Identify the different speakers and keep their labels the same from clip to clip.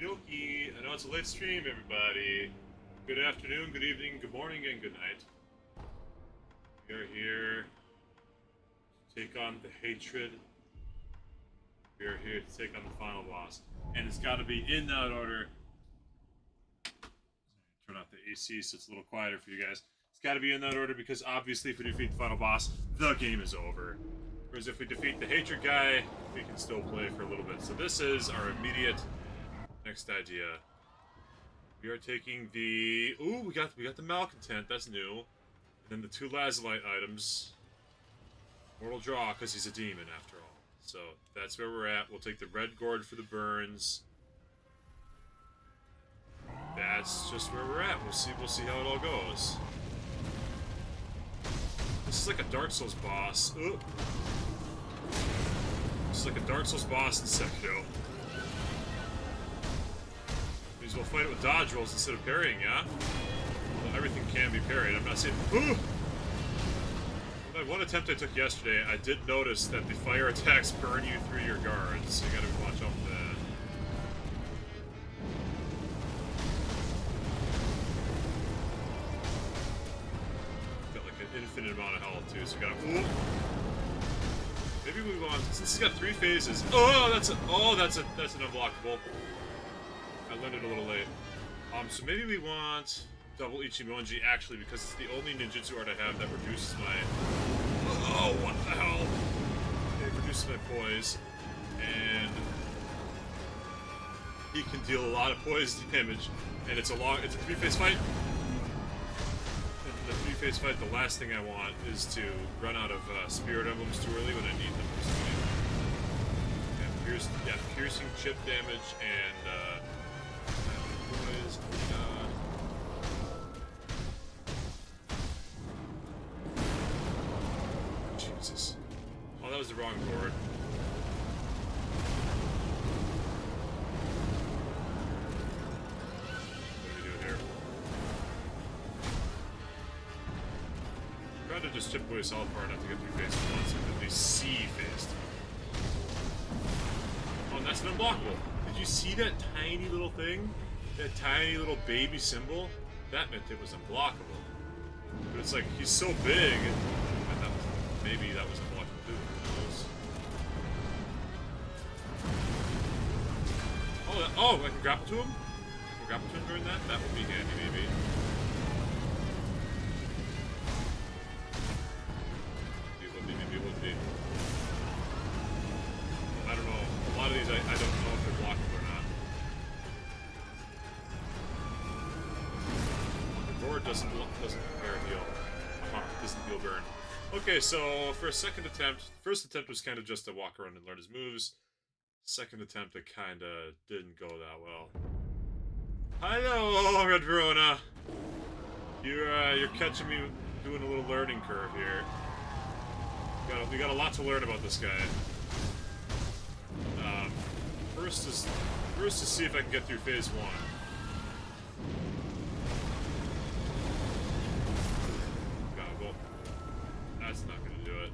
Speaker 1: Yoki, I know it's a late stream, everybody. Good afternoon, good evening, good morning, and good night. We are here to take on the hatred. We are here to take on the final boss. And it's got to be in that order. Turn off the AC so it's a little quieter for you guys. It's got to be in that order because obviously if we defeat the final boss, the game is over. Whereas if we defeat the hatred guy, we can still play for a little bit. So this is our immediate next idea. We are taking the... Ooh, we got the malcontent, that's new. And then the 2 lazulite items. Mortal draw, because he's a demon after all. So that's where we're at. We'll take the red gourd for the burns. That's just where we're at. We'll see how it all goes. This is like a Dark Souls boss. Ooh. This is like a Dark Souls boss in Sekiro. Means we'll fight it with dodge rolls instead of parrying, yeah? Well, everything can be parried. I'm not saying... Ooh! That one attempt I took yesterday, I did notice that the fire attacks burn you through your guards, so you gotta watch out for that. Got like an infinite amount of health too, so you gotta... Ooh! Maybe we want... Since it's got 3 phases... Oh, that's an unblockable. I learned it a little late. So maybe we want double Ichimonji actually because it's the only ninjutsu art I have that reduces my... Oh, what the hell? It reduces my poise. And he can deal a lot of poise damage. And it's a 3-phase fight. And the 3-phase fight, the last thing I want is to run out of spirit emblems too early when I need them. And piercing chip damage and poise. Jesus. Oh, that was the wrong board. What do we do here? Try to just chip away solid power enough to get through phase once and at least see phase 2. Oh, and that's an unblockable. Did you see that tiny little thing? That tiny little baby symbol? That meant it was unblockable. But it's like, he's so big, I thought maybe that was unblockable too. Who knows? Oh, I can grapple to him? I can grapple to him during that? That would be handy, maybe. Maybe it would be. I don't know. A lot of these, I don't know if they're blockable or not. Doesn't repair heal. Doesn't heal burn. Okay, so for a second attempt, first attempt was kind of just to walk around and learn his moves. Second attempt, it kind of didn't go that well. Hello, Red Verona. You're catching me doing a little learning curve here. We got a lot to learn about this guy. First is to see if I can get through phase 1. That's not gonna do it.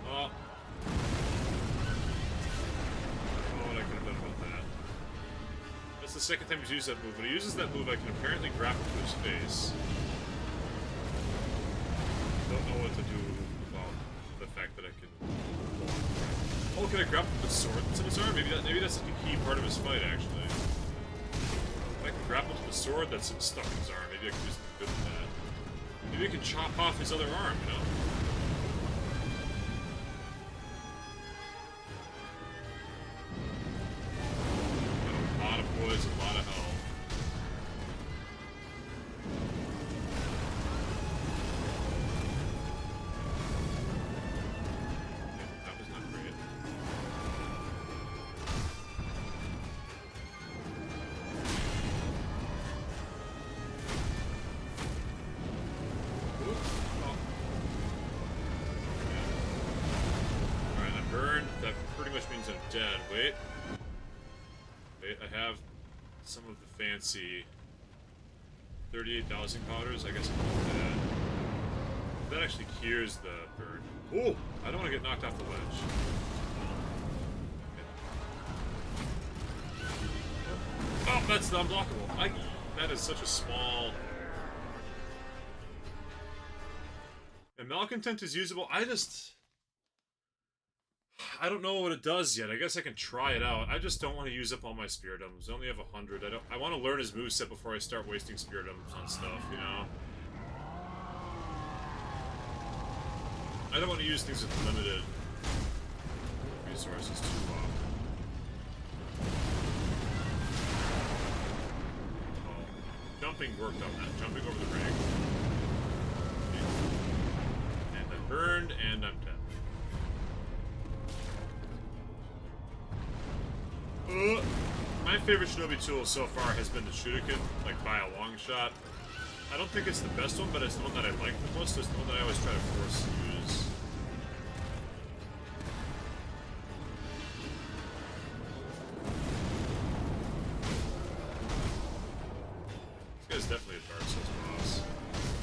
Speaker 1: Oh. Oh, what I could have done about that. That's the second time he's used that move. When he uses that move, I can apparently grapple to his face. Don't know what to do about the fact that I can... Oh, can I grapple with the sword that's in his arm? Maybe that's like a key part of his fight, actually. If I can grapple to the sword that's stuck in his arm, maybe I can do something good with that. Maybe I can chop off his other arm, you know? Got a lot of poise, a lot of health. Dead. Wait, I have some of the fancy 38,000 powders. I guess I'm dead. actually cures the bird. Oh, I don't want to get knocked off the ledge. Oh, that's unblockable. That is such a small... And Malcontent is usable. I don't know what it does yet. I guess I can try it out. I just don't want to use up all my Spirit Emblems. I only have 100. I want to learn his moveset before I start wasting Spirit Emblems on stuff, you know? I don't want to use things with limited resources too often. Oh, jumping worked on that. Jumping over the ring. And I'm burned, and I'm dead. My favorite Shinobi tool so far has been the Shuriken, like by a long shot. I don't think it's the best one, but it's the one that I like the most. It's the one that I always try to force to use. This guy's definitely a Dark Souls boss.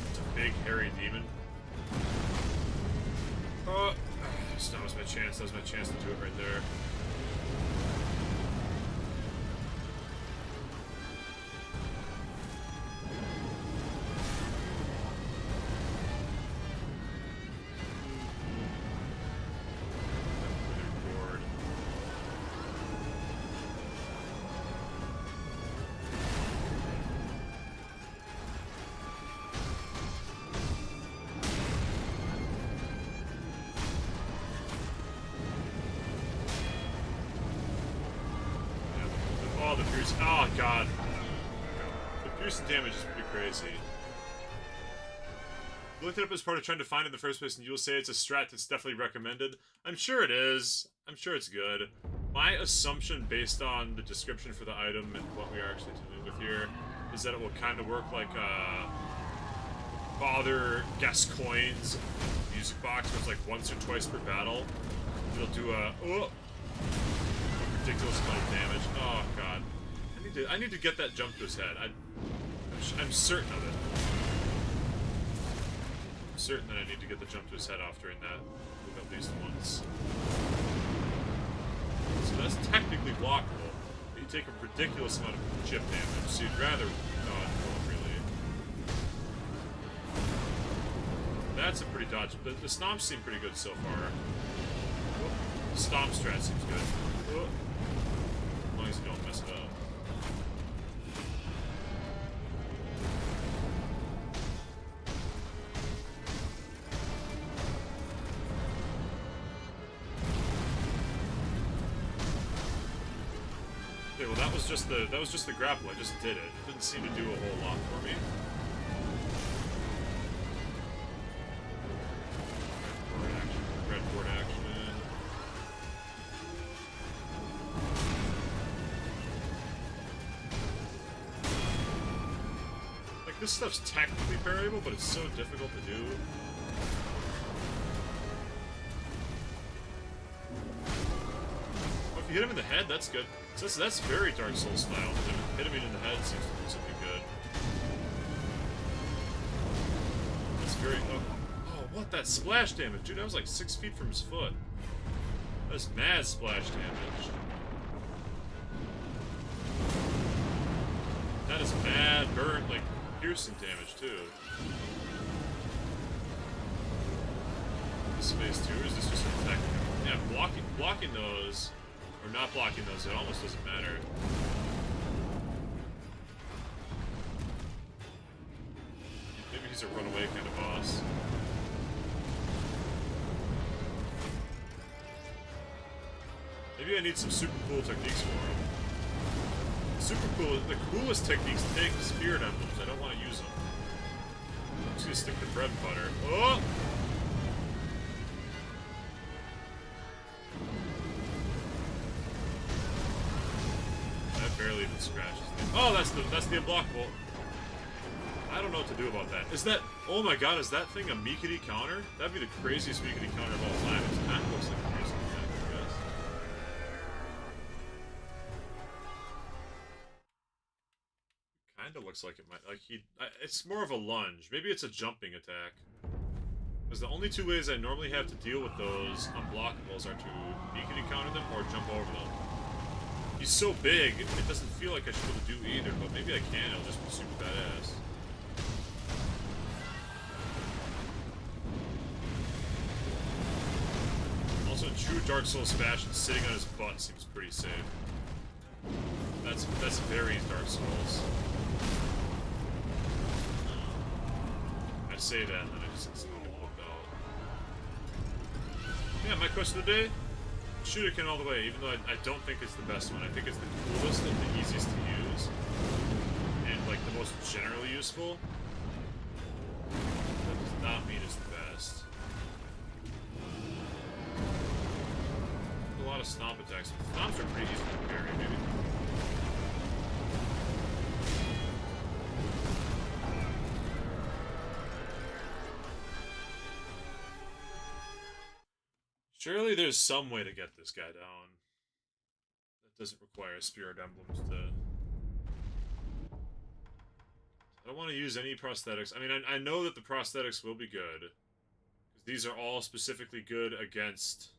Speaker 1: It's a big, hairy demon. Oh, that was my chance. That was my chance to do it right there. Oh god. The piercing damage is pretty crazy. You looked it up as part of trying to find it in the first place, and you'll say it's a strat that's definitely recommended. I'm sure it is. I'm sure it's good. My assumption, based on the description for the item and what we are actually dealing with here, is that it will kind of work like Father Gascoigne's music box, where it's like once or twice per battle. It'll do a ridiculous amount of damage. Oh god. I need to get that jump to his head. I'm certain of it. I'm certain that I need to get the jump to his head off during that move at least once. So that's technically blockable. You take a ridiculous amount of chip damage, so you'd rather not, really. That's a pretty dodge. The stomps seem pretty good so far. The stomp strat seems good. As long as you don't mess it up. Okay, well that was just the grapple. I just did it. It didn't seem to do a whole lot for me. Red board action. Like, this stuff's technically parryable, but it's so difficult to do. Oh, if you hit him in the head, that's good. So that's very Dark Souls style. Hitting him in the head seems to do something good. That's very... Oh, what? That splash damage, dude. That was like 6 feet from his foot. That's mad splash damage. That is mad burn, like, piercing damage, too. This phase 2, or is this just an attack? Yeah, blocking those... Or not blocking those, it almost doesn't matter. Maybe he's a runaway kind of boss. Maybe I need some super cool techniques for him. Super cool, the coolest techniques take Spirit Emblems. I don't want to use them. I'm just gonna stick to bread and butter. Oh! Barely even scratches. Oh, that's the unblockable. I don't know what to do about that. Is that... Oh my god, is that thing a Mikiri counter? That'd be the craziest Mikiri counter of all time. It kind of looks like a crazy counter, I guess. Kind of looks like it might... Like, it's more of a lunge. Maybe it's a jumping attack. Because the only two ways I normally have to deal with those unblockables are to beacon encounter them or jump over them. He's so big, it doesn't feel like I should be able to do either, but maybe I can, it'll just be super badass. Also, in true Dark Souls fashion, sitting on his butt seems pretty safe. That's very Dark Souls. I say that, and then I just instantly looked out. Yeah, my question of the day? Shuriken all the way, even though I don't think it's the best one. I think it's the coolest and the easiest to use. And, like, the most generally useful. That does not mean it's the best. A lot of stomp attacks. Stomps are pretty easy to parry, maybe. Surely there's some way to get this guy down that doesn't require spirit emblems to... I don't want to use any prosthetics. I mean, I know that the prosthetics will be good. Because these are all specifically good against...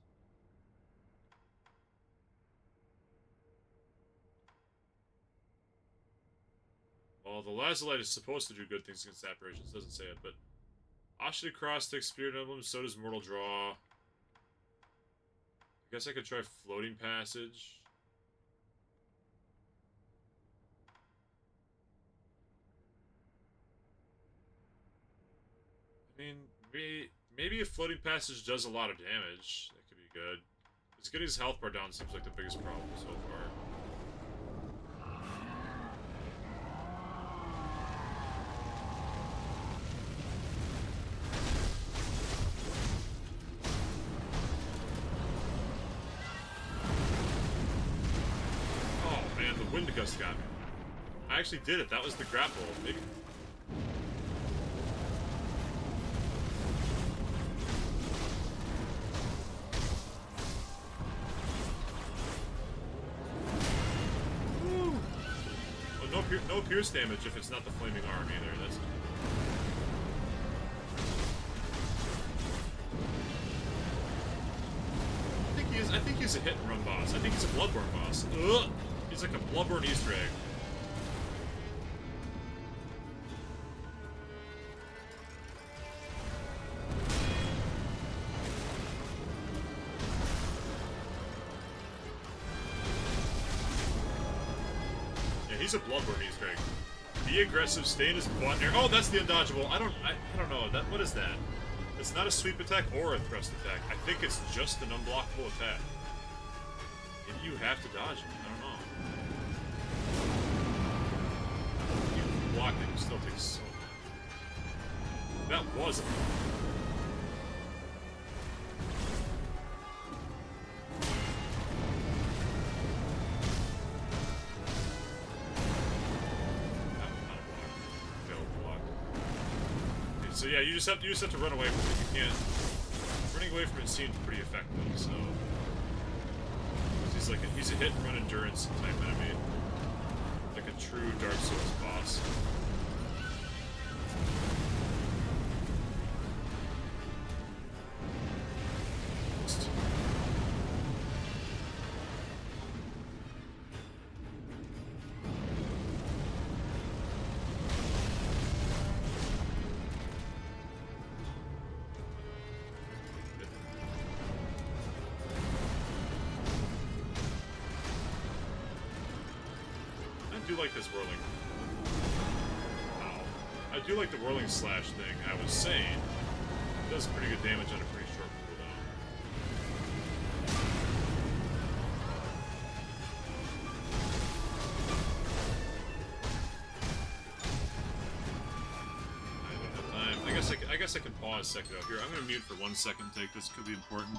Speaker 1: Well, the Lazulite is supposed to do good things against apparitions. It doesn't say it, but... Ashita Cross takes spirit emblems, so does Mortal Draw. I guess I could try Floating Passage. I mean, maybe if Floating Passage does a lot of damage, that could be good. Because getting his health bar down seems like the biggest problem so far. Wind Gust got me. I actually did it. That was the grapple. Maybe. Woo. Well, no pierce damage if it's not the flaming arm either. That's. I think he's a hit and run boss. I think he's a Bloodborne boss. Ugh. He's like a Bloodborne Easter egg. Yeah, he's a Bloodborne Easter egg. Be aggressive, stay in his butt. Oh, that's the undodgeable. I don't know. What is that? It's not a sweep attack or a thrust attack. I think it's just an unblockable attack. Maybe you have to dodge it. I don't know. You block it, you still take so long. That was it. Okay, so yeah, you just have to run away from it. You can't. Running away from it seemed pretty effective, so. He's a hit and run endurance type enemy. Like a true Dark Souls boss. I do like this whirling. Ow. I do like the whirling slash thing. I was saying, it does pretty good damage on a pretty short cooldown. I don't have time. I guess I can pause Sekiro. Here, I'm gonna mute for 1 second. Take this could be important.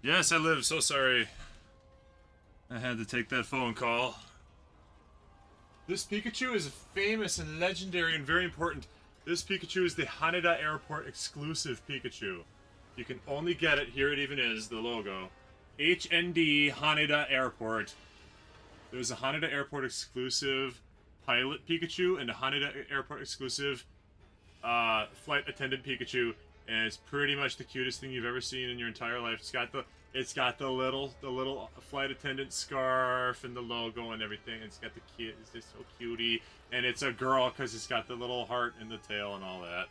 Speaker 1: Yes, I live. So sorry. I had to take that phone call. This Pikachu is famous and legendary and very important. This Pikachu is the Haneda Airport exclusive Pikachu. You can only get it, here it even is, the logo. HND Haneda Airport. There's a Haneda Airport exclusive pilot Pikachu and a Haneda Airport exclusive flight attendant Pikachu. And it's pretty much the cutest thing you've ever seen in your entire life. It's got the little flight attendant scarf and the logo and everything. It's got the kid. It's just so cutie. And it's a girl because it's got the little heart in the tail and all that.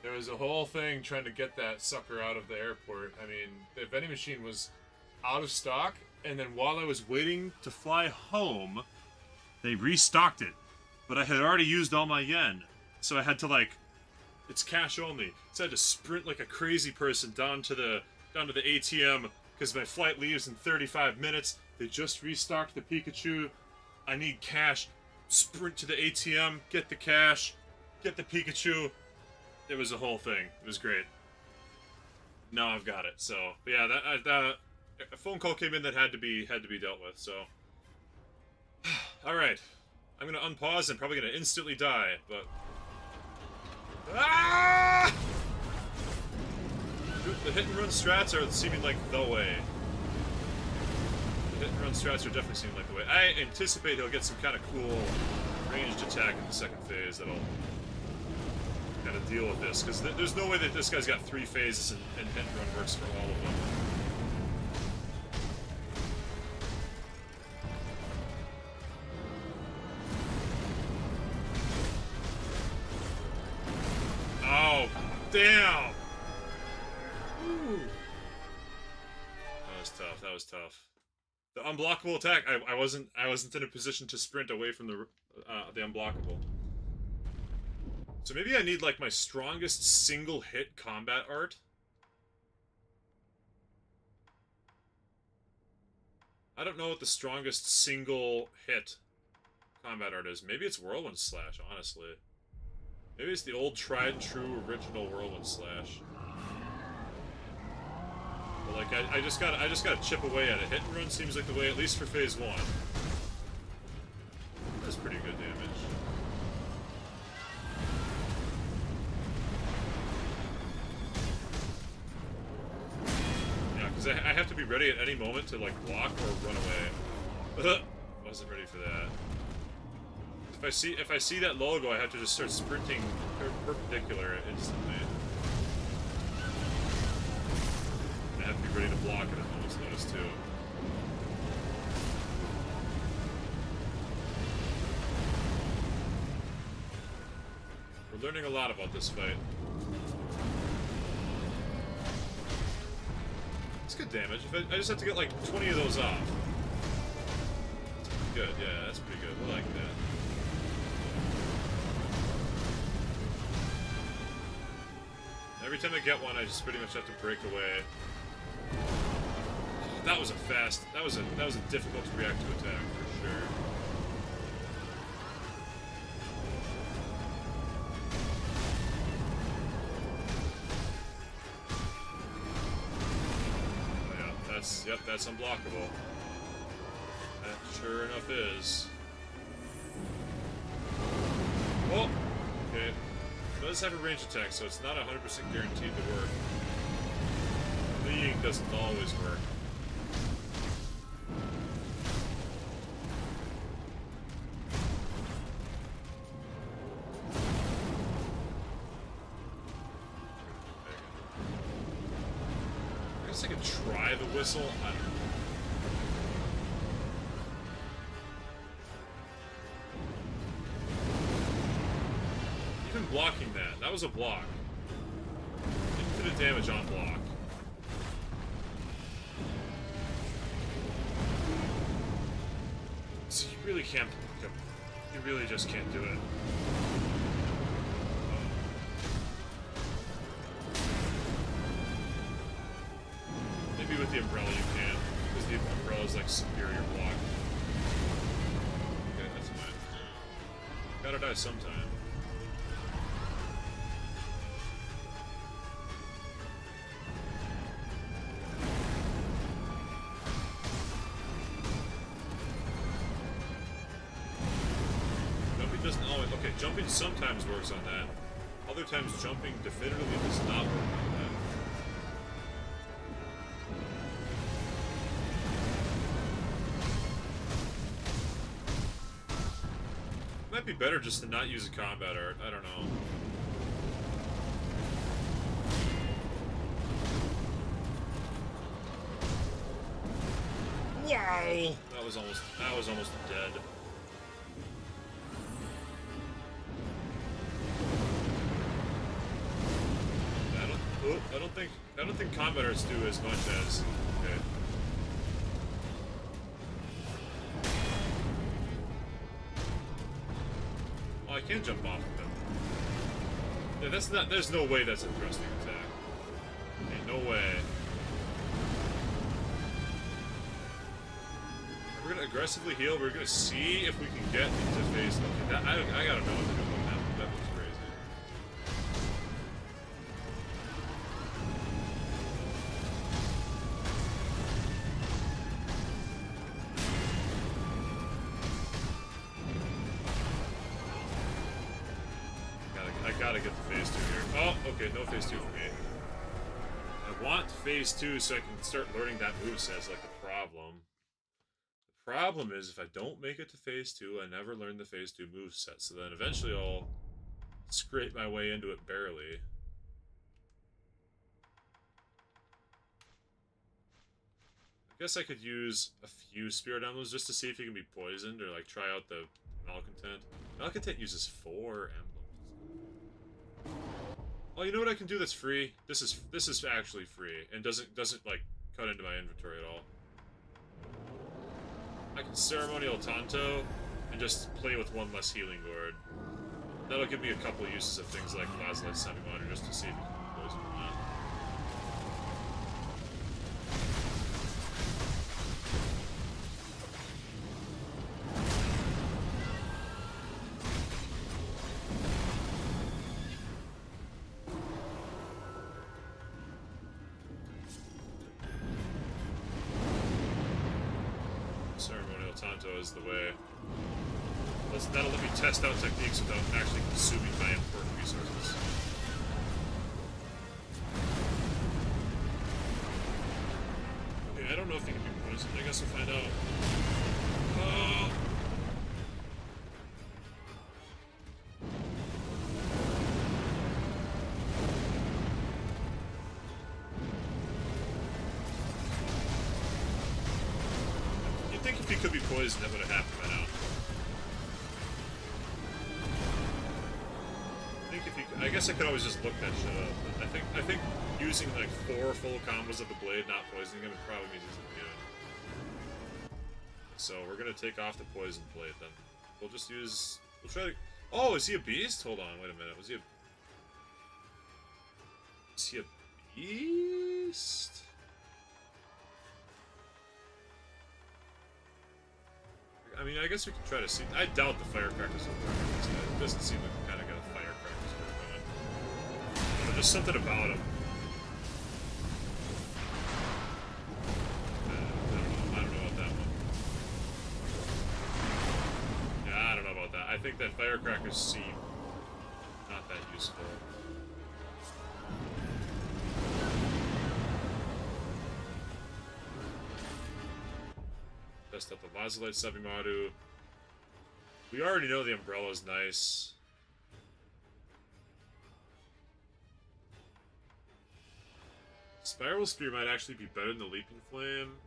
Speaker 1: There was a whole thing trying to get that sucker out of the airport. I mean, the vending machine was out of stock, and then while I was waiting to fly home, they restocked it. But I had already used all my yen, so I had to, like, it's cash only. So I had to sprint like a crazy person down to the ATM because my flight leaves in 35 minutes. They just restocked the Pikachu. I need cash. Sprint to the ATM, get the cash, get the Pikachu. It was a whole thing. It was great. Now I've got it. So, but yeah, that a phone call came in that had to be dealt with. So, all right, I'm gonna unpause and probably gonna instantly die. But the hit and run strats are seeming like the way. The hit and run strats are definitely seeming like the way. I anticipate he'll get some kind of cool ranged attack in the second phase that'll kind of deal with this, because there's no way that this guy's got 3 phases and hit and run works for all of them. Oh, damn! Ooh. That was tough. That was tough. The unblockable attack. I wasn't in a position to sprint away from the unblockable. So maybe I need, like, my strongest single-hit combat art? I don't know what the strongest single-hit combat art is. Maybe it's Whirlwind Slash, honestly. Maybe it's the old tried-and-true original Whirlwind Slash. But, like, I just gotta chip away at it. Hit and run seems like the way, at least for phase 1. That's pretty good damage. I have to be ready at any moment to, like, block or run away. Wasn't ready for that. If I see that logo, I have to just start sprinting perpendicular instantly. And I have to be ready to block at a moment's notice too. We're learning a lot about this fight. It's good damage. I just have to get like 20 of those off. That's pretty good. Yeah, that's pretty good. I like that. Every time I get one, I just pretty much have to break away. That was a fast. That was a difficult to react to attack for sure. Yep, that's unblockable. That sure enough is. Oh! Okay. It does have a range attack, so it's not 100% guaranteed to work. Fleeing doesn't always work. I could try the whistle. I don't know. Even blocking that was a block. Infinite damage on block. So you really can't. You really just can't do it. Maybe with the umbrella you can, because the umbrella's like superior block. Okay, that's fine. Gotta die sometime. doesn't always... Okay, jumping sometimes works on that. Other times, jumping definitively does not work on that. It might be better just to not use a combat art. I don't know. Wow! That was almost dead. I don't think combat arts do as much as... Okay. Oh, I can't jump off of them. Yeah, that's not... There's no way that's a thrusting attack. Ain't no way. We're gonna aggressively heal. We're gonna see if we can get into phase... Okay, that, I gotta know what to do about that. That looks crazy. I gotta get to phase 2 here. Oh, okay, no phase 2 for me. I want phase 2 so I can start learning that moveset. It's like the problem. The problem is if I don't make it to phase 2, I never learn the phase 2 moveset. So then eventually I'll scrape my way into it barely. I guess I could use a few spirit emblems just to see if you can be poisoned or like try out the malcontent. Malcontent uses 4 emblems. Oh, you know what I can do that's free? This is actually free and doesn't like cut into my inventory at all. I can ceremonial Tanto and just play with 1 less healing gourd. That'll give me a couple of uses of things like Lazulite Semi-Monitor just to see if you can poison or not. Ceremonial Tanto is the way. That'll let me test out techniques without actually consuming my important resources. Okay, I don't know if you can be poisoned. I guess we'll find out. Oh! You'd think if he could be poisoned, that would have happened by now. I guess I could always just look that shit up. But I think using like 4 full combos of the blade, not poisoning him, it probably means he's immune. So we're gonna take off the poison blade then. We'll just use. We'll try to. Oh, is he a beast? Hold on, wait a minute. Was he a? Is he a beast? I mean, I guess we can try to see. I doubt the firecrackers will work on this guy. It doesn't seem like we kind of got a firecrackers work on it. But there's something about him. I don't know about that one. Yeah, I don't know about that. I think that firecrackers seem not that useful. Test up the Lazulite Semi-Monitor. We already know the umbrella's nice. Spiral Spear might actually be better than the Leaping Flame.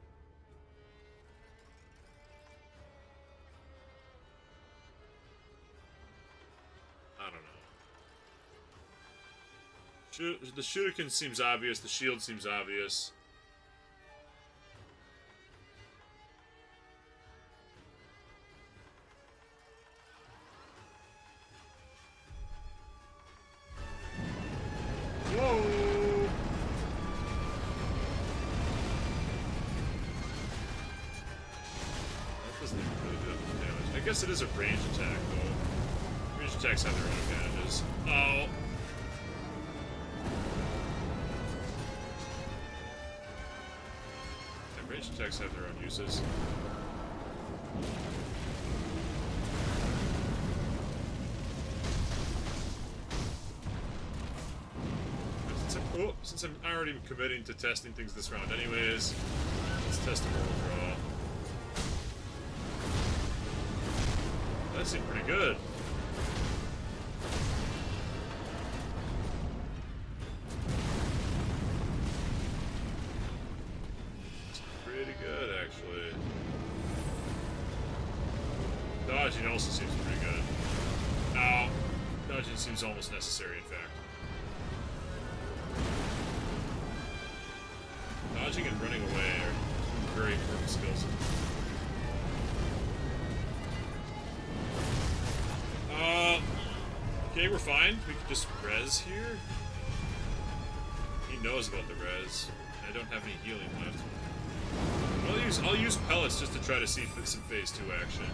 Speaker 1: I don't know. The Shuriken seems obvious, the shield seems obvious. Whoa! That doesn't even really do that much damage. I guess it is a range attack, though. Range attacks have their own advantages. Oh! Yeah, range attacks have their own uses. Oh, since I'm already committing to testing things this round anyways, let's test a mortal draw. That seemed pretty good. It's pretty good, actually. Dodging also seems pretty good. Ow. Dodging seems almost necessary, in fact. Dodging and running away are two very important skills. Okay, we're fine. We can just res here. He knows about the res. I don't have any healing left. I'll use pellets just to try to see some phase 2 action.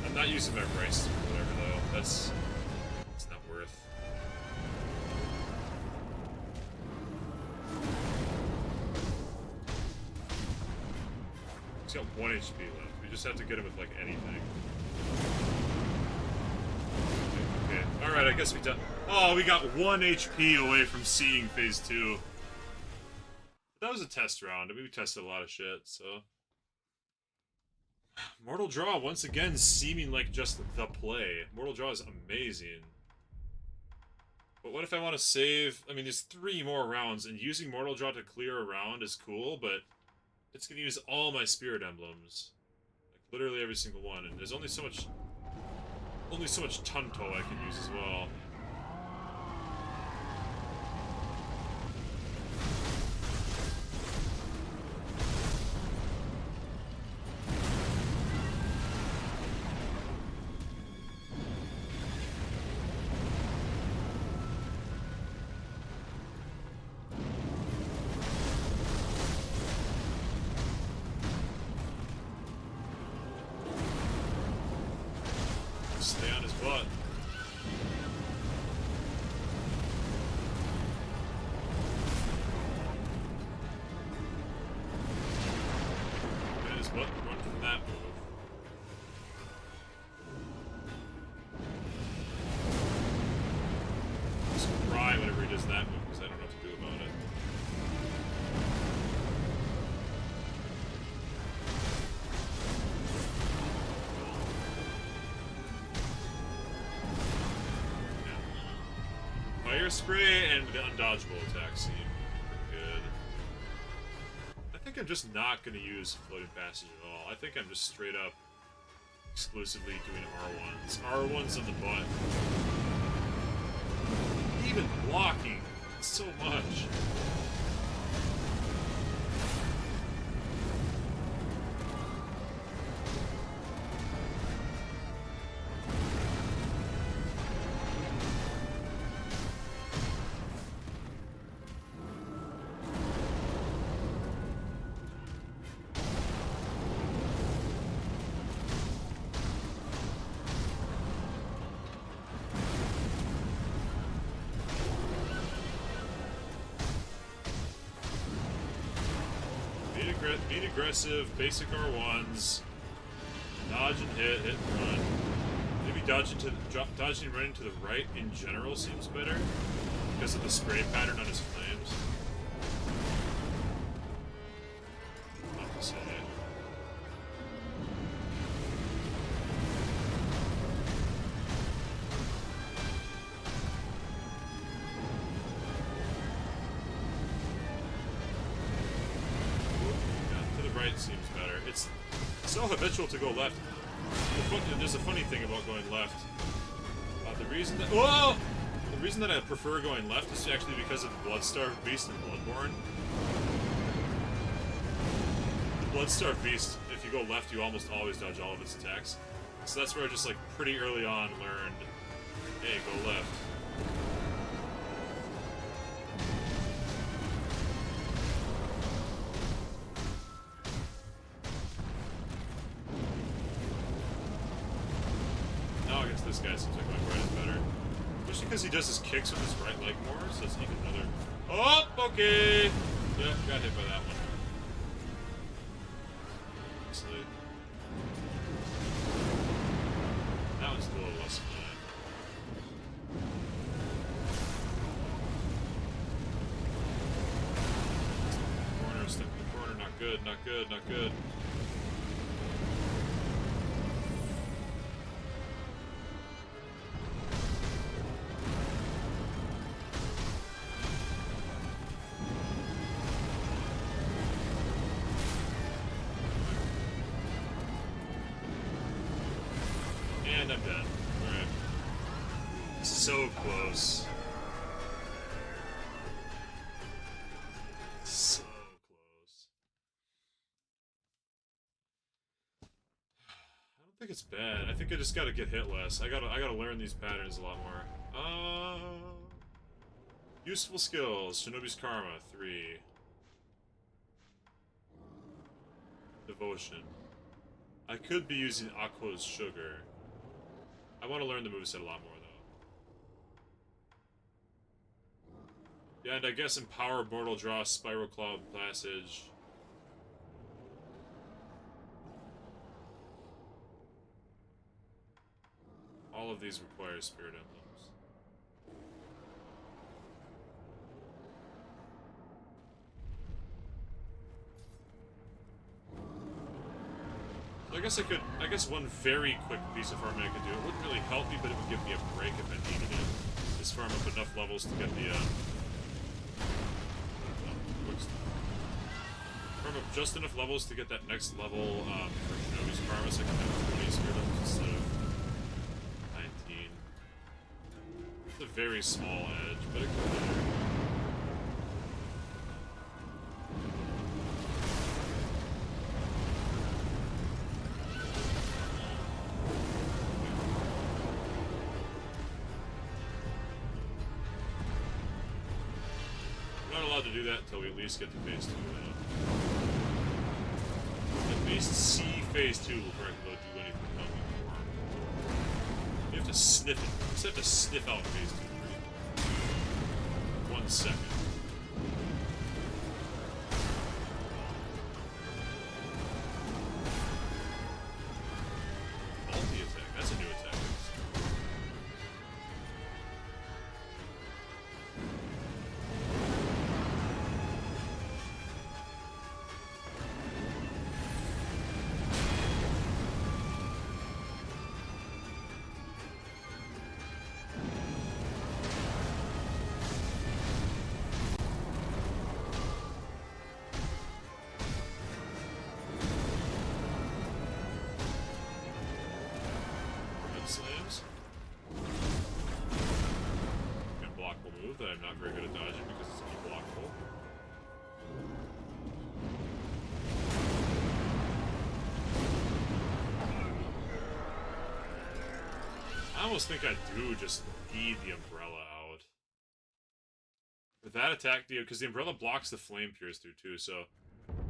Speaker 1: I'm not using my rice or whatever though. That's not worth. He's got 1 HP left. We just have to get him with like anything. Okay. Alright, I guess we done. Oh, we got 1 HP away from seeing phase 2. That was a test round. I mean, we tested a lot of shit, so. Mortal Draw, once again, seeming like just the play. Mortal Draw is amazing. But what if I want to save... I mean, there's 3 more rounds, and using Mortal Draw to clear a round is cool, but it's going to use all my Spirit Emblems. Like, literally every single one, and there's only so much Tunto I can use as well. Stay on his butt. And his butt, run from that move. Just cry whenever he does that move, because I don't know what to do about it. Fire spray and the undodgeable attack seem pretty good. I think I'm just not going to use floating passage at all. I think I'm just straight up exclusively doing R1s. R1s on the butt. Even blocking so much. Beat aggressive, basic R1s, dodge and hit and run. Maybe dodging and running to the right in general seems better because of the spray pattern on his flames. Not to say. Seems better. It's so habitual to go left. There's a funny thing about going left. The reason that I prefer going left is actually because of the Bloodstarved Beast and Bloodborne. The Bloodstarved Beast, if you go left, you almost always dodge all of its attacks. So that's where I just like pretty early on learned, hey, go left. This guy seems like my right is better. Especially because he does his kicks with his right leg more, so it's even another... Oh, okay! Yeah, got hit by that one. Obviously. Not good, not good, not good. And I'm dead. Alright. So close. So close. I don't think it's bad. I think I just gotta get hit less. I gotta learn these patterns a lot more. Useful skills. Shinobi's Karma, 3. Devotion. I could be using Aqua's Sugar. I want to learn the moveset a lot more, though. Yeah, and I guess Empower Mortal Draw, Spiral Cloud Passage. All of these require Spirit Emblems. I guess one very quick piece of farming I could do, it wouldn't really help me, but it would give me a break if I needed it, is farm up enough levels to get the, farm up just enough levels to get that next level, for Shinobi's Karma, so I can have 20 Spirit Emblems instead of 19. It's a very small edge, but it could be there. To do that until we at least get to phase 2. At least see phase 2 before I can go do anything about it. You have to sniff it. You just have to sniff out phase 2 for 1 second. Multi-attack. That's a new attack. That I'm not very good at dodging because it's unblockable. I almost think I do just need the umbrella out. For that attack, because the umbrella blocks the flame pierce through too, so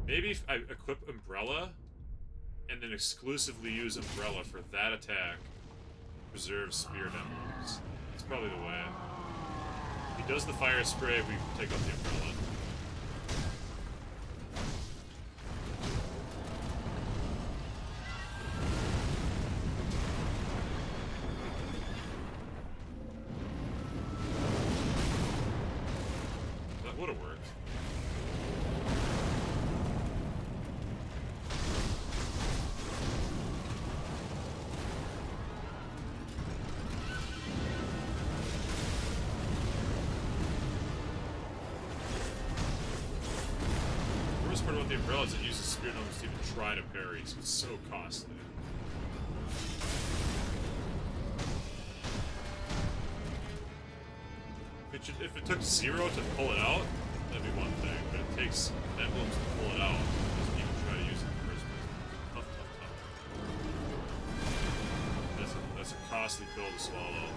Speaker 1: maybe if I equip umbrella and then exclusively use umbrella for that attack, preserve spirit emblems. That's probably the way. He does the fire spray, we take out the umbrella. That would have worked. Part about the umbrella is it uses spirit emblems to even try to parry, so it's so costly. If it took 0 to pull it out, that'd be one thing, but it takes emblems to pull it out. It doesn't even try to use it in the first place. Tough, tough, tough. That's a costly pill to swallow.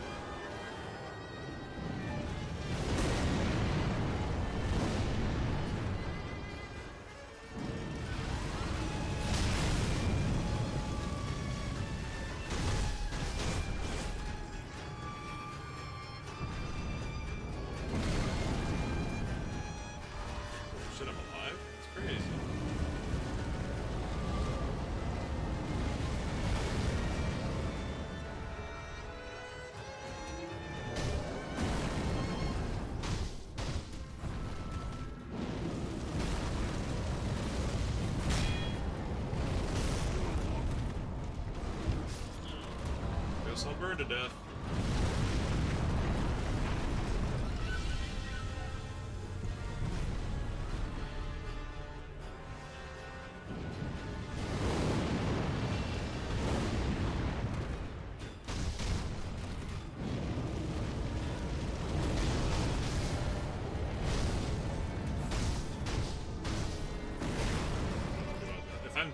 Speaker 1: Guess I'll burn to death.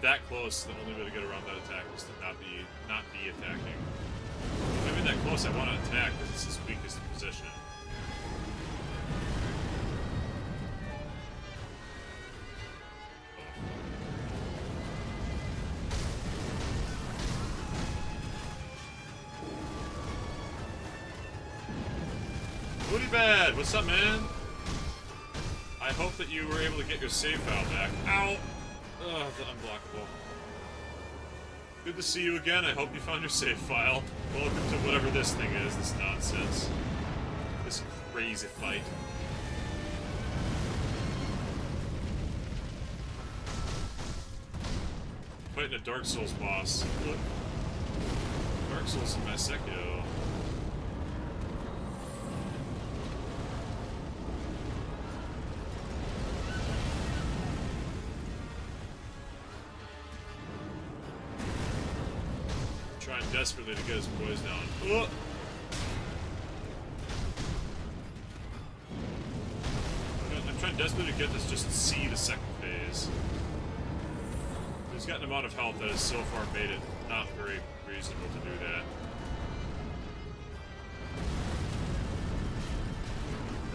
Speaker 2: That close, the only way to get around that attack is to not be attacking. If I'm in that close, I want to attack because it's his weakest position. Booty Bad, what's up, man? I hope that you were able to get your save file back. Ow! Ugh, the unblockable. Good to see you again. I hope you found your save file. Welcome to whatever this thing is, this nonsense. This crazy fight. Fighting a Dark Souls boss. What? Dark Souls in my Sekiro. Desperately to get his boys down. Oh. I'm trying desperately to get this just to see the second phase. He's got an amount of health that has so far made it not very reasonable to do that.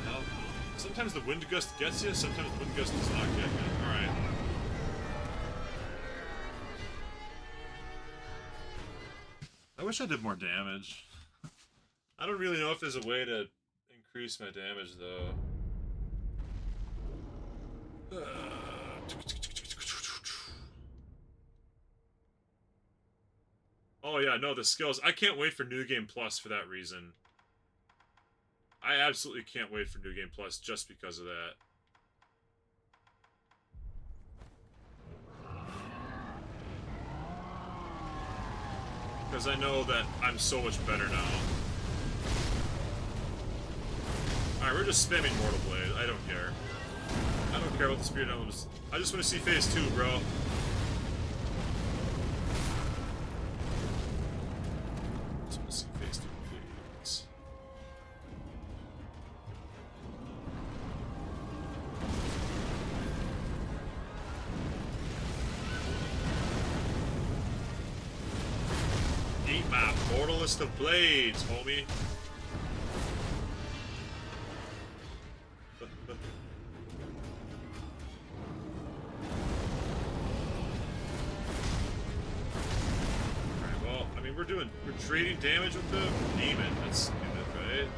Speaker 2: Well, sometimes the wind gust gets you, sometimes the wind gust does not get you. Alright. I wish I did more damage. I don't really know if there's a way to increase my damage, though. Oh yeah, no, the skills. I can't wait for New Game Plus for that reason. I absolutely can't wait for New Game Plus just because of that. Because I know that I'm so much better now. Alright, we're just spamming Mortal Blade. I don't care. I don't care about the Spirit Elements. I just want to see Phase 2, bro. Just want to see Phase 2, please. Eat my Mortalist of Blades, homie. Alright, well, I mean, we're trading damage with the demon. That's stupid, right?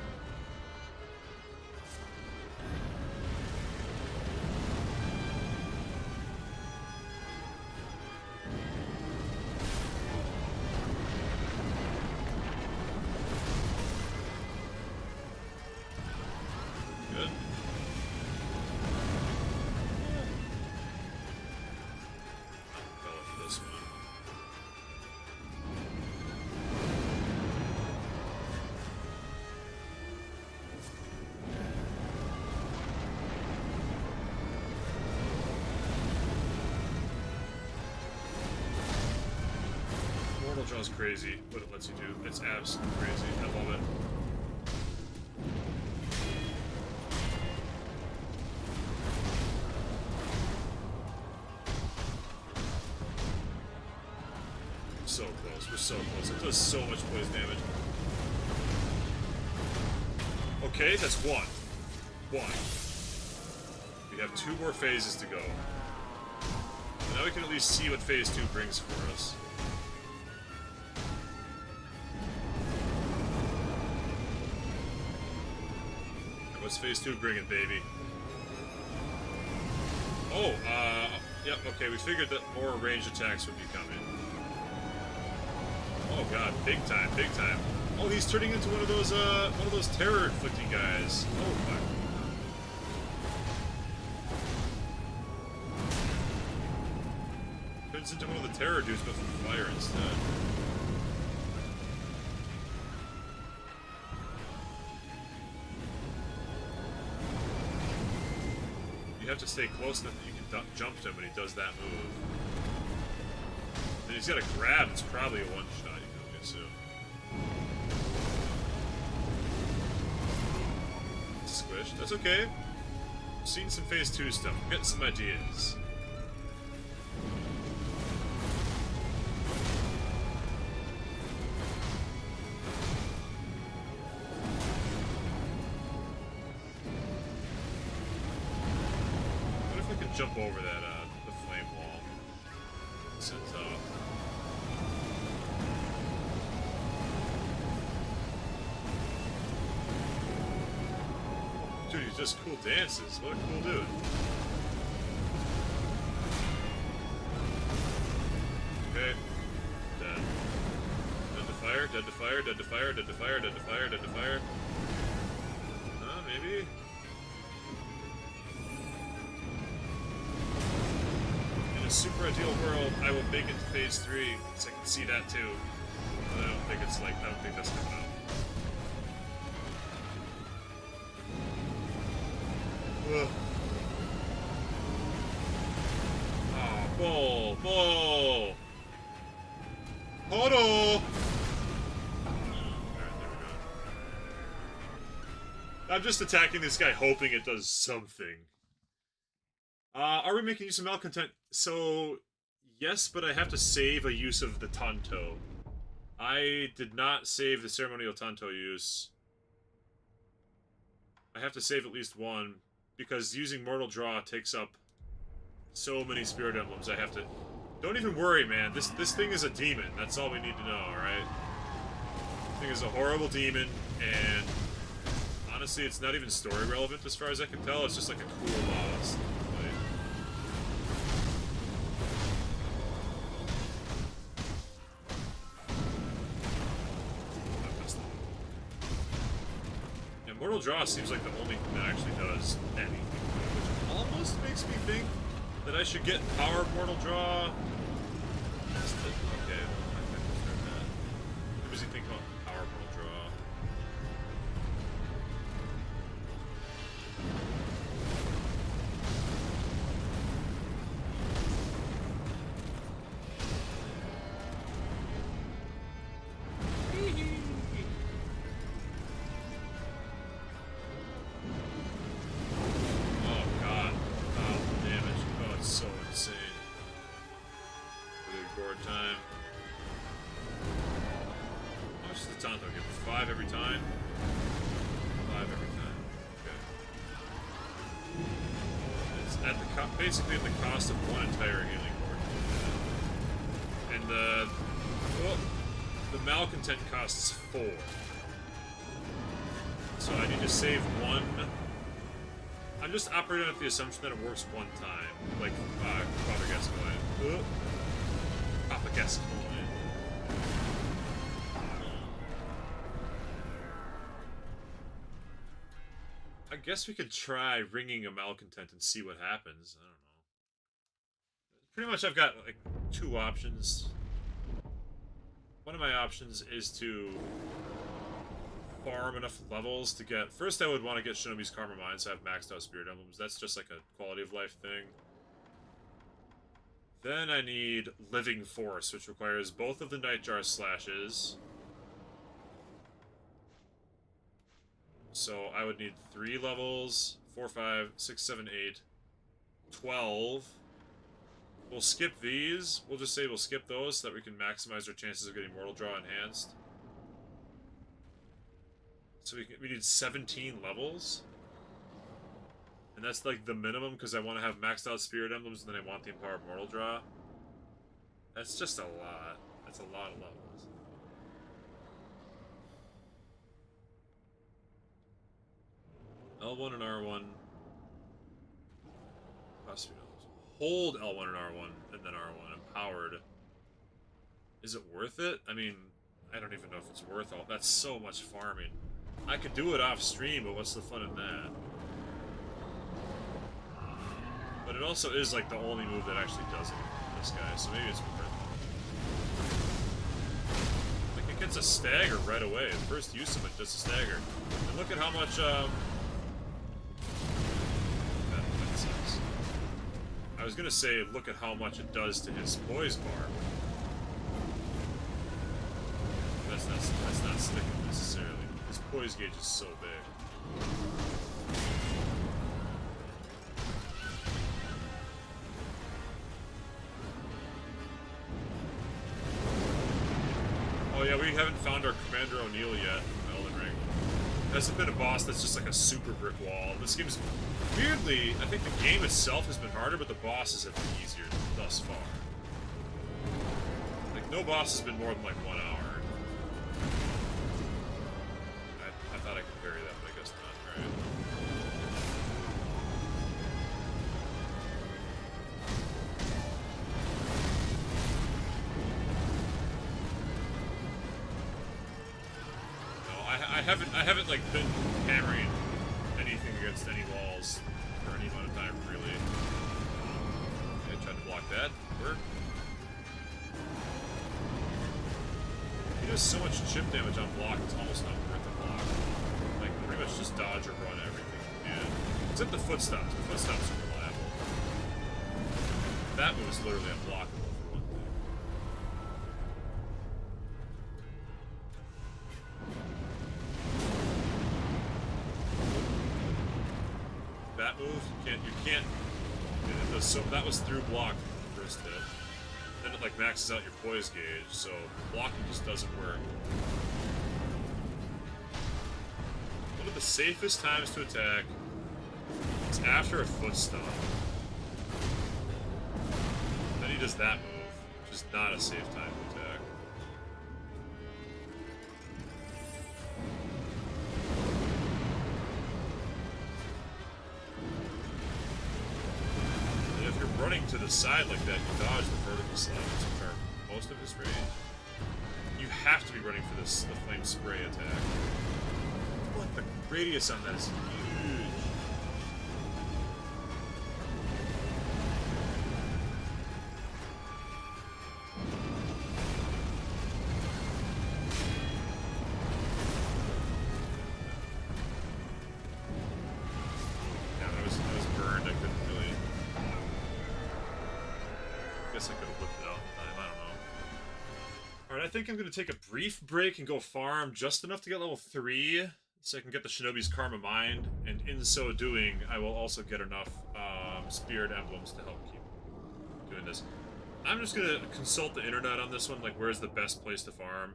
Speaker 2: Draw's crazy. What it lets you do. It's absolutely crazy. I love it. So close. We're so close. It does so much poison damage. Okay, that's one. We have 2 more phases to go. And now we can at least see what Phase 2 brings for us. What's Phase 2 bringing, baby? Oh, yep, okay, we figured that more ranged attacks would be coming. Oh god, big time, big time. Oh, he's turning into one of those terror-inflicting guys. Oh my. Turns into one of the terror dudes, but from fire instead.
Speaker 1: have to stay close enough that you can jump to him when he does that move. And he's got a grab, it's probably a one-shot, you can assume. Squish. That's okay. I've seen some Phase 2 stuff. I'm getting some ideas. What if we could jump over that, the flame wall? Since, dude, he does cool dances. What a cool dude. Okay. Dead. Dead to fire, dead to fire, dead to fire, dead to fire, dead to fire, dead to fire. Maybe? In a super ideal world, I will make it to Phase 3, so I can see that too. But I don't think it's like, I don't think that's coming out. Oh, bull! Bull! Hold on! I'm just attacking this guy hoping it does something. Are we making use of malcontent? So, yes, but I have to save a use of the Tanto. I did not save the ceremonial Tanto use. I have to save at least one, because using Mortal Draw takes up so many spirit emblems. I have to... Don't even worry, man. This thing is a demon. That's all we need to know, alright? This thing is a horrible demon, and... honestly, it's not even story relevant as far as I can tell. It's just like a cool boss. Yeah, Mortal Draw seems like the only thing that actually does anything, which almost makes me think that I should get Power of Mortal Draw. Okay, I think I'll start that. I'm busy thinking about Power of Mortal Draw. Time. How much does the Tanto give me? 5 every time? 5 every time. Okay. It's at the basically at the cost of 1 entire healing ward. And the malcontent costs 4. So I need to save 1. I'm just operating at the assumption that it works 1 time. Like Father Gascoigne. Papa Gascoigne. I guess we could try ringing a malcontent and see what happens. I don't know. Pretty much I've got like 2 options. One of my options is to farm enough levels to get... First I would want to get Shinobi's Karma Mine so I have maxed out Spirit Emblems. That's just like a quality of life thing. Then I need Living Force, which requires both of the Nightjar Slashes. So I would need 3 levels, 4, 5, 6, 7, 8, 12. We'll skip these. We'll just say we'll skip those so that we can maximize our chances of getting Mortal Draw enhanced. So we need 17 levels. And that's like the minimum because I want to have maxed out Spirit Emblems and then I want the Empowered Mortal Draw. That's just a lot. That's a lot of levels. L1 and R1. Hold L1 and R1 and then R1. Empowered. Is it worth it? I mean, I don't even know if it's worth all. That's so much farming. I could do it off stream, but what's the fun in that? But it also is like the only move that actually does it for this guy, so maybe it's worth it. Like it gets a stagger right away. The first use of it does a stagger. And look at how much that sucks. I was gonna say, look at how much it does to his poise bar. That's not sticking necessarily. His poise gauge is so big. Oh yeah, we haven't found our Commander O'Neill yet in Elden Ring. Hasn't been a boss that's just like a super brick wall. This game's weirdly, I think the game itself has been harder, but the bosses have been easier thus far. Like no boss has been more than like 1 hour. I thought I could vary that, but I guess not, right? I haven't like been hammering anything against any walls for any amount of time, really. Okay, tried to block that. Work. He does so much chip damage on block, it's almost not worth a block. Like, pretty much just dodge or run everything. Yeah. Except the footsteps. The footsteps are reliable. That move is literally unblockable for one thing. That move, you can't. It does so, that was through block the first hit. Then it like maxes out your poise gauge, so blocking just doesn't work. One of the safest times to attack is after a foot stomp. Then he does that move, which is not a safe time to attack. Running to the side like that, you dodge the vertical slide, which are most of his range. You have to be running for this, the flame spray attack. What? The radius on that is huge. Yeah, I was burned. I couldn't really. I guess I could have whipped it out in time, I don't know. Alright, I think I'm going to take a brief break and go farm just enough to get level 3, so I can get the Shinobi's Karma Mind, and in so doing, I will also get enough Spirit Emblems to help keep doing this. I'm just going to consult the internet on this one, like where's the best place to farm.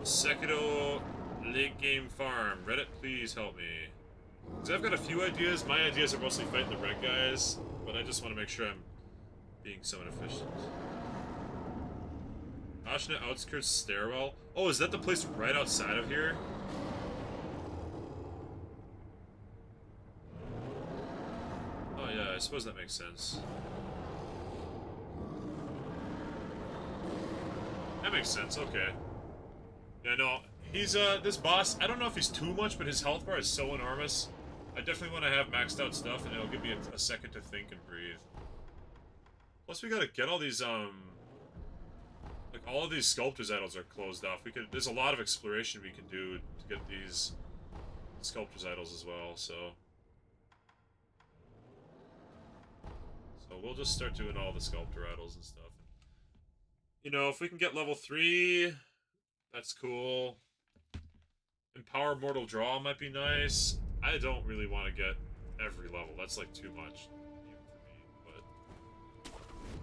Speaker 1: Sekiro late game farm. Reddit, please help me. Because I've got a few ideas. My ideas are mostly fighting the red guys, but I just want to make sure I'm being somewhat efficient. Ashna Outskirts Stairwell. Oh, is that the place right outside of here? Oh yeah, I suppose that makes sense. That makes sense, okay. Yeah, no, he's, this boss, I don't know if he's too much, but his health bar is so enormous. I definitely want to have maxed out stuff, and it'll give me a second to think and breathe. Plus, we gotta get all these, like, all of these Sculptor's Idols are closed off. There's a lot of exploration we can do to get these Sculptor's Idols as well, so... So we'll just start doing all the Sculptor Idols and stuff. You know, if we can get level 3, that's cool. Empower Mortal Draw might be nice. I don't really want to get every level. That's, like, too much.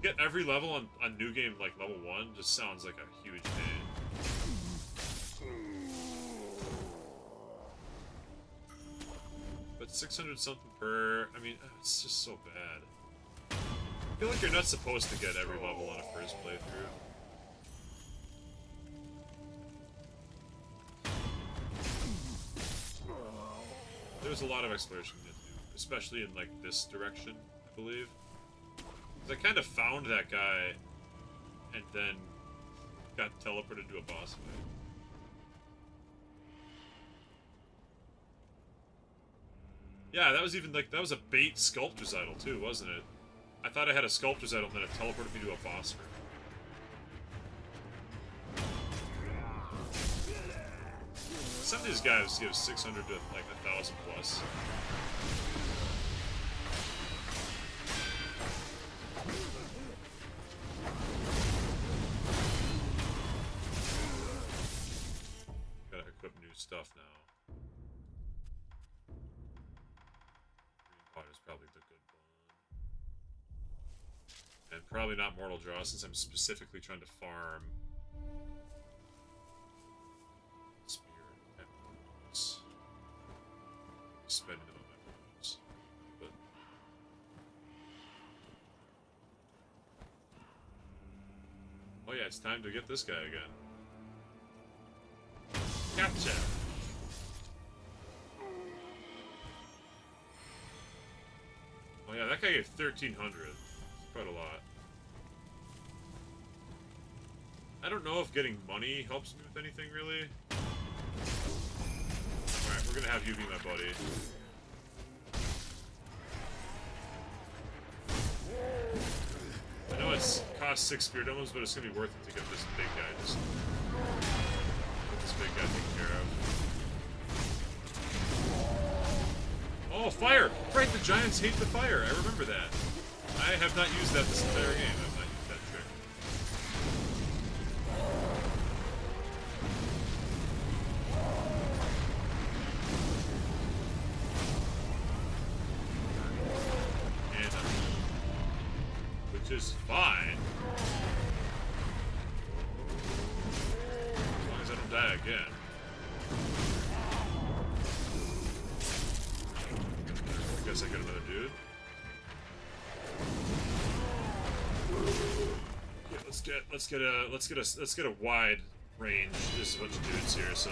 Speaker 1: Get every level on New Game, like, level 1, just sounds like a huge pain. But 600 something per, I mean, it's just so bad. I feel like you're not supposed to get every level on a first playthrough. There's a lot of exploration to do, especially in, like, this direction, I believe. I kind of found that guy, and then got teleported to a boss fight. Yeah, that was even, like, that was a bait Sculptor's Idol, too, wasn't it? I thought I had a Sculptor's Idol, and then it teleported me to a boss fight. Some of these guys give 600 to, like, 1,000 plus. stuff now. Green powder's probably the good one. And probably not mortal draw since I'm specifically trying to farm spear and wounds. Spending them on my wounds. But oh yeah, it's time to get this guy again. Gotcha! Oh yeah, that guy gave 1,300. That's quite a lot. I don't know if getting money helps me with anything, really. Alright, we're gonna have you be my buddy. I know it's cost 6 spirit emblems, but it's gonna be worth it to get this big guy just... get this big guy taken care of. Oh, fire! Right, the giants hate the fire. I remember that. I have not used that this entire game. I have not used that trick. And which is fine. As long as I don't die again. I guess I got another dude. Yeah, let's get a wide range. There's a bunch of dudes here, so.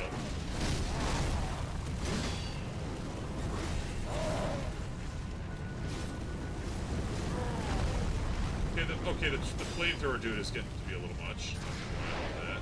Speaker 1: Okay, the flamethrower dude is getting to be a little much. I'm not gonna lie about that.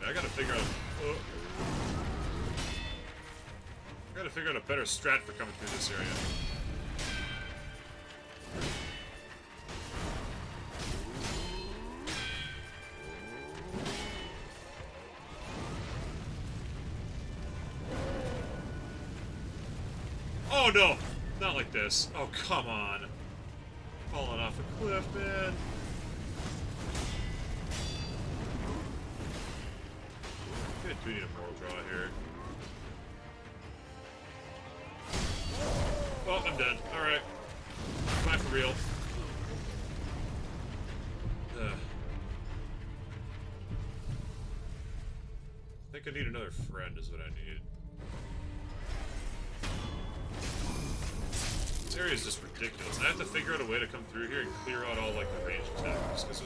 Speaker 1: I gotta figure out a better strat for coming through this area. Oh no! Not like this. Oh, come on. Falling off a cliff, man. We need a moral draw here. Oh, I'm dead. Alright. Bye for real. I think I need another friend is what I need. This area is just ridiculous. I have to figure out a way to come through here and clear out all like the ranged attackers, because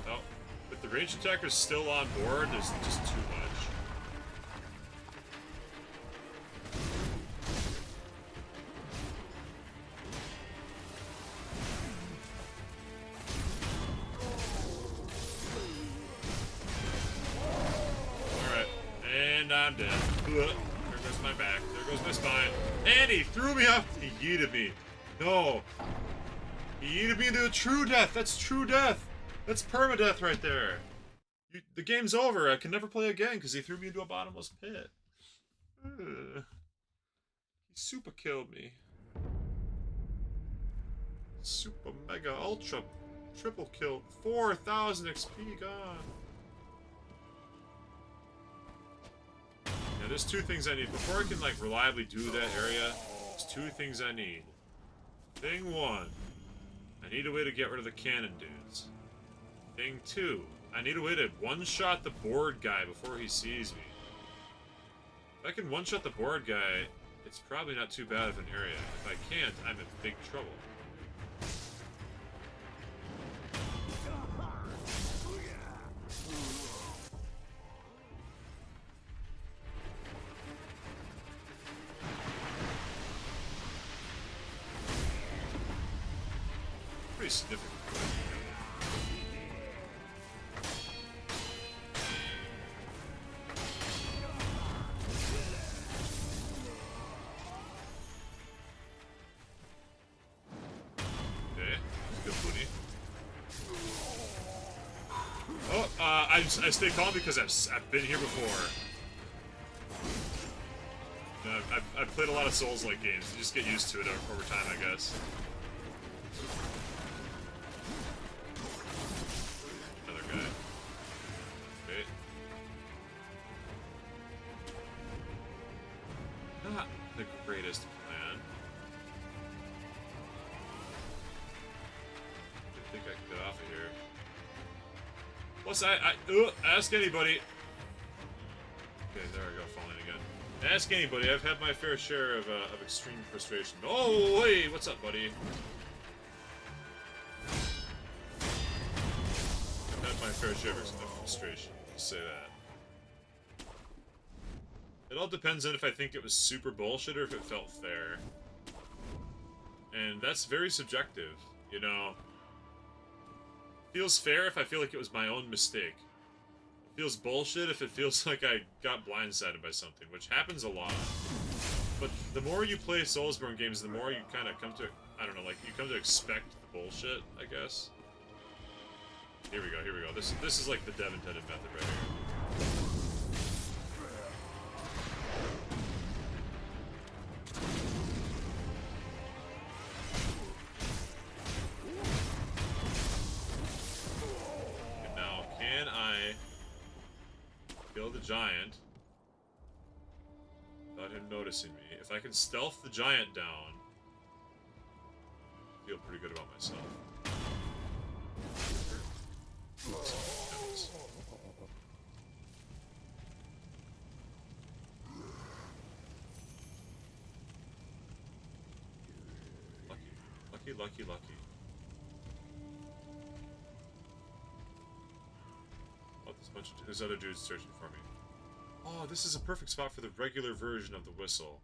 Speaker 1: with the ranged attackers still on board, there's just too much. I'm dead. There goes my back. There goes my spine. And he threw me off. He yeeted me. No. He yeeted me into a true death. That's true death. That's permadeath right there. The game's over. I can never play again because he threw me into a bottomless pit. He super killed me. Super mega ultra triple kill. 4,000 XP gone. Now, there's two things I need. Before I can, like, reliably do that area, there's two things I need. Thing one, I need a way to get rid of the cannon dudes. Thing two, I need a way to one-shot the board guy before he sees me. If I can one-shot the board guy, it's probably not too bad of an area. If I can't, I'm in big trouble. Pretty significant. Okay, good booty. I stay calm because I've been here before. You know, I've played a lot of Souls-like games. You just get used to it over time, I guess. Another guy. Okay. Not the greatest plan. I think I can get off of here. Plus, ask anybody. Okay, there I go, falling again. Ask anybody. I've had my fair share of extreme frustration. Oh, hey, what's up, buddy? I've had my fair share of frustration. Let's say that. It all depends on if I think it was super bullshit or if it felt fair. And that's very subjective, you know. Feels fair if I feel like it was my own mistake. It feels bullshit if it feels like I got blindsided by something, which happens a lot. But the more you play Soulsborne games, the more you kind of come to, I don't know, like, you come to expect the bullshit, I guess. Here we go, here we go. This is like the dev-intended method right here. Kill the giant without him noticing me. If I can stealth the giant down, I feel pretty good about myself. Lucky, lucky, lucky. There's other dudes searching for me. Oh, this is a perfect spot for the regular version of the whistle.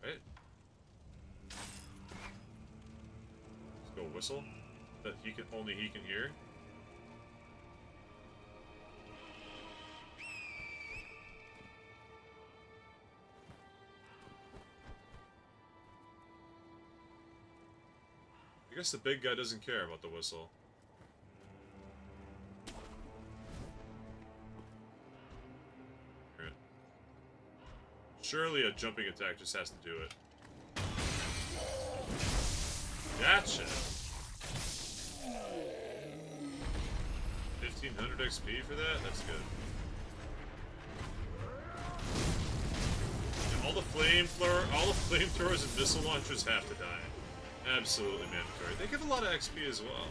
Speaker 1: Right? Let's go whistle. That only he can hear. I guess the big guy doesn't care about the whistle. Surely a jumping attack just has to do it. Gotcha! 1500 XP for that? That's good. And all the flamethrowers and missile launchers have to die. Absolutely mandatory. They give a lot of XP as well.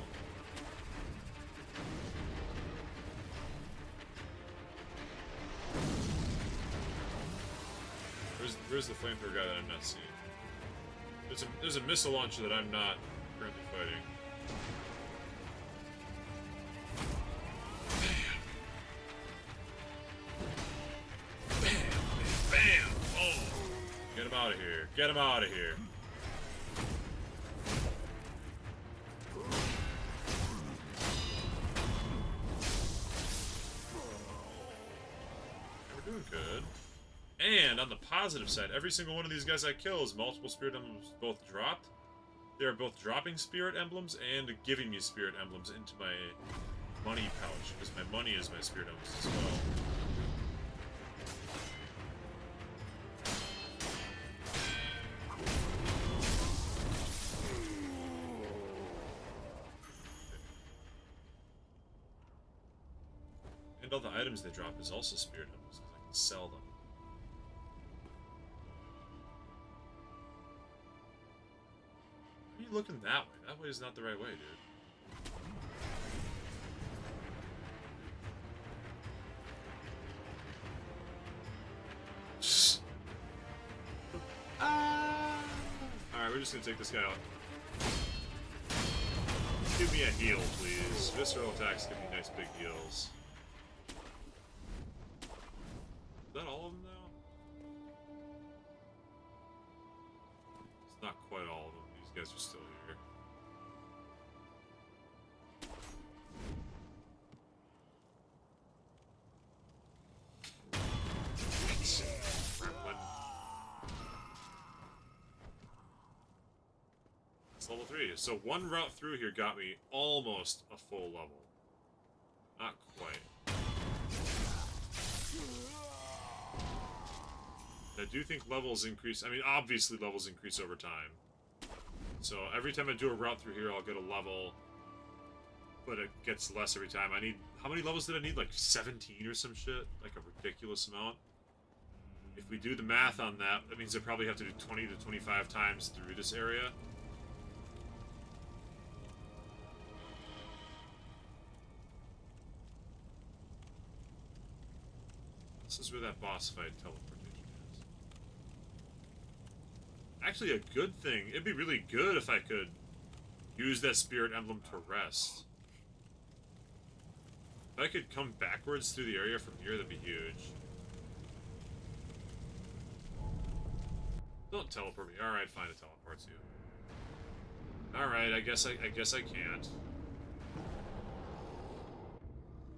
Speaker 1: Where's the flamethrower guy that I'm not seeing? There's a missile launcher that I'm not currently fighting. Bam! Bam! Bam! Oh! Get him out of here! Get him out of here! We're doing good. And on the positive side, every single one of these guys I kill is multiple spirit emblems both dropped. They are both dropping spirit emblems and giving me spirit emblems into my money pouch, because my money is my spirit emblems as well. And all the items they drop is also spirit emblems, because I can sell them. Why are you looking that way? That way is not the right way, dude. Alright, we're just gonna take this guy out. Give me a heal, please. Visceral attacks give me nice big heals. Is that all of them now? It's not quite all of them. These guys are still here. It's level 3. So one route through here got me almost a full level. I do think levels increase. I mean, obviously levels increase over time. So every time I do a route through here, I'll get a level. But it gets less every time. I need... How many levels did I need? Like 17 or some shit? Like a ridiculous amount. If we do the math on that, that means I probably have to do 20 to 25 times through this area. This is where that boss fight teleportation is. Actually, a good thing. It'd be really good if I could use that spirit emblem to rest. If I could come backwards through the area from here, that'd be huge. Don't teleport me. Alright, fine, it teleports you. Alright, I guess I can't.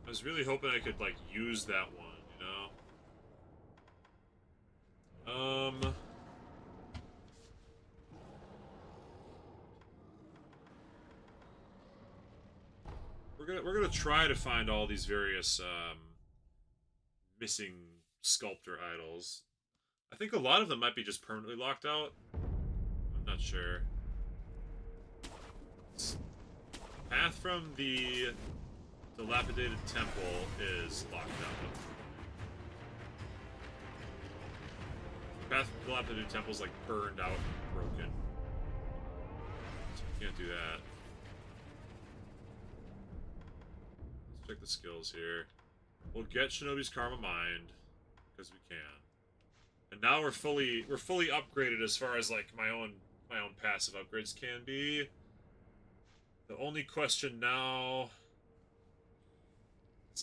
Speaker 1: I was really hoping I could, like, use that one, you know? We're gonna try to find all these various, missing sculptor idols. I think a lot of them might be just permanently locked out. I'm not sure. Path from the dilapidated temple is locked out. The path from the dilapidated temple is like burned out and broken. So we can't do that. Let's check the skills here. We'll get Shinobi's Karma Mind, because we can. And now we're fully upgraded as far as like my own passive upgrades can be. The only question now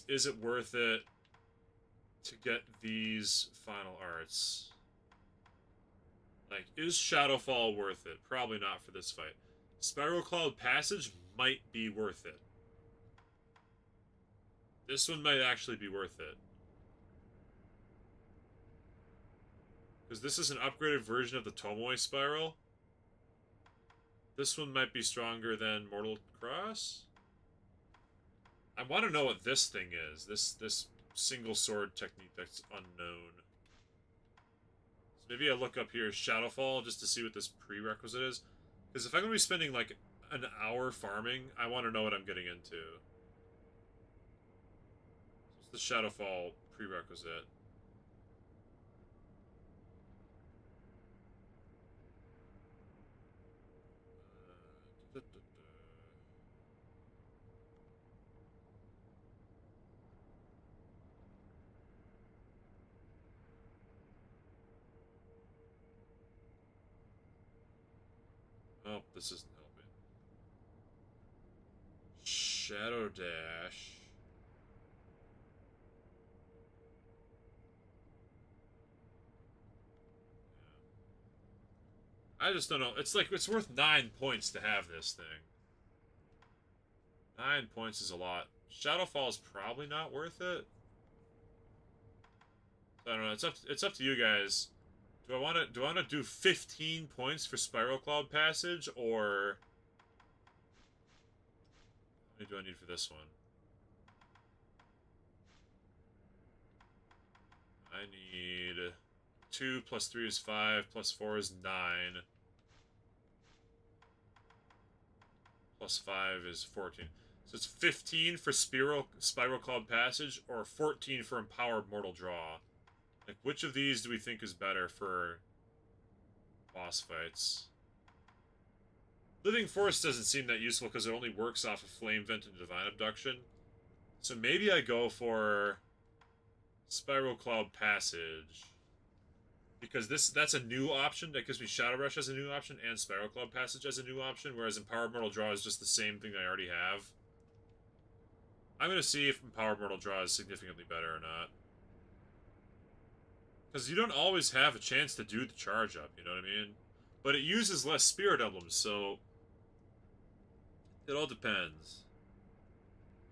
Speaker 1: is it worth it to get these final arts? Like, is Shadowfall worth it? Probably not for this fight. Spiral Cloud Passage might be worth it. This one might actually be worth it. Because this is an upgraded version of the Tomoe Spiral. This one might be stronger than Mortal Cross. I want to know what this thing is. This single sword technique that's unknown. So maybe I look up here Shadowfall just to see what this prerequisite is. Because if I'm going to be spending like an hour farming, I want to know what I'm getting into. What's the Shadowfall prerequisite? Oh, this isn't helping. Shadow Dash. I just don't know. It's like, it's worth 9 points to have this thing. 9 points is a lot. Shadowfall is probably not worth it. I don't know. It's up to you guys. Do I want to do 15 points for Spiral Cloud Passage, or how many do I need for this one? I need 2 plus 3 is 5 plus 4 is 9 plus 5 is 14. So it's 15 for Spiral Cloud Passage or 14 for Empowered Mortal Draw. Like, which of these do we think is better for boss fights? Living Force doesn't seem that useful because it only works off of Flame Vent and Divine Abduction. So maybe I go for Spiral Cloud Passage. Because that's a new option. That gives me Shadow Rush as a new option and Spiral Cloud Passage as a new option, whereas Empowered Mortal Draw is just the same thing I already have. I'm going to see if Empowered Mortal Draw is significantly better or not. Because you don't always have a chance to do the charge up, you know what I mean? But it uses less spirit emblems, so it all depends.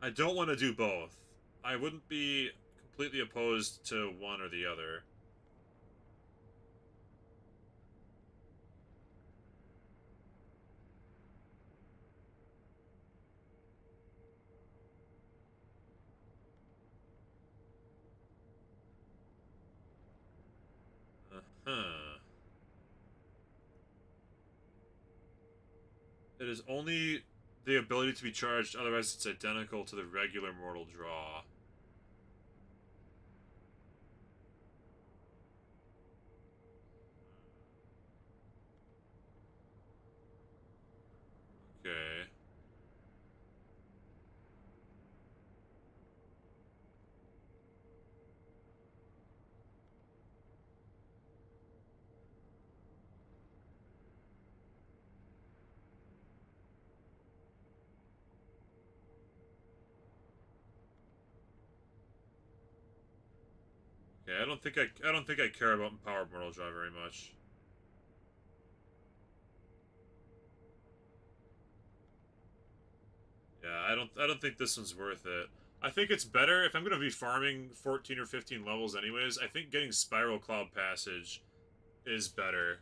Speaker 1: I don't want to do both. I wouldn't be completely opposed to one or the other. Uh-huh. It is only the ability to be charged, otherwise it's identical to the regular Mortal Draw. Okay. Okay, I don't think I care about Empowered Mortal Draw very much. Yeah, I don't think this one's worth it. I think it's better if I'm gonna be farming 14 or 15 levels anyways. I think getting Spiral Cloud Passage is better.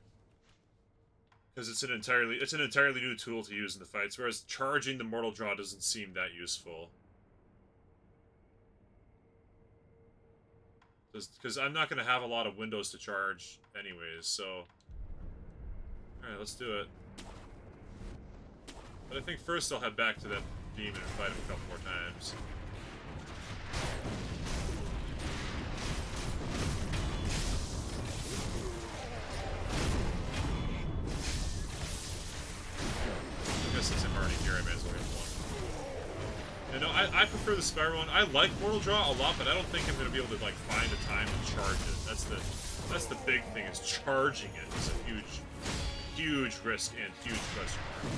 Speaker 1: Because it's an entirely new tool to use in the fights, whereas charging the Mortal Draw doesn't seem that useful. Because I'm not going to have a lot of windows to charge anyways, so... Alright, let's do it. But I think first I'll head back to that demon and fight him a couple more times. I guess since I'm already here, I may as well get one. You know, I prefer the Spiral one. I like Mortal Draw a lot, but I don't think I'm going to be able to, like, find a time to charge it. That's the big thing, is charging it is a huge risk and huge question mark.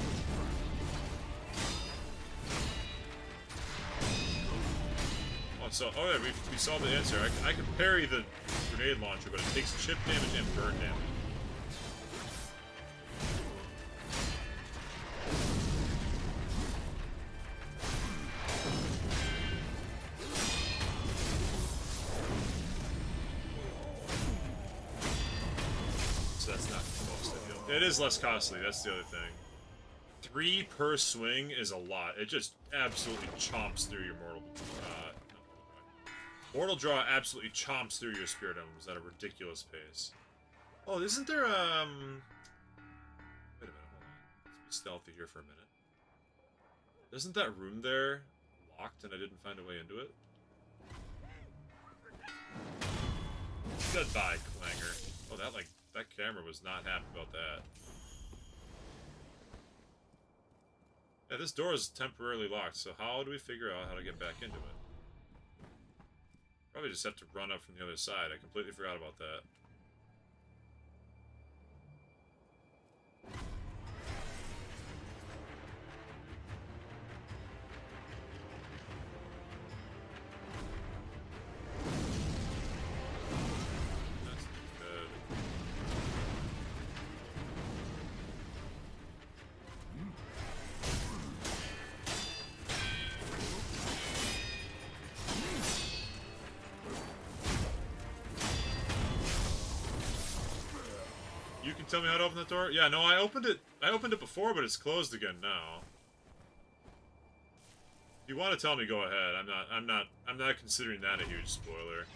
Speaker 1: Oh, so, oh yeah, we saw the answer. I can parry the grenade launcher, but it takes chip damage and burn damage. It is less costly, that's the other thing. 3 per swing is a lot. It just absolutely chomps through your Mortal Draw absolutely chomps through your Spirit Emblems at a ridiculous pace. Oh, isn't there, Wait a minute, hold on. Let's be stealthy here for a minute. Isn't that room there locked and I didn't find a way into it? Goodbye, Clanger. Oh, that camera was not happy about that. Yeah, this door is temporarily locked, so how do we figure out how to get back into it? Probably just have to run up from the other side. I completely forgot about that. Tell me how to open the door? Yeah, no, I opened it before, but it's closed again now. If you want to tell me, go ahead. I'm not considering that a huge spoiler.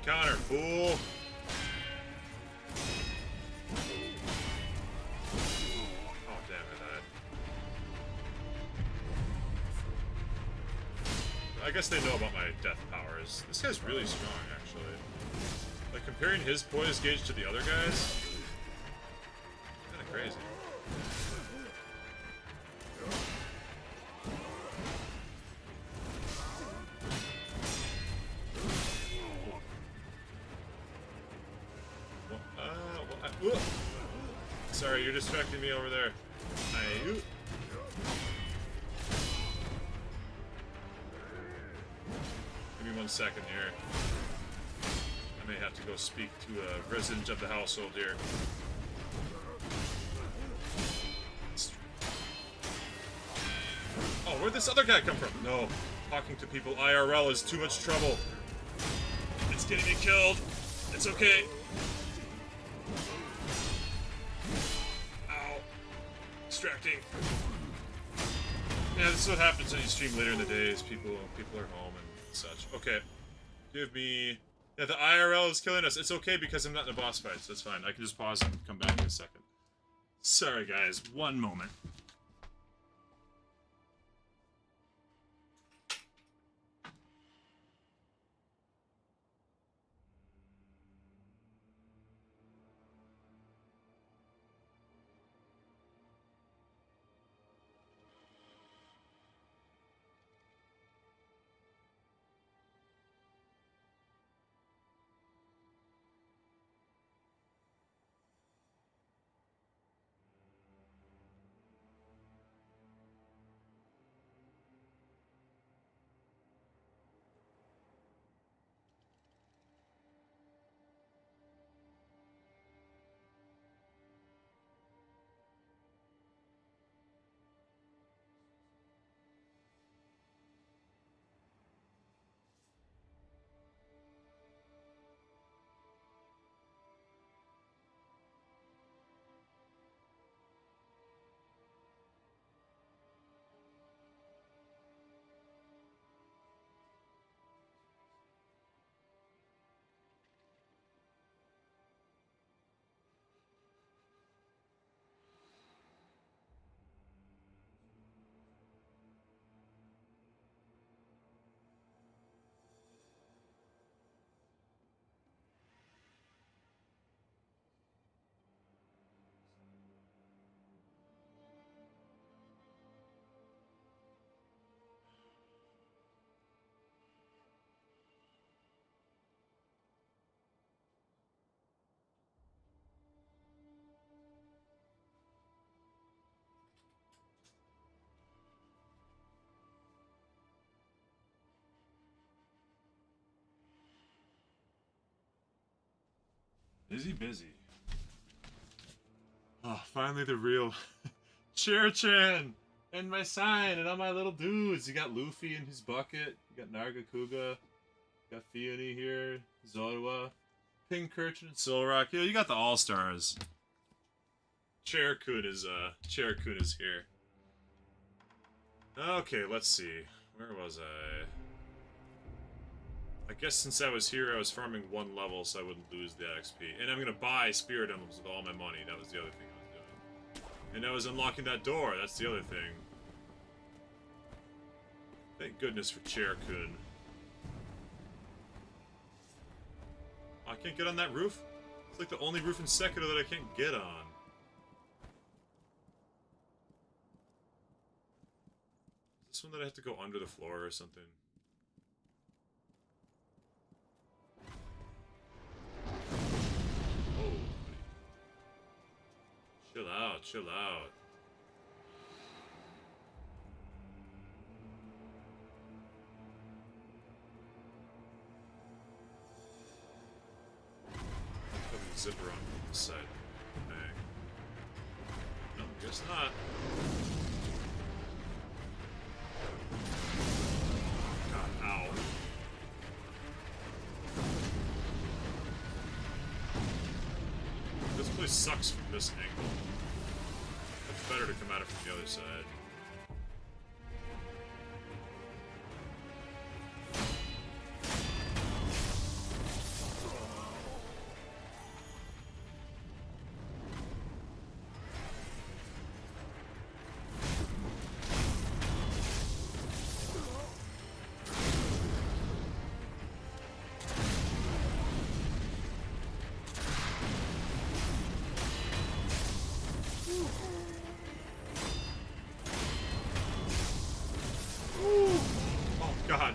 Speaker 1: Counter, fool! Oh, damn, I died. I guess they know about my death powers. This guy's really strong, actually. Like, comparing his poise gauge to the other guys, kinda crazy. Sorry, you're distracting me over there. Give me 1 second here. I may have to go speak to a resident of the household here. Oh, Where'd this other guy come from? No. Talking to people IRL is too much trouble. It's getting me killed. It's okay. Ow. Distracting. Yeah, this is what happens when you stream later in the day, is people are home and such. Okay. Give me... Yeah, the IRL is killing us. It's okay because I'm not in a boss fight, so that's fine. I can just pause and come back in a second. Sorry, guys. One moment. Busy. Oh, finally the real Chair-chan! And my sign, and all my little dudes. You got Luffy in his bucket, you got Nargacuga, you got Fione here, Zorua, Pinkerton, and Solrock. You got the All-Stars. Chair-kun is here. Okay, let's see. Where was I? I guess since I was here, I was farming one level so I wouldn't lose the XP. And I'm gonna buy Spirit Emblems with all my money. That was the other thing I was doing. And I was unlocking that door. That's the other thing. Thank goodness for Chair-kun. Oh, I can't get on that roof? It's like the only roof in Sekiro that I can't get on. Is this one that I have to go under the floor or something? Chill out, chill out. I'll put the zipper on from this side. Bang. No, guess not. God, ow. This place sucks from this angle. It's better to come at it from the other side. God,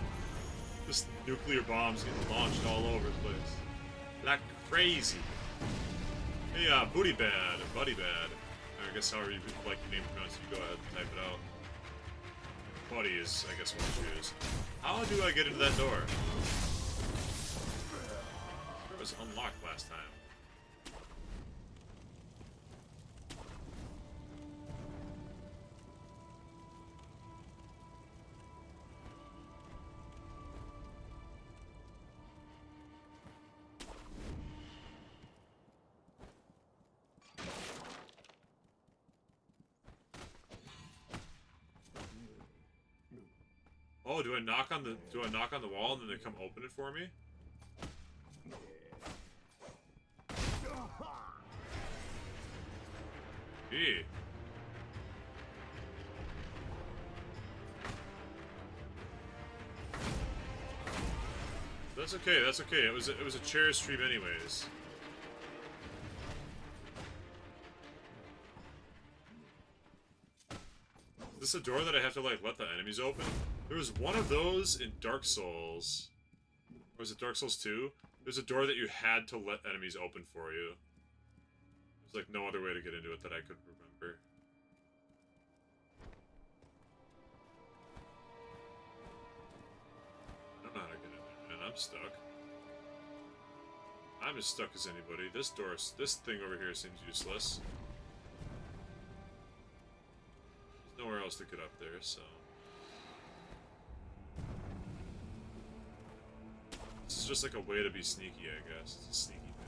Speaker 1: just nuclear bombs getting launched all over the place. Like crazy. Hey, Booty Bad, Buddy Bad. I guess however you like your name pronounced, you go ahead and type it out. Buddy is, I guess, what you choose. How do I get into that door? It was unlocked last time. Oh, do I knock on the wall and then they come open it for me? Gee. That's okay, that's okay. It was a chair stream anyways. Is this a door that I have to, like, let the enemies open? There was one of those in Dark Souls. Or was it Dark Souls 2? There's a door that you had to let enemies open for you. There's, like, no other way to get into it that I could remember. I don't know how to get in there, man. I'm stuck. I'm as stuck as anybody. This thing over here seems useless. There's nowhere else to get up there, so... This is just like a way to be sneaky, I guess. It's a sneaky path.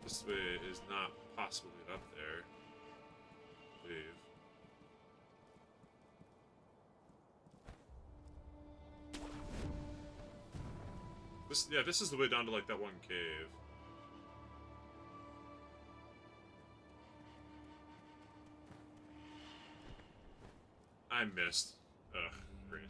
Speaker 1: This way is not possibly up there, I believe. This is the way down to, like, that one cave. I missed. Ugh, great.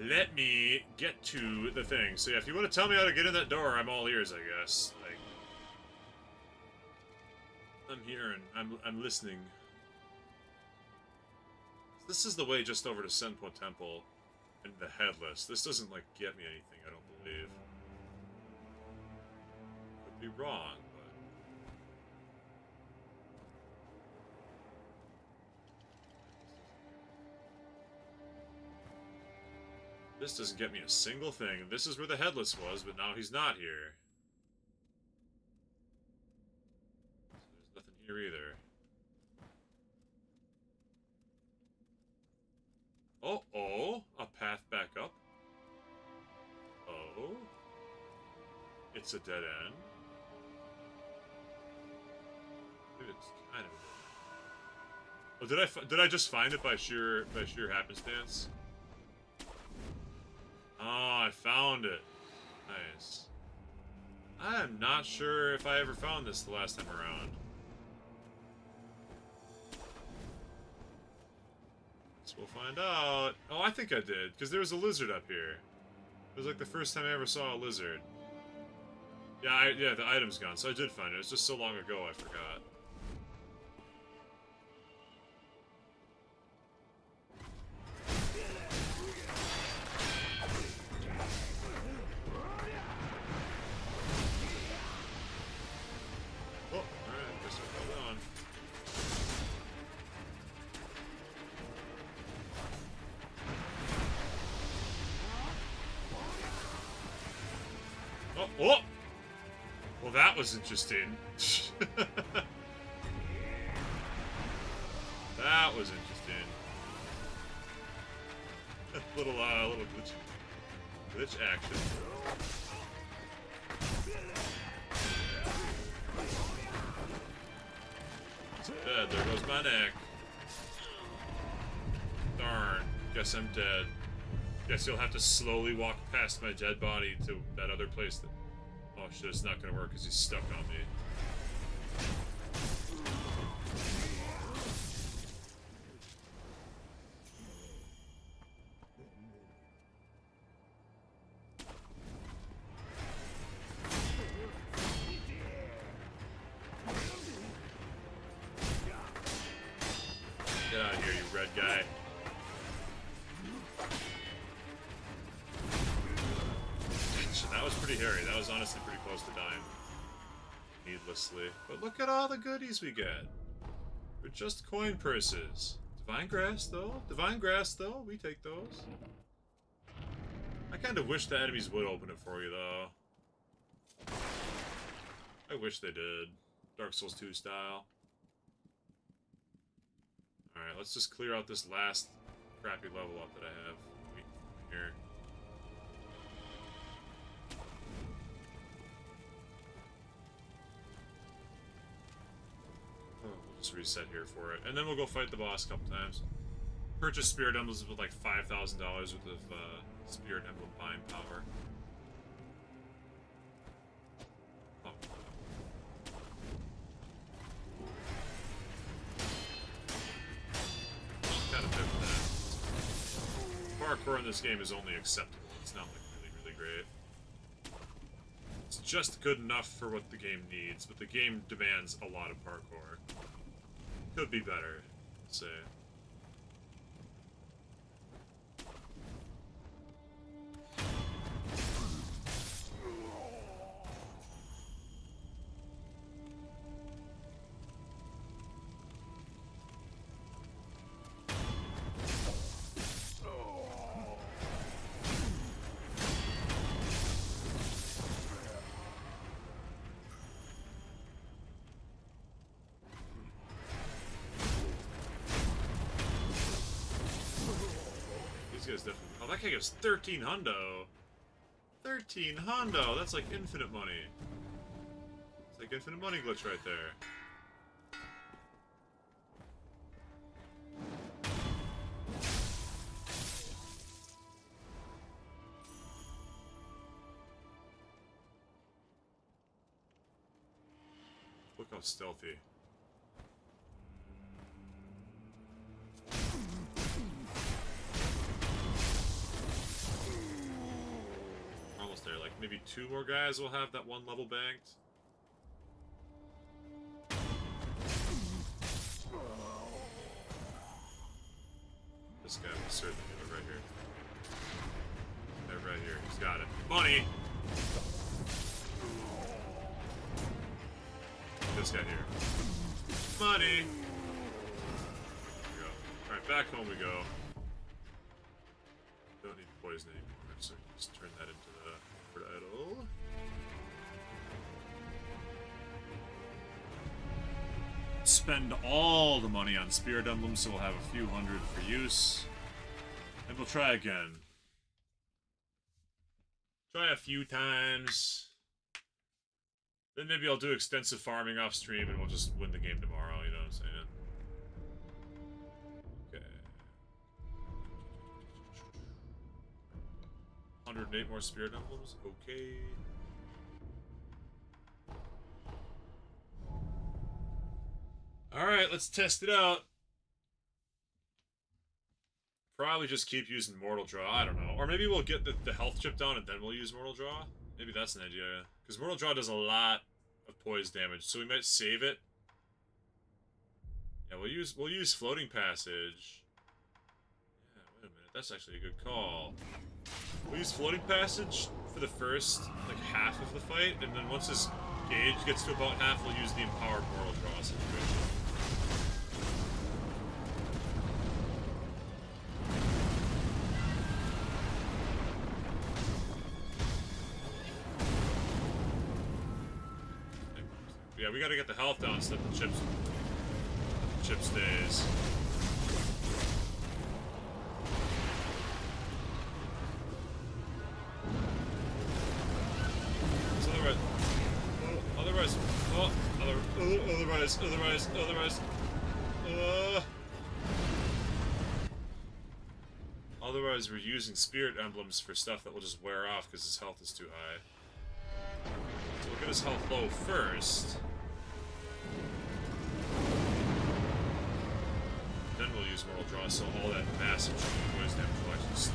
Speaker 1: Let me get to the thing. So yeah, if you want to tell me how to get in that door, I'm all ears, I guess. Like, I'm here and I'm listening. This is the way just over to Senpo Temple and the Headless. This doesn't, like, get me anything, I don't believe. Could be wrong, but... This doesn't get me a single thing. This is where the Headless was, but now he's not here. So there's nothing here either. Oh, a path back up. Oh, it's a dead end. Maybe it's kind of a dead end. Oh, did I just find it by sheer happenstance? Oh, I found it. Nice. I am not sure if I ever found this the last time around. We'll find out. Oh, I think I did, because there was a lizard up here. It was like the first time I ever saw a lizard. Yeah, the item's gone, so I did find it. It was just so long ago, I forgot. Oh, alright, guess I fell down. Oh! Well, that was interesting. That was interesting. little glitch action. It's dead. There goes my neck. Darn. Guess I'm dead. Guess you'll have to slowly walk past my dead body to that other place that... Oh shit, it's not gonna work because he's stuck on me. Get out of here, you red guy. That was pretty hairy. That was honestly pretty close to dying. Needlessly. But look at all the goodies we get. They're just coin purses. Divine grass, though. Divine grass, though. We take those. I kind of wish the enemies would open it for you, though. I wish they did. Dark Souls 2 style. Alright, let's just clear out this last crappy level up that I have here. just reset here for it. And then we'll go fight the boss a couple times. Purchase Spirit Emblems with like $5,000 worth of Spirit Emblem buying power. Oh. Got a bit of that. Parkour in this game is only acceptable. It's not like really, really great. It's just good enough for what the game needs, but the game demands a lot of parkour. Could be better, I'd say. Oh, that guy gives 13 hundo. 13 hundo. That's like infinite money. It's like infinite money glitch right there. Look how stealthy. There, like maybe 2 more guys will have that 1 level banked. This guy will certainly do it right here. Right here, he's got it. Money! This guy here. Money! There we go. Alright, back home we go. Don't need poison anymore, so just turn that into the idol. Spend all the money on Spirit Emblems, so we'll have a few hundred for use. And we'll try again. Try a few times. Then maybe I'll do extensive farming off stream and we'll just win the game tomorrow, you know what I'm saying? Okay. 108 more Spirit Emblems. Okay. Alright, let's test it out. Probably just keep using Mortal Draw, I don't know. Or maybe we'll get the health chip down and then we'll use Mortal Draw. Maybe that's an idea. Because Mortal Draw does a lot of poise damage, so we might save it. Yeah, we'll use Floating Passage. Yeah, wait a minute, that's actually a good call. We'll use Floating Passage for the first, like, half of the fight, and then once his gauge gets to about half, we'll use the Empowered Mortal Draw situation. Yeah, we gotta get the health down so that the chip stays. Otherwise, we're using Spirit Emblems for stuff that will just wear off because his health is too high. So we'll get his health low first. Then we'll use Mortal Draw, so all that massive poise damage will actually stay.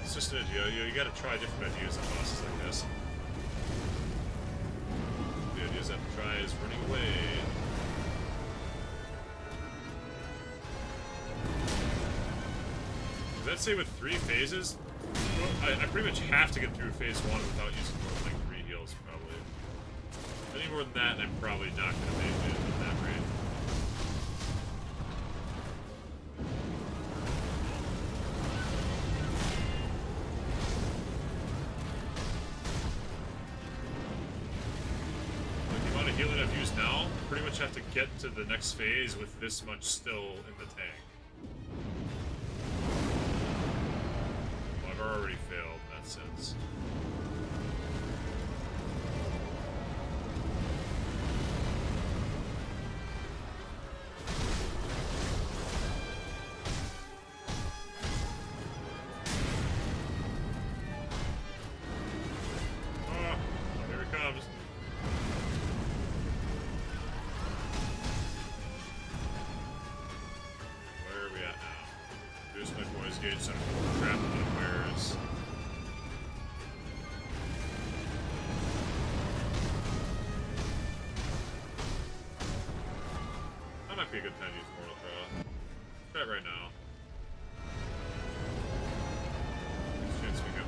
Speaker 1: It's just an idea. You gotta try different ideas on bosses like this. The ideas I have to try is running away. Does that say with 3 phases? I pretty much have to get through phase 1 without using more than like 3 heals, probably. Any more than that, and I'm probably not gonna make it at that rate. much have to get to the next phase with this much still in the tank. Well, I've already failed in that sense. Be a good time to use Mortal Draw. Try it right now. Next chance we got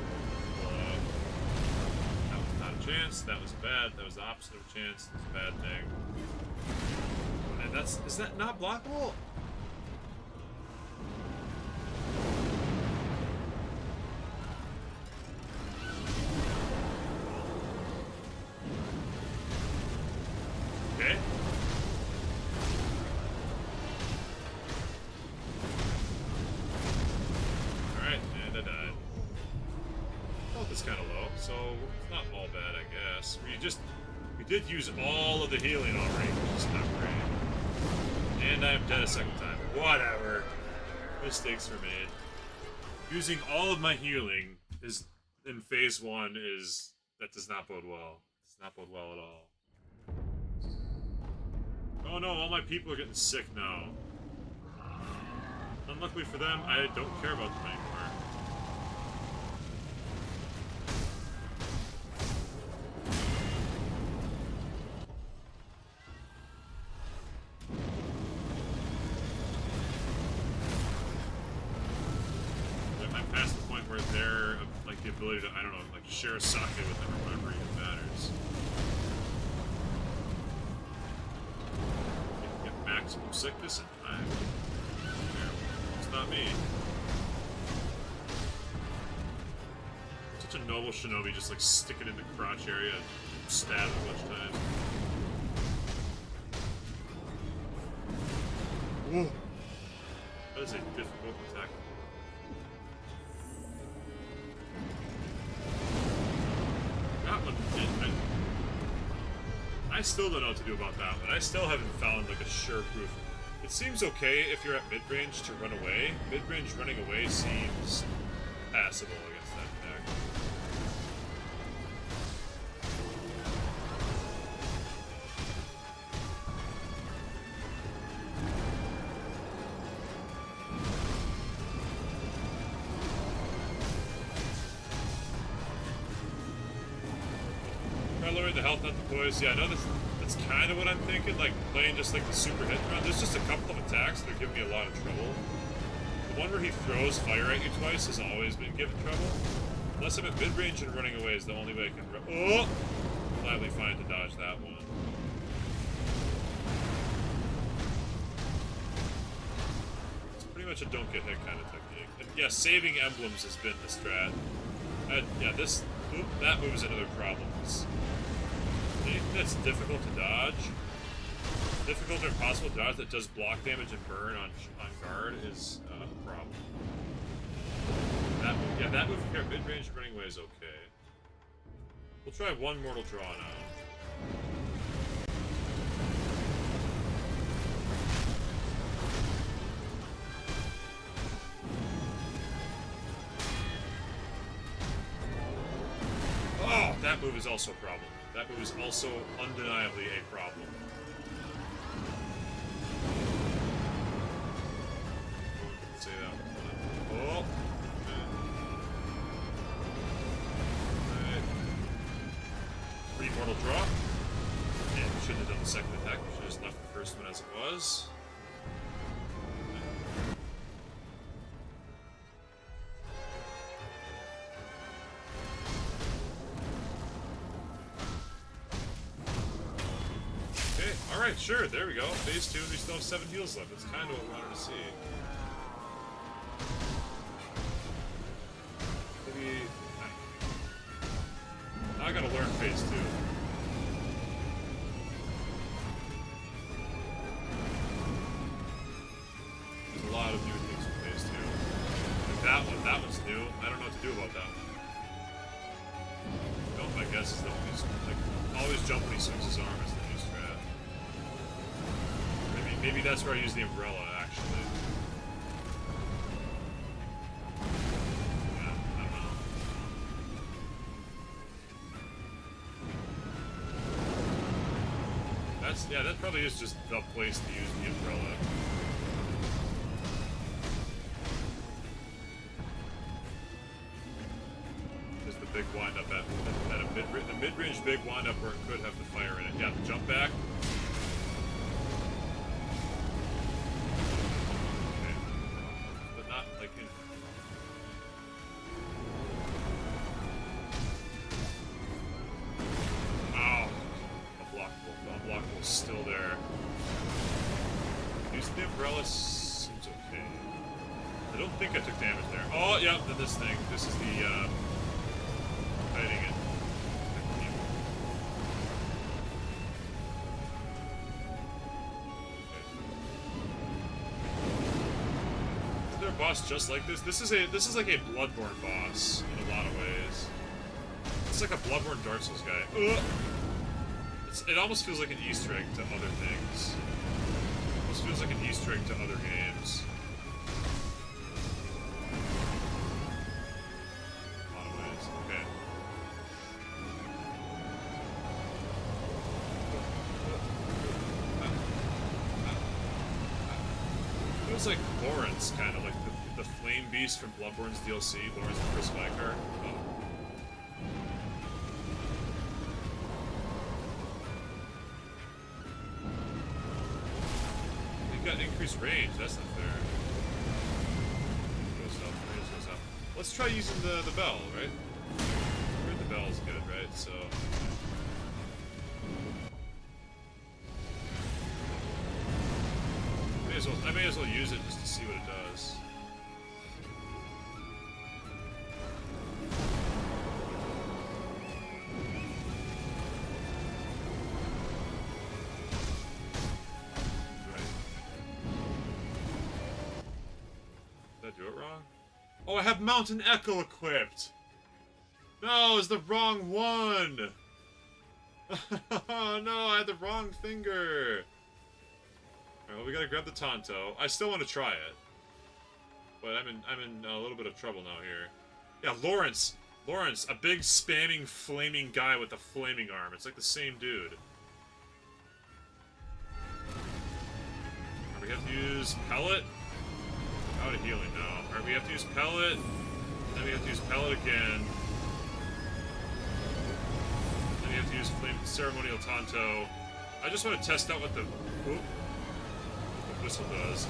Speaker 1: that was not a chance, that was bad, that was the opposite of a chance, that's a bad thing. And is that not blockable? Okay. So it's not all bad, I guess. We did use all of the healing already, which is not great. And I'm dead a second time. Whatever. Mistakes were made. Using all of my healing is in phase 1 that does not bode well. Does not bode well at all. Oh no, all my people are getting sick now. Unluckily for them, I don't care about them anymore. Ability to, I don't know, like share a socket with them or whatever even matters. You can get maximum sickness in time. It's not me. Such a noble Shinobi, just like stick it in the crotch area and stab a bunch of times. Whoa! That is a difficult attack. I still don't know what to do about that one. I still haven't found like a sure proof. It seems okay if you're at mid-range to run away. Mid-range running away seems passable against that attack. Lower the health, not the poise. Yeah, I know that's kind of what I'm thinking, like playing just like the super hit run. There's just a couple of attacks that are giving me a lot of trouble. The one where he throws fire at you twice has always been giving trouble. Unless I'm at mid-range and running away is the only way I can gladly find to dodge that one. It's pretty much a don't get hit kind of technique. And yeah, saving emblems has been the strat. Yeah, that move is another problem. Anything that's difficult to dodge, difficult or impossible to dodge that does block damage and burn on guard is a problem. That move here, mid-range running away is okay. We'll try one Mortal Draw now. Oh, that move is also a problem. That move is also undeniably a problem. Say that. Oh. Okay. Mortal Draw. And we shouldn't have done the second attack. We should have just left the first one as it was. Alright, sure, there we go. Phase 2, we still have 7 heals left. That's kind of what we wanted to see. Maybe... Now I gotta learn phase 2. That one's new. I don't know what to do about that one. Don't, my guess is that he's like always jump when he swings his arm is the new strat. Maybe that's where I use the umbrella actually. Yeah, I don't know. That probably is just the place to use the umbrella. Big wind up at the mid-range big wind up where it could have the fire in it. Yeah, the jump back. Okay. But not like in. Ow. Unblockable. The unblockable is still there. Using the umbrella seems okay. I don't think I took damage there. Oh, yeah, then this thing. This is the fighting it. Is there a boss just like this? This is like a Bloodborne boss in a lot of ways. It's like a Bloodborne Dark Souls guy. Ugh. It almost feels like an Easter egg to other things. It almost feels like an Easter egg to other games. It's like Lawrence, kind of like the Flame Beast from Bloodborne's DLC, Lawrence the Chris Vicar. Oh. You've got increased range, that's not fair. Goes up, goes up. Let's try using the bell, right? I heard the bell's good, right? So. I may as well use it just to see what it does. Right. Did I do it wrong? Oh, I have Mountain Echo equipped! No, it's the wrong one! Oh no, I had the wrong finger! Well, we gotta grab the Tonto. I still want to try it, but I'm in a little bit of trouble now here. Yeah, Lawrence, a big spamming, flaming guy with a flaming arm. It's like the same dude. Alright, we have to use pellet. Out of healing now. Alright, we have to use pellet. Then we have to use pellet again. Then we have to use ceremonial Tonto. I just want to test out what the. Oop. Whistle does.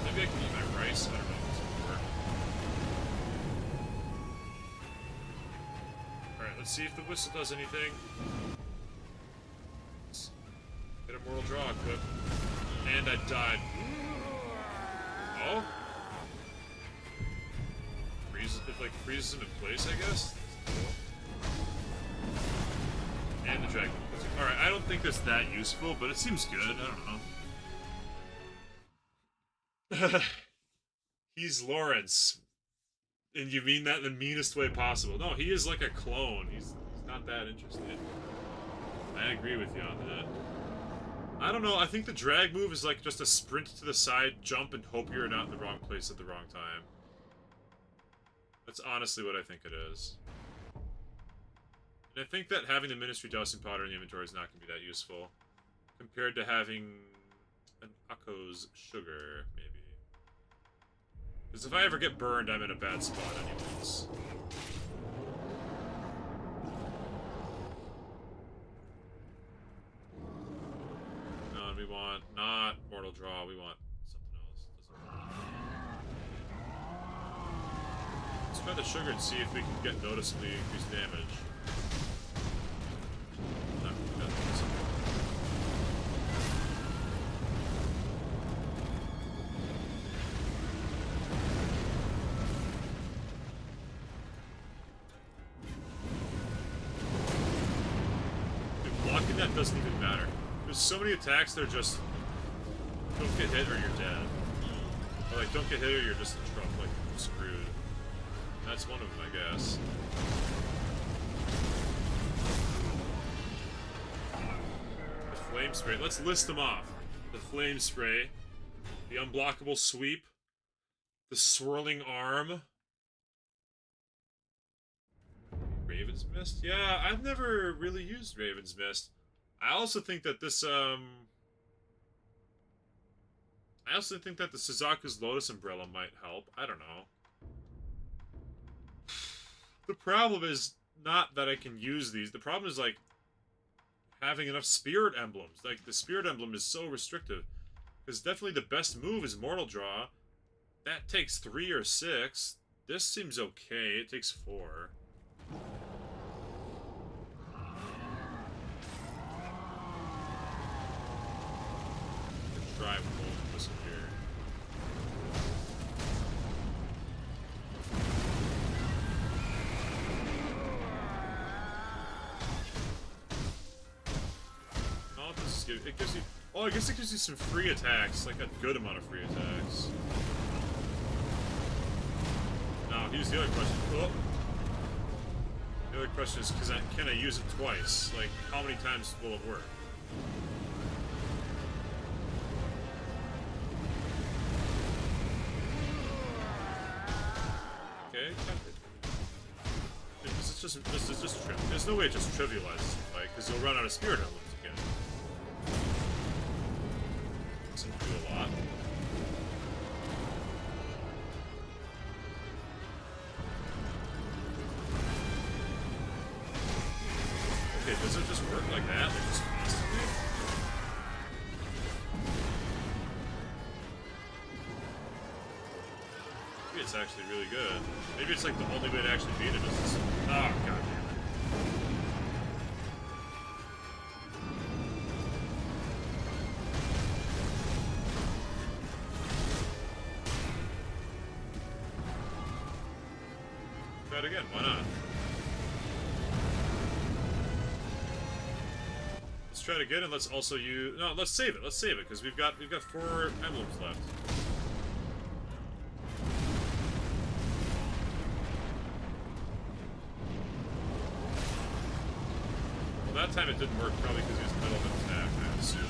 Speaker 1: Maybe I can eat my rice. I don't know if this will work. Alright, let's see if the whistle does anything. Let's get a mortal draw equipped. And I died. Oh? It like freezes him in place, I guess? And the dragon. Alright, I don't think that's that useful, but it seems good. I don't know. He's Lawrence. And you mean that in the meanest way possible. No, he is like a clone. He's not that interested. I agree with you on that. I don't know, I think the drag move is like just a sprint to the side, jump, and hope you're not in the wrong place at the wrong time. That's honestly what I think it is. And I think that having the Ministry Dusting Powder in the inventory is not going to be that useful. Compared to having an Akko's Sugar, maybe. Because if I ever get burned, I'm in a bad spot anyways. No, and we want not Mortal Draw, we want something else. Let's try the sugar and see if we can get noticeably increased damage. That doesn't even matter. There's so many attacks that are just don't get hit or you're dead. Or like, don't get hit or you're just in trouble, like, screwed. That's one of them, I guess. The flame spray. Let's list them off. The flame spray. The unblockable sweep. The swirling arm. Raven's Mist? Yeah, I've never really used Raven's Mist. I also think that this, I also think that the Suzaku's Lotus Umbrella might help. I don't know. The problem is not that I can use these. The problem is, like, having enough Spirit Emblems. Like, the Spirit Emblem is so restrictive. Because definitely the best move is Mortal Draw. That takes 3 or 6. This seems okay. It takes 4. Try rolling this here. Oh, this is good. It gives you. Oh, I guess it gives you some free attacks, like a good amount of free attacks. Now, here's the other question. Oh. The other question is, can I use it twice? Like, how many times will it work? Okay, this is just there's no way it just trivializes the fight, because you'll run out of Spirit Emblems again. Doesn't do a lot. Okay, does it just work like that? Like, just constantly? Maybe it's actually really good. Maybe it's like the only way to actually beat it is this. Oh, god damn it. Try it again, why not? Let's try it again, and let's also use. No, let's save it. Let's save it, because we've got 4 emblems left. Well, that time it didn't work, probably because he was in the middle of an attack, I assume.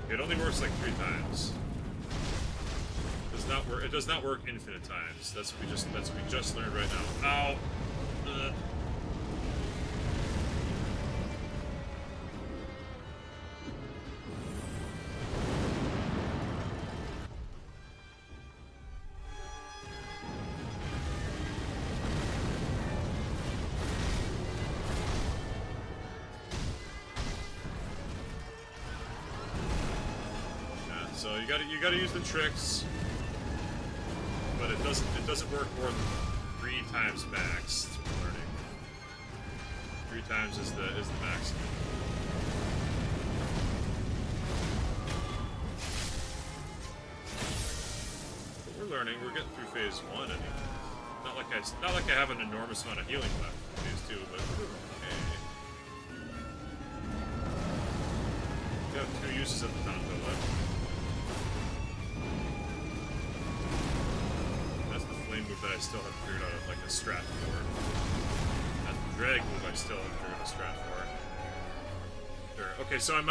Speaker 1: It only works like 3 times. Does not work. It does not work infinite times. That's what we just learned right now. Ow. So you gotta use the tricks, but it doesn't work more than 3 times max. That's what we're learning. 3 times is the maximum. But we're learning. We're getting through phase 1 anyway. Not like I have an enormous amount of healing left in phase 2, but we're okay. We have 2 uses of the Tanto left. Move that I still haven't figured out like a strat for. That's the drag move I still haven't figured out a strat for. Sure. Okay, so I'm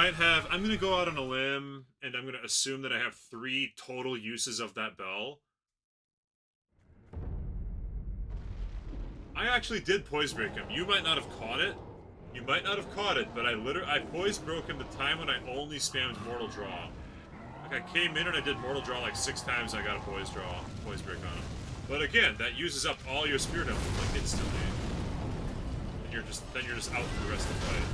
Speaker 1: gonna go out on a limb and I'm gonna assume that I have 3 total uses of that bell. I actually did poise break him. You might not have caught it. You might not have caught it, but I poise broke him the time when I only spammed Mortal Draw. Like I came in and I did Mortal Draw like 6 times, I got a poise break on him. But again, that uses up all your Spirit Emblems like instantly. And then you're just out for the rest of the fight.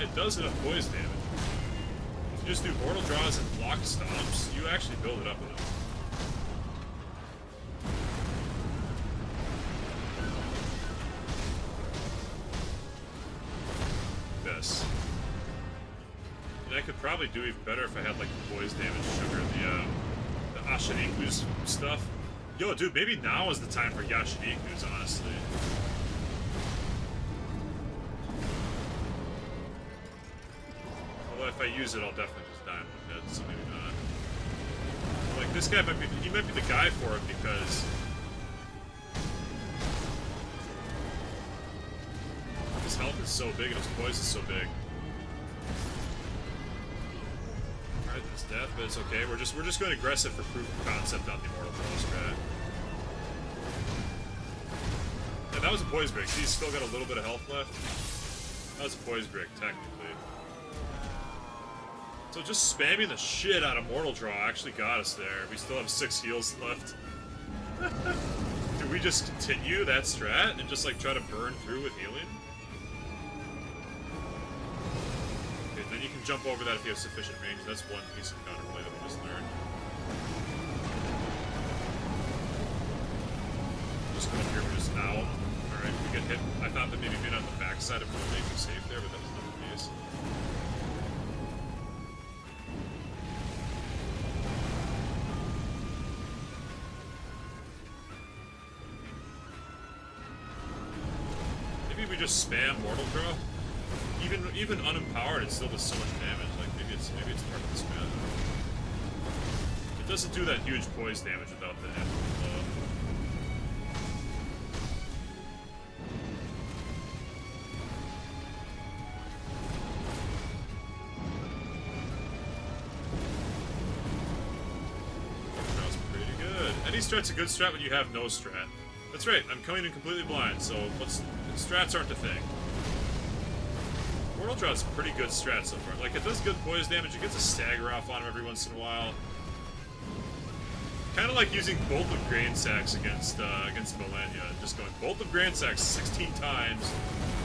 Speaker 1: It does enough poise damage. If you just do Mortal Draws and block stomps, you actually build it up enough. This. I could probably do even better if I had like the poise damage sugar, the Ashiriku's stuff. Yo, dude, maybe now is the time for Yashiriku's, honestly. Although if I use it, I'll definitely just die in one hit, so maybe not. Like, this guy might be, he might be the guy for it because his health is so big and his poise is so big. Alright, that's death, but it's okay. We're just going aggressive for proof of concept on the Immortal Throw strat. Yeah, that was a poise break. He's still got a little bit of health left. That was a poise break, technically. So just spamming the shit out of Mortal Draw actually got us there. We still have 6 heals left. Do we just continue that strat and just like try to burn through with healing? Okay, then you can jump over that if you have sufficient range. That's one piece of counterplay that we just learned. Just come up here, we're just now. Alright, we get hit. I thought that maybe being on the backside of would make me safe there, but that was not the case. Maybe we just spam Mortal Draw. Even unempowered, it still does so much damage. Like maybe it's part of the spam. It doesn't do that huge poise damage without the end. That's pretty good. Any strat's a good strat when you have no strat. That's right. I'm coming in completely blind, so strats aren't a thing. Mortal Draw's a pretty good strat so far. Like, it does good poise damage, it gets a stagger off on him every once in a while. Kind of like using Bolt of Grain Sacks against Millennia. Just going Bolt of Grain Sacks 16 times,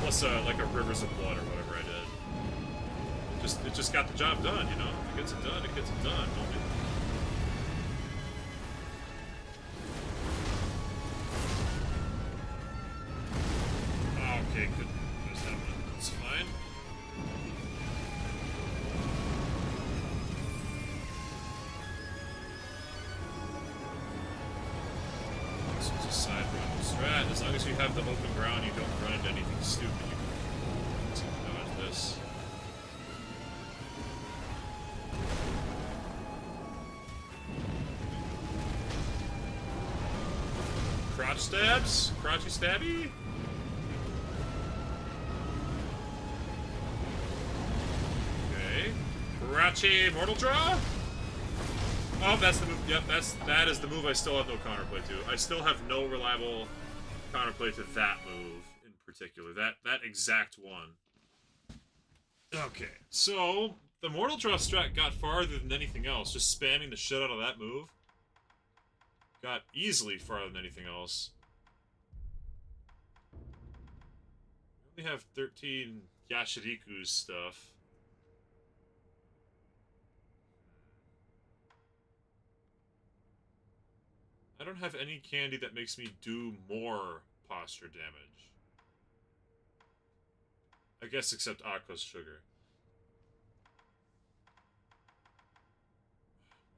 Speaker 1: plus like a Rivers of Blood or whatever I did. It just got the job done, you know? If it gets it done, it gets it done, homie. Okay, good. There's that one. That's fine. This was a side run strat. As long as you have the open ground, you don't run into anything stupid. You can dodge this. Crotch stabs? Crotchy stabby? Crotchy Mortal Draw? Oh, that's the move. Yep, that is the move I still have no counterplay to. I still have no reliable counterplay to that move in particular. That exact one. Okay, so the Mortal Draw strat got farther than anything else. Just spamming the shit out of that move got easily farther than anything else. We only have 13 Yashiriku's stuff. I don't have any candy that makes me do more posture damage. I guess except Akko's sugar.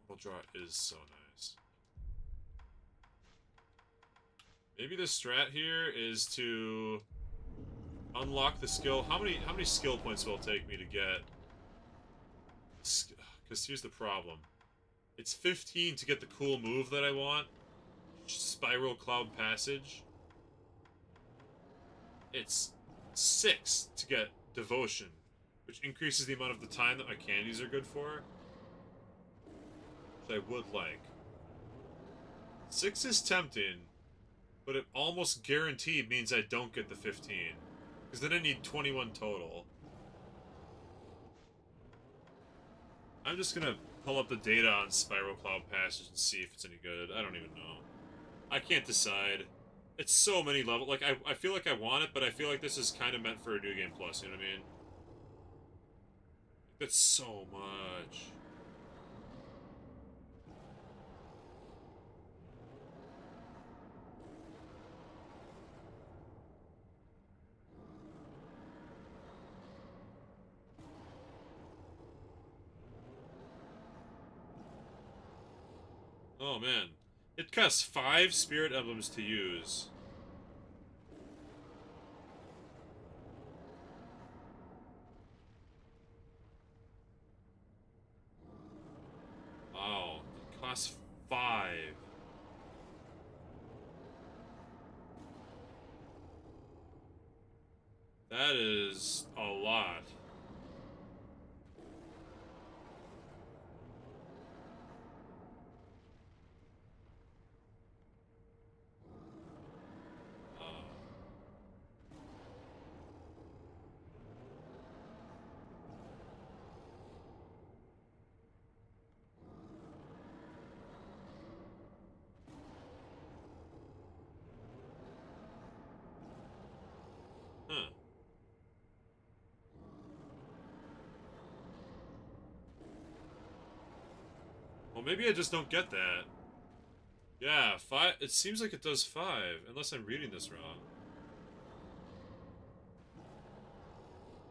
Speaker 1: Mortal Draw is so nice. Maybe the strat here is to unlock the skill. How many skill points will it take me to get? Because here's the problem. It's 15 to get the cool move that I want. Spiral Cloud Passage. It's 6 to get Devotion, which increases the amount of the time that my candies are good for, which I would like. 6 is tempting, but it almost guaranteed means I don't get the 15, because then I need 21 total. I'm just gonna pull up the data on Spiral Cloud Passage and see if it's any good. I don't even know. I can't decide. It's so many levels. Like, I feel like I want it, but I feel like this is kind of meant for a New Game Plus, you know what I mean? That's so much.
Speaker 2: Oh, man. It costs 5 spirit emblems to use. Wow. It costs 5. That is a lot. Huh. Well, maybe I just don't get that. Yeah, 5. It seems like it does 5, unless I'm reading this wrong.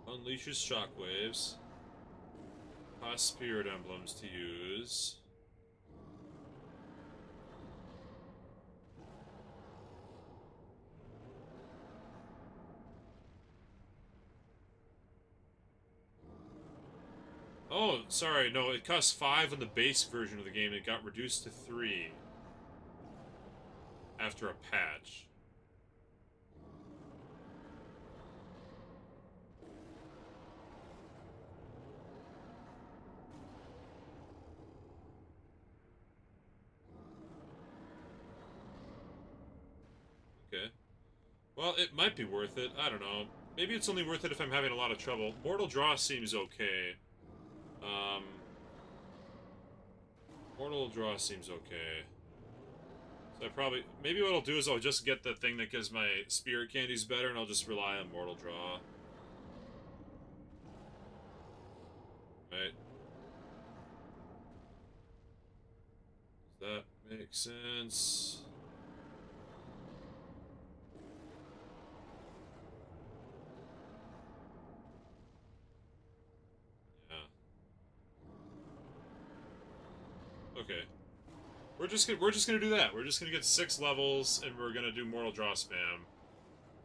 Speaker 2: Unleashes shockwaves. Cost spirit emblems to use. Oh, sorry, no, it costs 5 on the base version of the game. It got reduced to 3 after a patch. Okay. Well, it might be worth it. I don't know. Maybe it's only worth it if I'm having a lot of trouble. Mortal Draw seems okay. Mortal Draw seems okay. So I probably... Maybe what I'll do is I'll just get the thing that gives my spirit candies better, and I'll just rely on Mortal Draw. Right. Does that make sense? Okay. We're just gonna do that. We're just gonna get 6 levels, and we're gonna do Mortal Draw spam.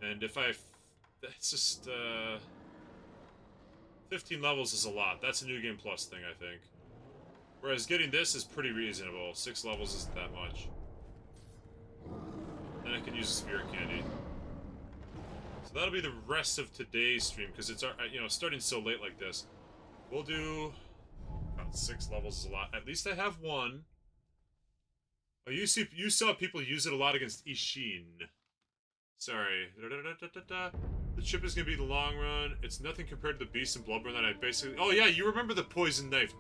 Speaker 2: And if that's just 15 levels is a lot. That's a New Game Plus thing, I think. Whereas getting this is pretty reasonable. 6 levels isn't that much. Then I can use a spirit candy. So that'll be the rest of today's stream, because it's starting so late like this. We'll do... God, 6 levels is a lot. At least I have 1. Oh, you saw people use it a lot against Ishin. Sorry. The chip is gonna be the long run. It's nothing compared to the Beast and Bloodborne that I basically... Oh yeah, you remember the poison knife.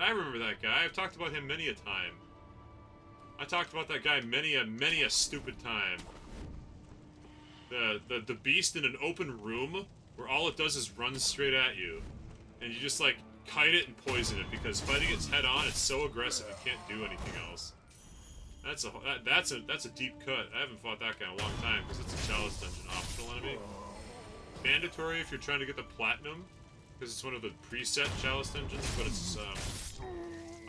Speaker 2: I remember that guy. I've talked about him many a time. I talked about that guy many a stupid time. The Beast in an open room where all it does is run straight at you. And you just, like, kite it and poison it, because fighting its head on, it's so aggressive it can't do anything else. That's a deep cut. I haven't fought that guy in a long time, because it's a Chalice Dungeon optional enemy. Mandatory if you're trying to get the Platinum, because it's one of the preset Chalice Dungeons, but it's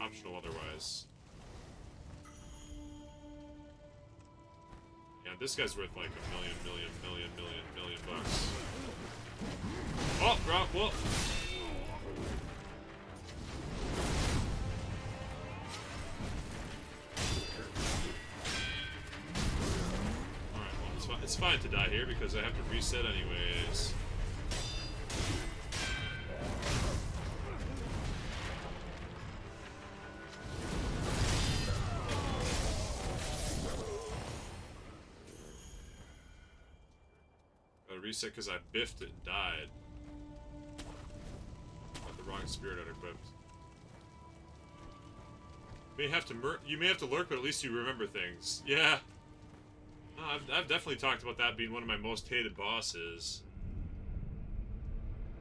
Speaker 2: optional otherwise. Yeah, this guy's worth like a million bucks. Oh, bro, whoa! Alright, well, it's fine to die here because I have to reset anyways. Reset because I biffed it and died. Got the wrong spirit unequipped. You may have to lurk, but at least you remember things. Yeah. No, I've definitely talked about that being one of my most hated bosses.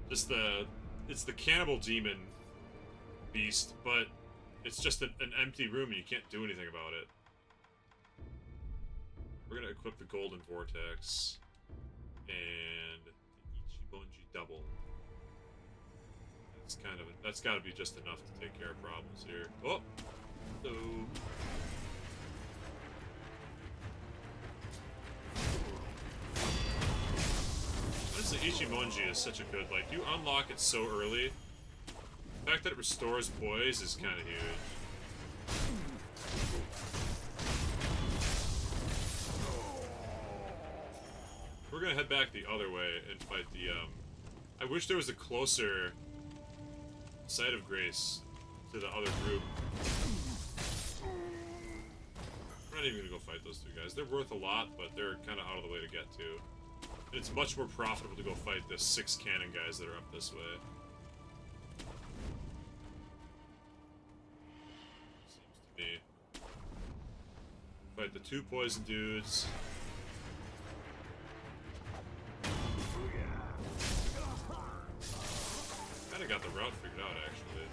Speaker 2: Just it's the cannibal demon beast, but it's just an empty room and you can't do anything about it. We're gonna equip the golden vortex. And the Ichibonji double. That's got to be just enough to take care of problems here. Oh, hello.
Speaker 1: Honestly, Ichimonji is such a good, like, you unlock it so early. The fact that it restores poise is kind of huge. We're gonna head back the other way and fight the, I wish there was a closer Site of Grace to the other group. We're not even gonna go fight those two guys. They're worth a lot, but they're kind of out of the way to get to. And it's much more profitable to go fight the 6 cannon guys that are up this way. Seems to me. Fight the 2 poison dudes. Kinda got the route figured out, actually.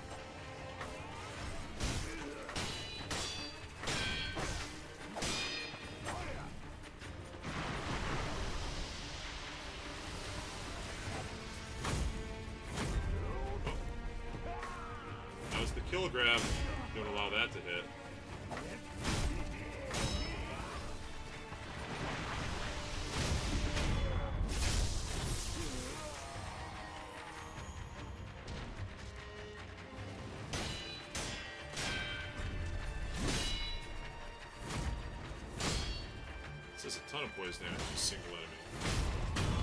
Speaker 1: Oh. That was the kill grab. Don't allow that to hit. A ton of poison damage to a single enemy.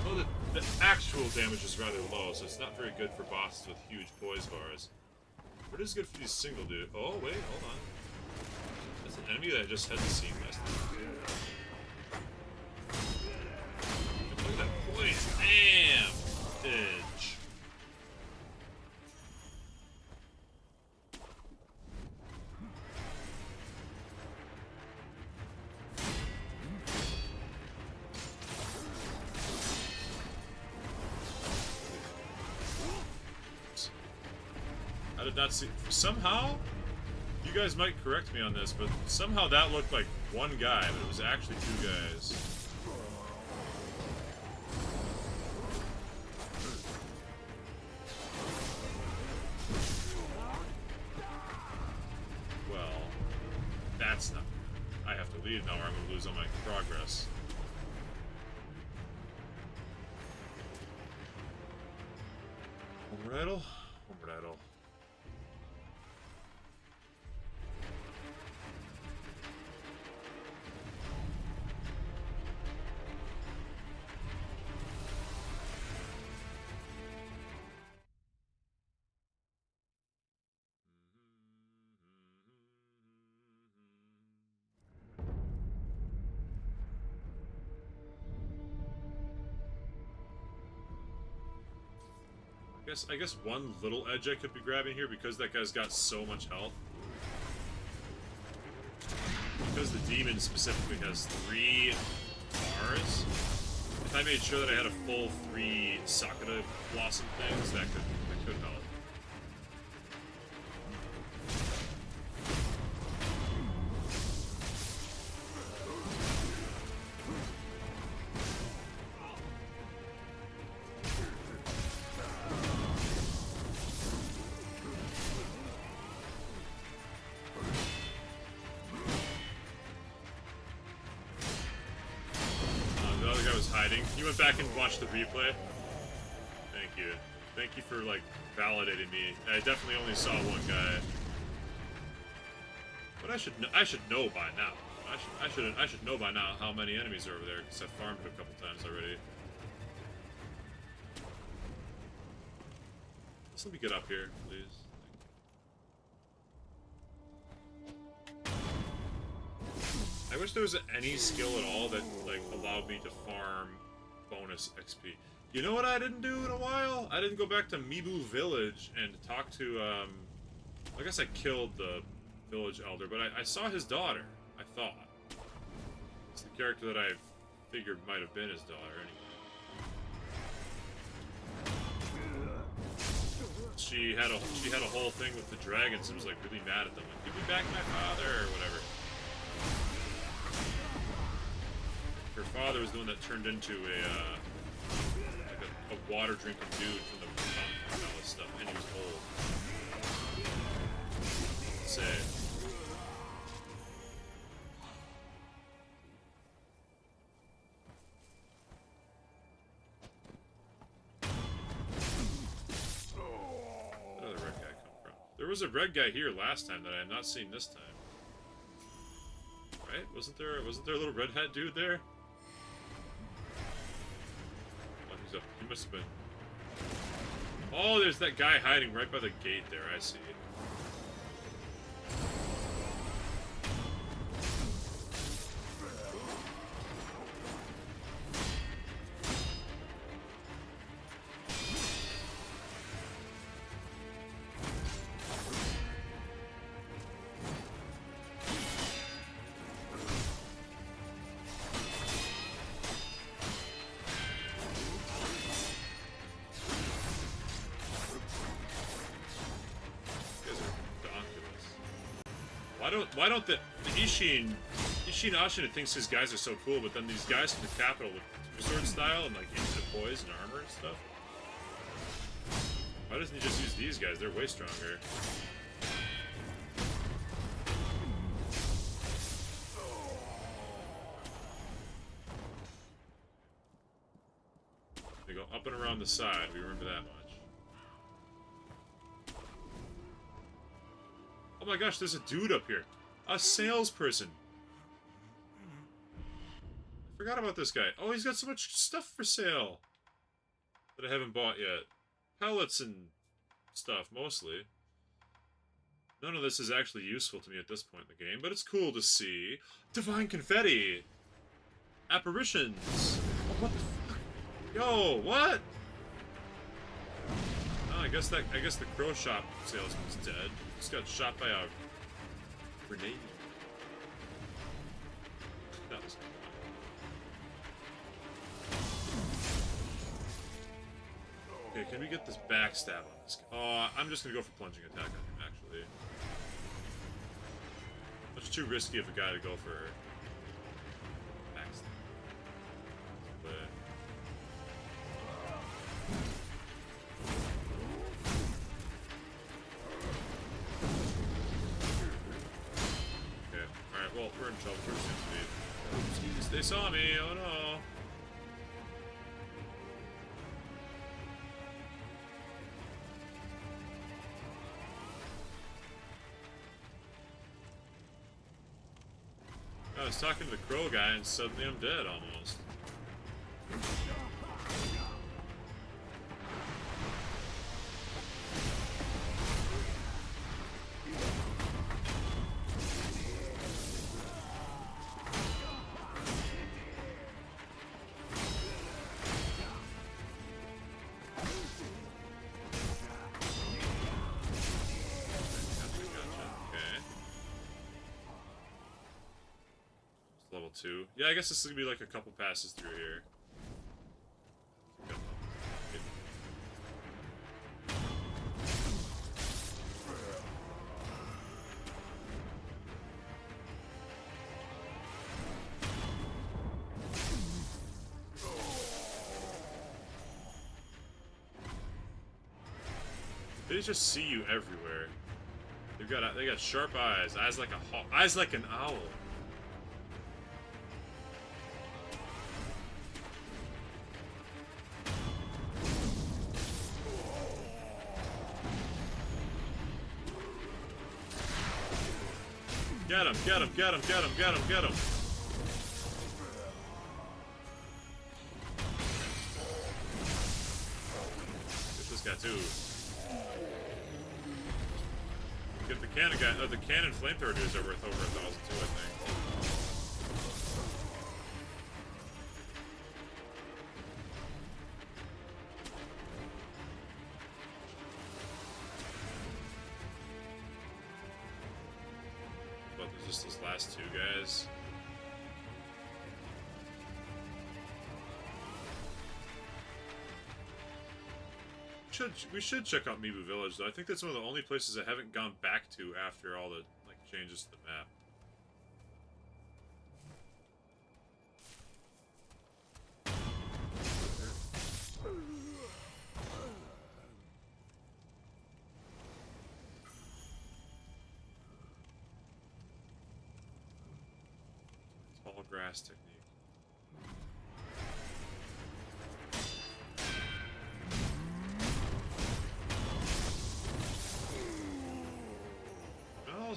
Speaker 1: Well, the actual damage is rather low, so it's not very good for bosses with huge poise bars. But it is good for these single dudes. Oh, wait, hold on. That's an enemy that I just had to see last time. Look at that poise. Damn! Edge. Not see, somehow, you guys might correct me on this, but somehow that looked like one guy, but it was actually 2 guys. Well, that's not... I have to leave now or I'm going to lose all my progress. Homeward idle? Homeward idle. I guess one little edge I could be grabbing here, because that guy's got so much health. Because the demon specifically has 3 bars, if I made sure that I had a full 3 Sakura Blossom things, that could help. You went back and watched the replay? Thank you. Thank you for, like, validating me. I definitely only saw one guy. But I should know by now. I should know by now how many enemies are over there, because I've farmed it a couple times already. Just let me get up here, please. I wish there was any skill at all that, like, allowed me to farm bonus XP. You know what I didn't do in a while? I didn't go back to Mibu Village and talk to, I guess I killed the village elder, but I saw his daughter, I thought. It's the character that I figured might have been his daughter, anyway. She had a whole thing with the dragons and was, like, really mad at them. Like, give me back my father, or whatever. Her father was the one that turned into a water-drinking dude from the palace stuff, and he was old. Say.
Speaker 2: There was a red guy here last time that I have not seen this time. Right? Wasn't there a little red hat dude there? Oh, he's up. He must have been. Oh, there's that guy hiding right by the gate there. I see. Why don't the Ishin Ashina thinks his guys are so cool, but then these guys from the capital with sword style and like instant poise and armor and stuff. Why doesn't he just use these guys? They're way stronger. They go up and around the side, we remember that much. Oh my gosh, there's a dude up here. A salesperson. I forgot about this guy. Oh, he's got so much stuff for sale that I haven't bought yet. Pellets and stuff, mostly. None of this is actually useful to me at this point in the game, but it's cool to see. Divine confetti! Apparitions! Oh, what the fuck? Yo, what? Oh, I guess the crow shop salesman's dead. Just got shot by a grenade. That was fun. Okay, can we get this backstab on this guy? Oh, I'm just gonna go for plunging attack on him, actually. Much too risky of a guy to go for backstab. But well, we're in trouble for speed. Jeez, they saw me, oh no. I was talking to the crow guy and suddenly I'm dead almost. Level 2. Yeah, I guess this is gonna be like a couple passes through here. They just see you everywhere. They got sharp eyes, eyes like a hawk, eyes like an owl. Get him, get him, get him, get him, get him, get him. Get this guy too. Get the cannon guy, the cannon flamethrower dudes are worth over 1,000 too, I think. Just those last two guys. We should check out Mibu Village though. I think that's one of the only places I haven't gone back to after all the changes to the map. Grass technique.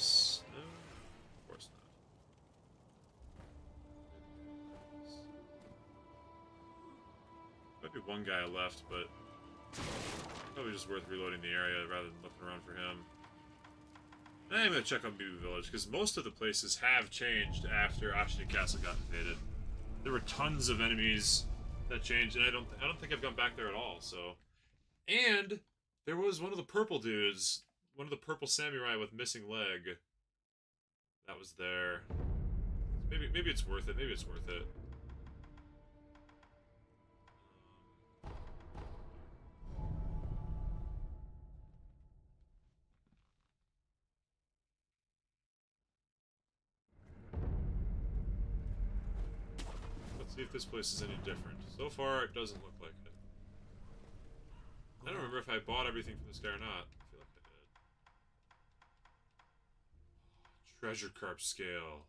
Speaker 1: else? No, of course not. Might be one guy left, but probably just worth reloading the area rather than looking around for him. I'm gonna check on Bibu Village because most of the places have changed after Ashina Castle got invaded. There were tons of enemies that changed, and I don't think I've gone back there at all. So, and there was one of the purple dudes, one of the purple samurai with missing leg. That was there. Maybe it's worth it. Maybe it's worth it. Let's see if this place is any different. So far, it doesn't look like it. I don't remember if I bought everything from this guy or not. I feel like I did. Treasure carp scale.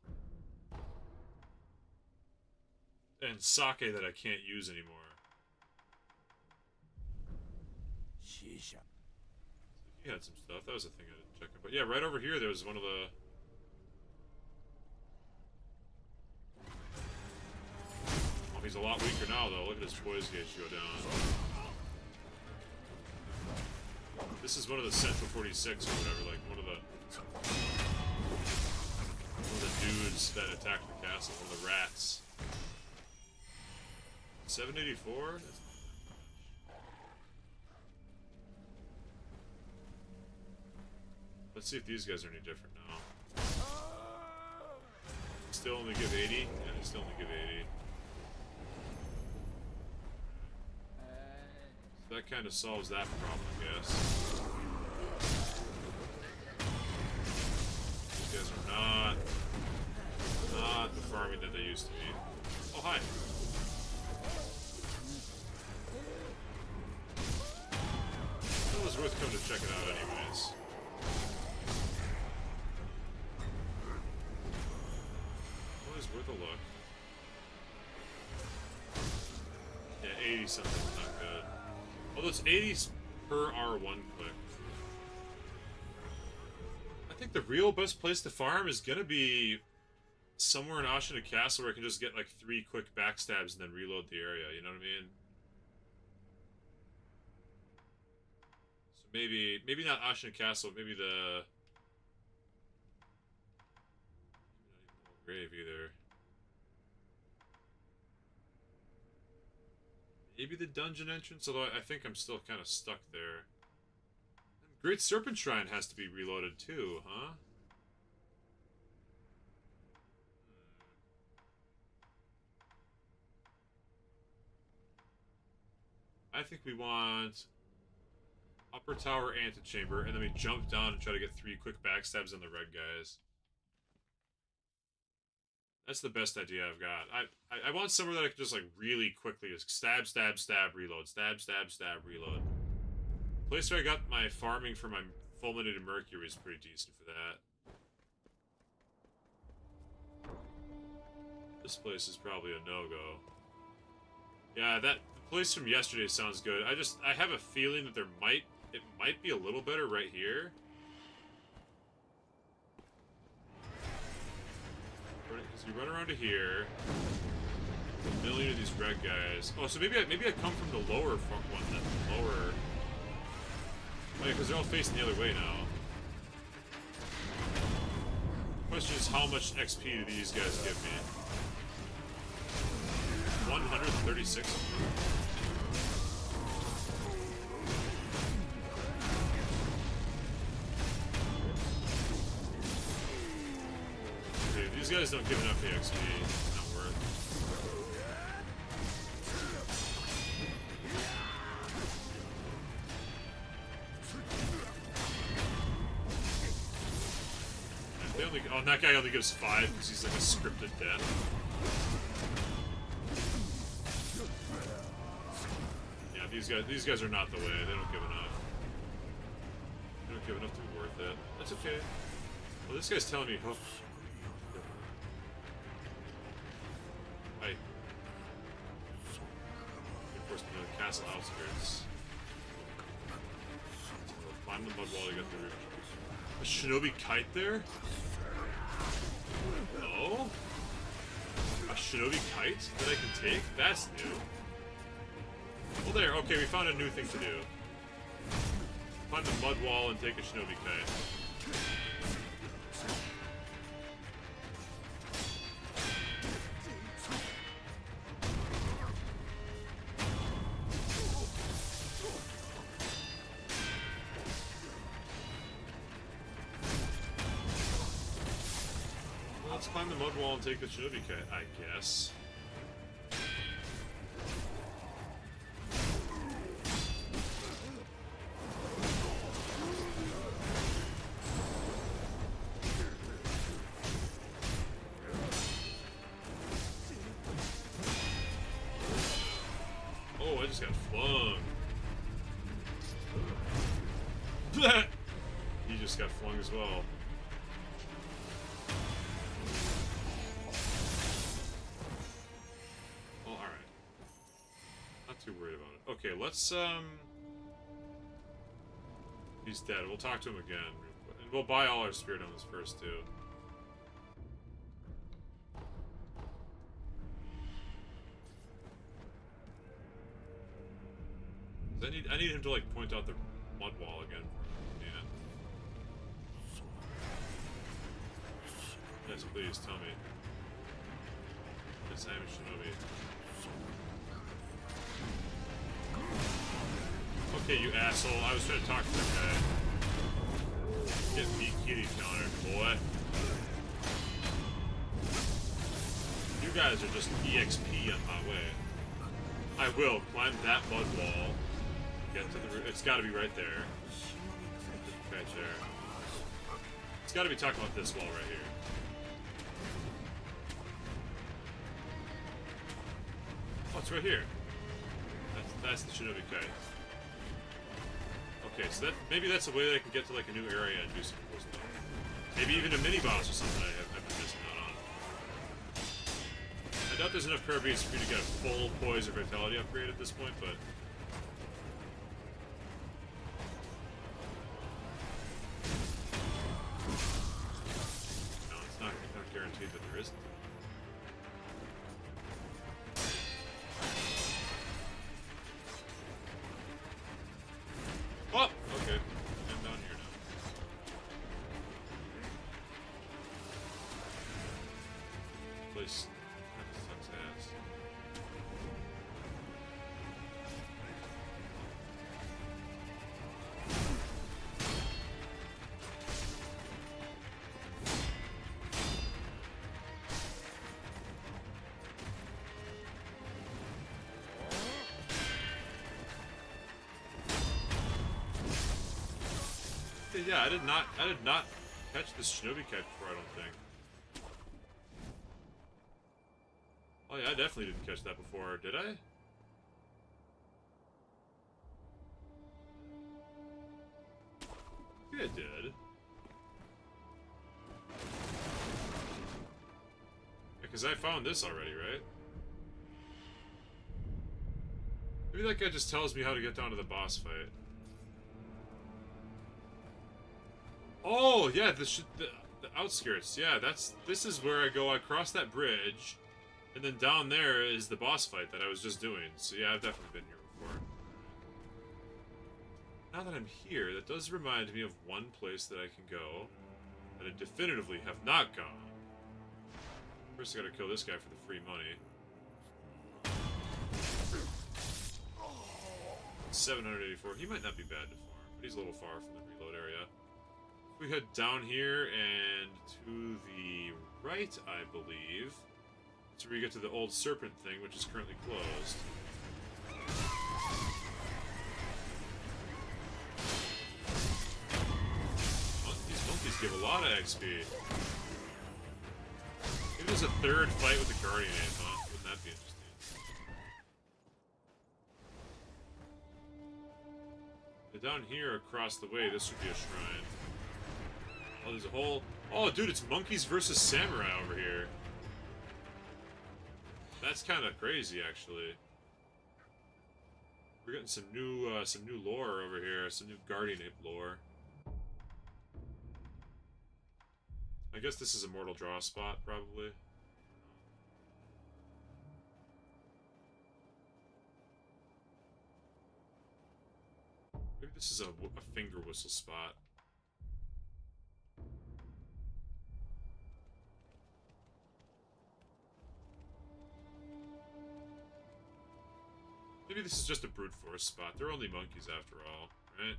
Speaker 1: And sake that I can't use anymore. He had some stuff. That was a thing I didn't check out. But yeah, right over here, there was one of the... Oh, he's a lot weaker now, though. Look at his poise gauge go down. This is one of the Central 46 or whatever, like one of the dudes that attacked the castle, one of the rats. 784? Let's see if these guys are any different now. Still only give 80? Yeah, they still only give 80. So that kind of solves that problem, I guess. These guys are not the farming that they used to be. Oh, hi. It was worth coming to check it out anyways. Always worth a look. Yeah, 80 something's not good. Although it's 80 per R1 click. I think the real best place to farm is gonna be somewhere in Ashina Castle where I can just get like 3 quick backstabs and then reload the area, you know what I mean? So maybe not Ashina Castle, maybe the... Maybe not even Old Grave either. Maybe the dungeon entrance, although I think I'm still kind of stuck there. Great Serpent Shrine has to be reloaded too, huh? I think we want upper tower antechamber, and then we jump down and try to get 3 quick backstabs on the red guys. That's the best idea I've got. I want somewhere that I can just like really quickly just stab, stab, stab, reload, stab, stab, stab, reload. The place where I got my farming for my fulminated mercury is pretty decent for that. This place is probably a no-go. Yeah, the place from yesterday sounds good. I have a feeling that it might be a little better right here. Because you run around to here, a million of these red guys. Oh, so maybe I come from the lower front one, then lower. Oh yeah, because they're all facing the other way now. The question is, how much XP do these guys give me? 136. Okay, these guys don't give enough XP. It's not worth. They only, oh, and that guy only gives 5 because he's like a scripted death. These guys are not the way. They don't give enough. They don't give enough to be worth it. That's okay. Well, this guy's telling me, oh. Hi. Reinforced the castle outskirts. Climb the mud wall to get the roof.
Speaker 2: A Shinobi kite there? Oh? A Shinobi kite that I can take? That's new. Well, there. Okay, we found a new thing to do. Find the mud wall and take a Shinobi kite. Let's climb the mud wall and take the Shinobi kite, I guess. Oh, I just got flung. He just got flung as well. Too worried about it. Okay, let's he's dead. We'll talk to him again. And we'll buy all our spirit on this first too. I need him to like point out the mud wall again. Yeah. Yes, please tell me. Yes, I am a Shinobi. Okay, you asshole. I was trying to talk to that guy. Get me kitty countered, boy. You guys are just EXP on my way. I will climb that mud wall. Get to the root. It's gotta be right there. Right there. It's gotta be talking about this wall right here. Oh, it's right here. That's the Shinobi kite. Okay, so that maybe that's a way that I can get to like a new area and do some cool stuff. Maybe even a mini boss or something I've been missing out on. I doubt there's enough prayer beads for me to get a full poise or vitality upgrade at this point, but no, it's not guaranteed that there isn't. Oh, okay. I'm down here now. Place kind of sucks ass. Yeah, I did not catch this Shinobi kite before, I don't think. Oh yeah, I definitely didn't catch that before, did I? Yeah, I did. Because I found this already, right? Maybe that guy just tells me how to get down to the boss fight. Oh, yeah, the outskirts. Yeah, this is where I go. I cross that bridge, and then down there is the boss fight that I was just doing. So yeah, I've definitely been here before. Now that I'm here, that does remind me of one place that I can go that I definitively have not gone. First, I gotta kill this guy for the free money. 784. He might not be bad to farm, but he's a little far from the reload area. We head down here and to the right, I believe. That's where you get to the old serpent thing, which is currently closed. Monkeys give a lot of XP. Maybe there's a third fight with the Guardian Ape, huh? Wouldn't that be interesting? And down here across the way, this would be a shrine. Oh, there's a whole... Oh, dude, it's monkeys versus samurai over here. That's kind of crazy, actually. We're getting some new lore over here. Some new Guardian Ape lore.
Speaker 1: I guess this is a mortal draw spot, probably. Maybe this is a finger whistle spot. Maybe this is just a brute force spot. They're only monkeys after all, right?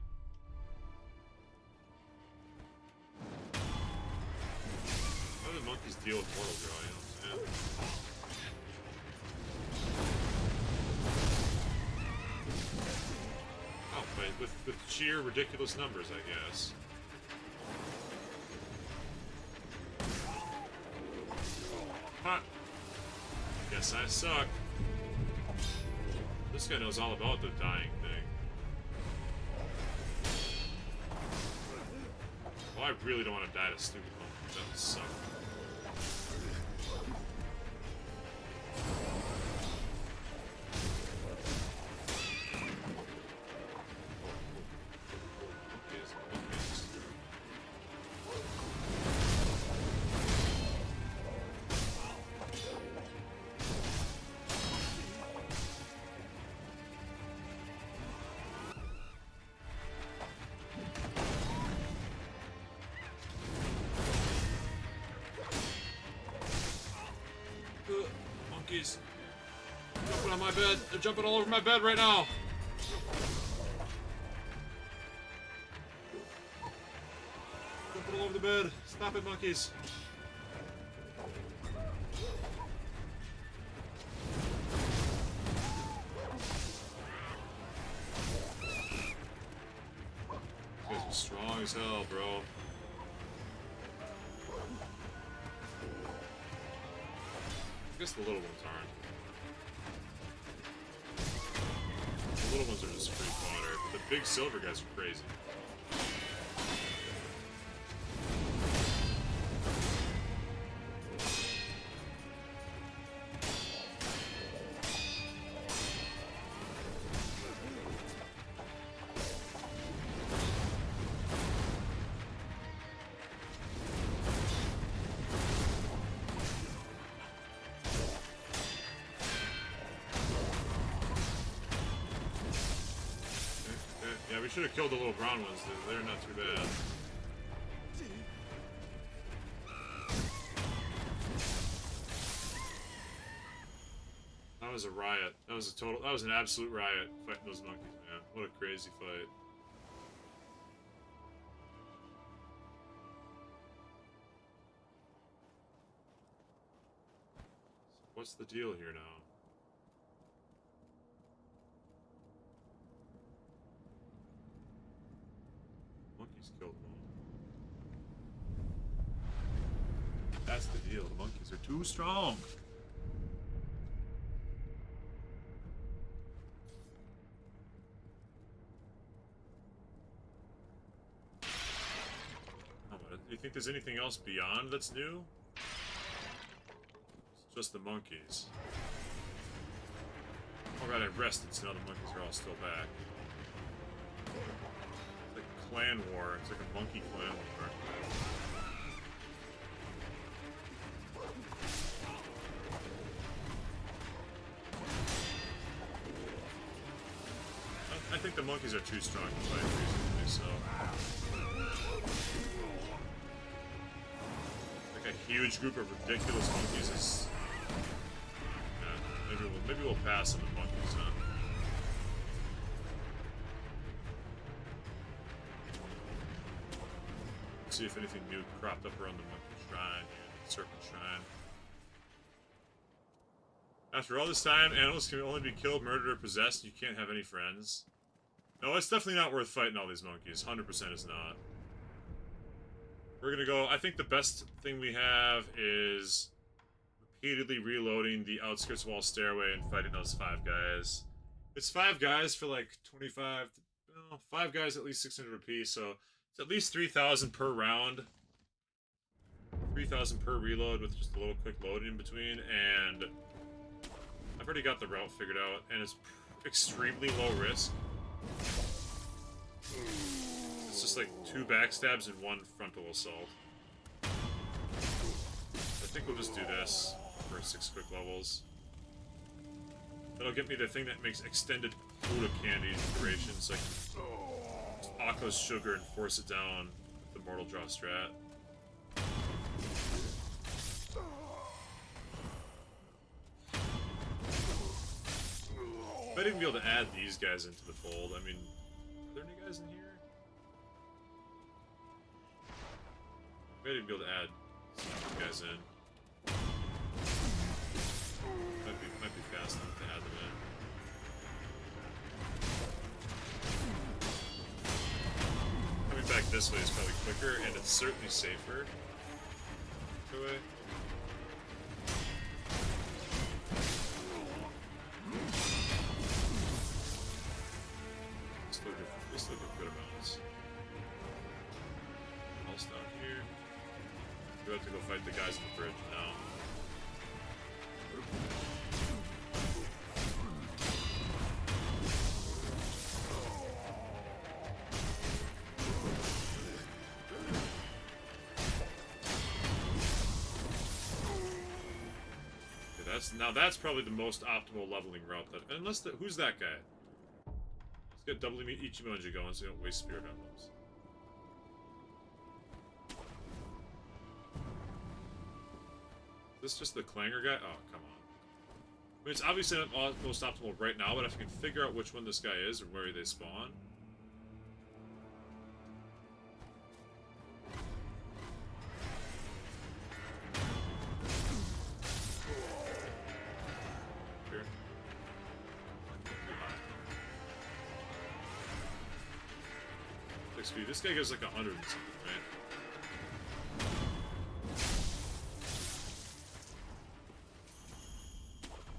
Speaker 1: How do the monkeys deal with mortal draw, you know what I'm saying? Oh, but with sheer ridiculous numbers, I guess. Ha! Guess I suck. This guy knows all about the dying thing. Well, I really don't want to die to stupid monkeys. That would suck. Monkeys. Jumping on my bed. They're jumping all over my bed right now. Jumping all over the bed. Stop it, monkeys. You guys are strong as hell, bro. I guess the little ones aren't. The little ones are just free fodder, but the big silver guys are crazy. Yeah, we should have killed the little brown ones. They're not too bad. That was a riot. That was an absolute riot fighting those monkeys, man. What a crazy fight. So what's the deal here now? Monkeys killed one. That's the deal. The monkeys are too strong. Oh, do you think there's anything else beyond that's new? It's just the monkeys. Oh god, I rested, so now the monkeys are all still back. Clan war. It's like a monkey clan war. I think the monkeys are too strong to fight reasonably, so. Like a huge group of ridiculous monkeys is. Yeah, maybe we'll pass on the monkeys, huh? See if anything new cropped up around the monkey shrine here, the serpent shrine. After all this time, animals can only be killed, murdered, or possessed. You can't have any friends. No, it's definitely not worth fighting all these monkeys. 100% is not. We're gonna go. I think the best thing we have is repeatedly reloading the outskirts wall stairway and fighting those 5 guys. It's 5 guys for like 25. 5 guys at least 600 apiece. So. It's at least 3,000 per round. 3,000 per reload with just a little quick load in between, and I've already got the route figured out, and it's extremely low risk. It's just like 2 backstabs and 1 frontal assault. think we'll just do this for 6 quick levels. That'll get me the thing that makes extended Buddha candy duration, so I can just Akko's sugar and force it down with the Mortal Draw strat. Might even be able to add these guys into the fold. I mean, are there any guys in here? Might even be able to add some of these guys in. Might be fast enough to add them in. Coming back this way is probably quicker, and it's certainly safer. Go away. Still get good amounts. Else down here. We have to go fight the guys on the bridge now. Okay, that's probably the most optimal leveling route. Unless who's that guy? Let's get double Ichimonji going so you don't waste spirit emblems. Is this just the clanger guy? Oh, come on. I mean, it's obviously not most optimal right now, but if you can figure out which one this guy is or where they spawn. XP. This guy gives like 100 and something, right?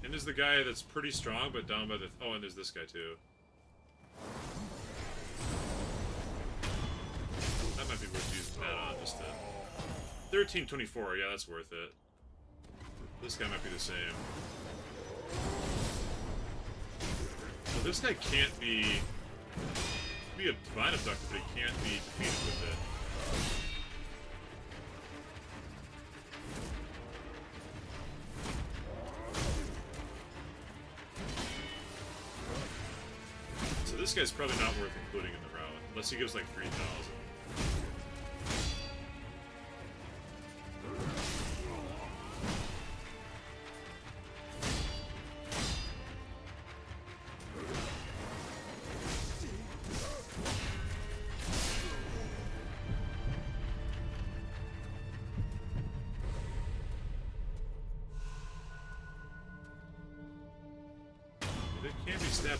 Speaker 1: And there's the guy that's pretty strong, but down by the... Oh, and there's this guy too. That might be worth using that on, just to... 1324, yeah, that's worth it. This guy might be the same. Well, this guy can't be a divine abductor, but he can't be defeated with it. So this guy's probably not worth including in the route, unless he gives like 3,000.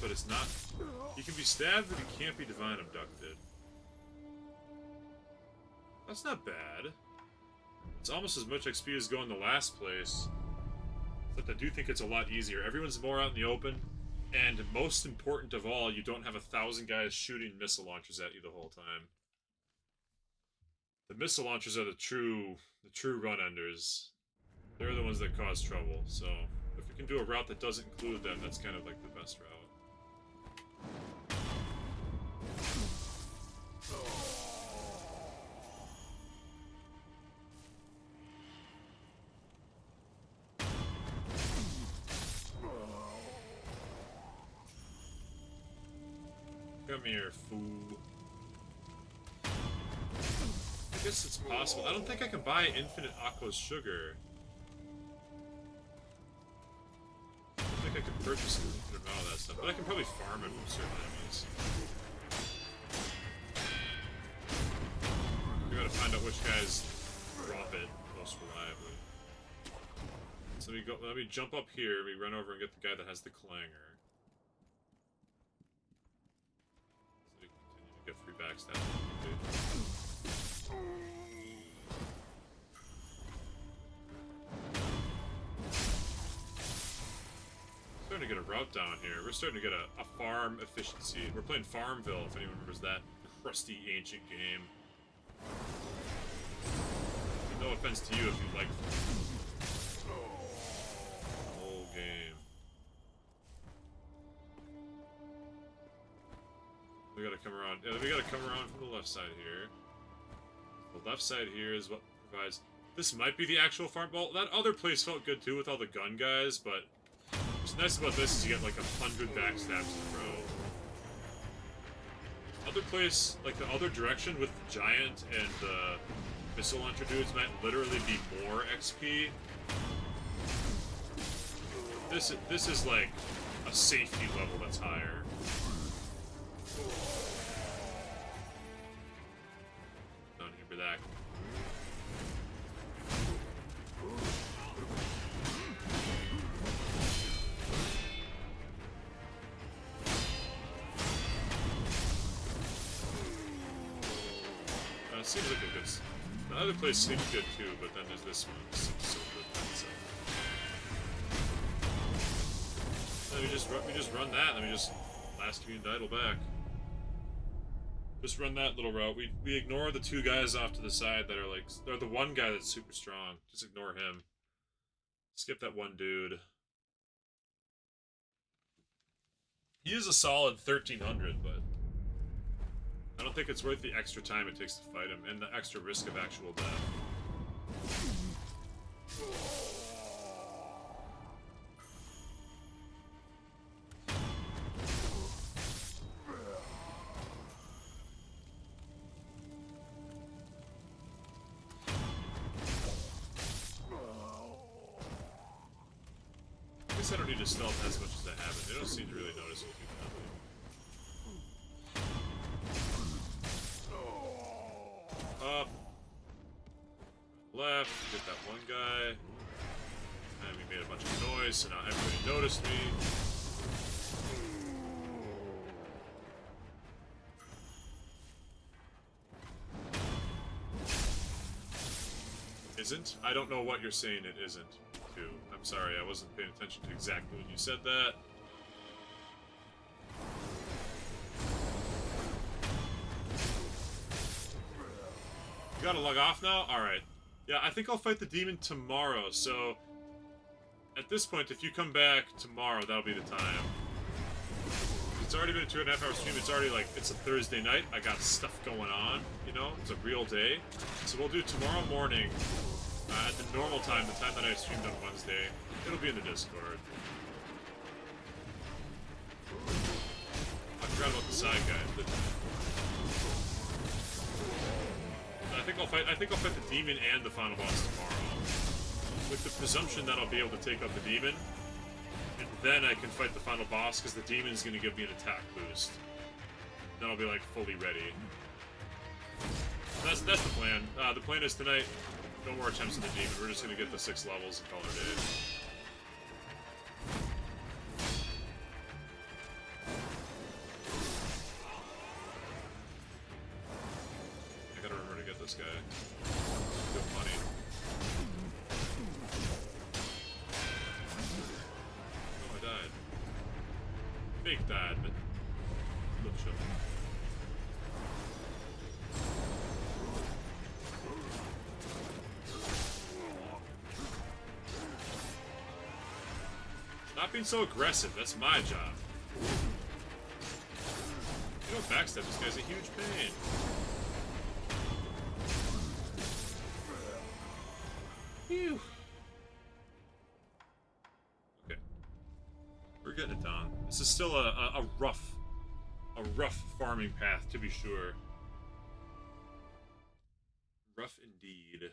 Speaker 1: But it's not... He can be stabbed, but he can't be divine abducted. That's not bad. It's almost as much XP as going the last place. But I do think it's a lot easier. Everyone's more out in the open, and most important of all, you don't have 1,000 guys shooting missile launchers at you the whole time. The missile launchers are the true run enders. They're the ones that cause trouble, so if we can do a route that doesn't include them, that's kind of like the best route. Come here, fool. I guess it's possible. I don't think I can buy infinite Akko's sugar. I don't think I can purchase an infinite amount of that stuff, but I can probably farm it from certain enemies. We gotta find out which guys drop it most reliably. So let me jump up here, we run over and get the guy that has the clanger. Get free backstab. Starting to get a route down here. We're starting to get a farm efficiency. We're playing Farmville, if anyone remembers that crusty ancient game. No offense to you if you like the whole game. We gotta come around. Yeah, we gotta come around from the left side here. The left side here is what provides. This might be the actual farm. Well, that other place felt good too with all the gun guys, but what's nice about this is you get like 100 backstabs in a row. Other place, like the other direction with the giant and the missile launcher dudes might literally be more XP. This is like a safety level that's higher. Down here for that. Seems like a good. The other place seems good too, but then there's this one. It seems so good. So. We just run that, and then we just last community idle back. Just run that little route. We ignore the two guys off to the side that are like, they're the one guy that's super strong. Just ignore him. Skip that one dude. He is a solid 1300, but I don't think it's worth the extra time it takes to fight him, and the extra risk of actual death. I guess I don't need to stealth as much as I have it. They don't seem to really notice it too badly. Up, left, get that one guy, and we made a bunch of noise, so now everybody noticed me. Isn't? I don't know what you're saying it isn't, too. I'm sorry, I wasn't paying attention to exactly when you said that. You gotta log off now? Alright. Yeah, I think I'll fight the demon tomorrow, so at this point, if you come back tomorrow, that'll be the time. It's already been a 2.5 hour stream, it's already like, it's a Thursday night, I got stuff going on, you know, it's a real day. So we'll do tomorrow morning, at the normal time, the time that I streamed on Wednesday. It'll be in the Discord. I forgot about the side guy. I think I'll fight the demon and the final boss tomorrow, with the presumption that I'll be able to take out the demon, and then I can fight the final boss because the demon's going to give me an attack boost. Then I'll be like fully ready. That's the plan. The plan is tonight, no more attempts at the demon. We're just going to get the 6 levels and call it a day. This guy. Good money. Oh, I died. Fake died, but look, show. Stop being so aggressive. That's my job. You don't backstab this guy's a huge pain. Phew. Okay. We're getting it done. This is still a rough farming path, to be sure. Rough indeed.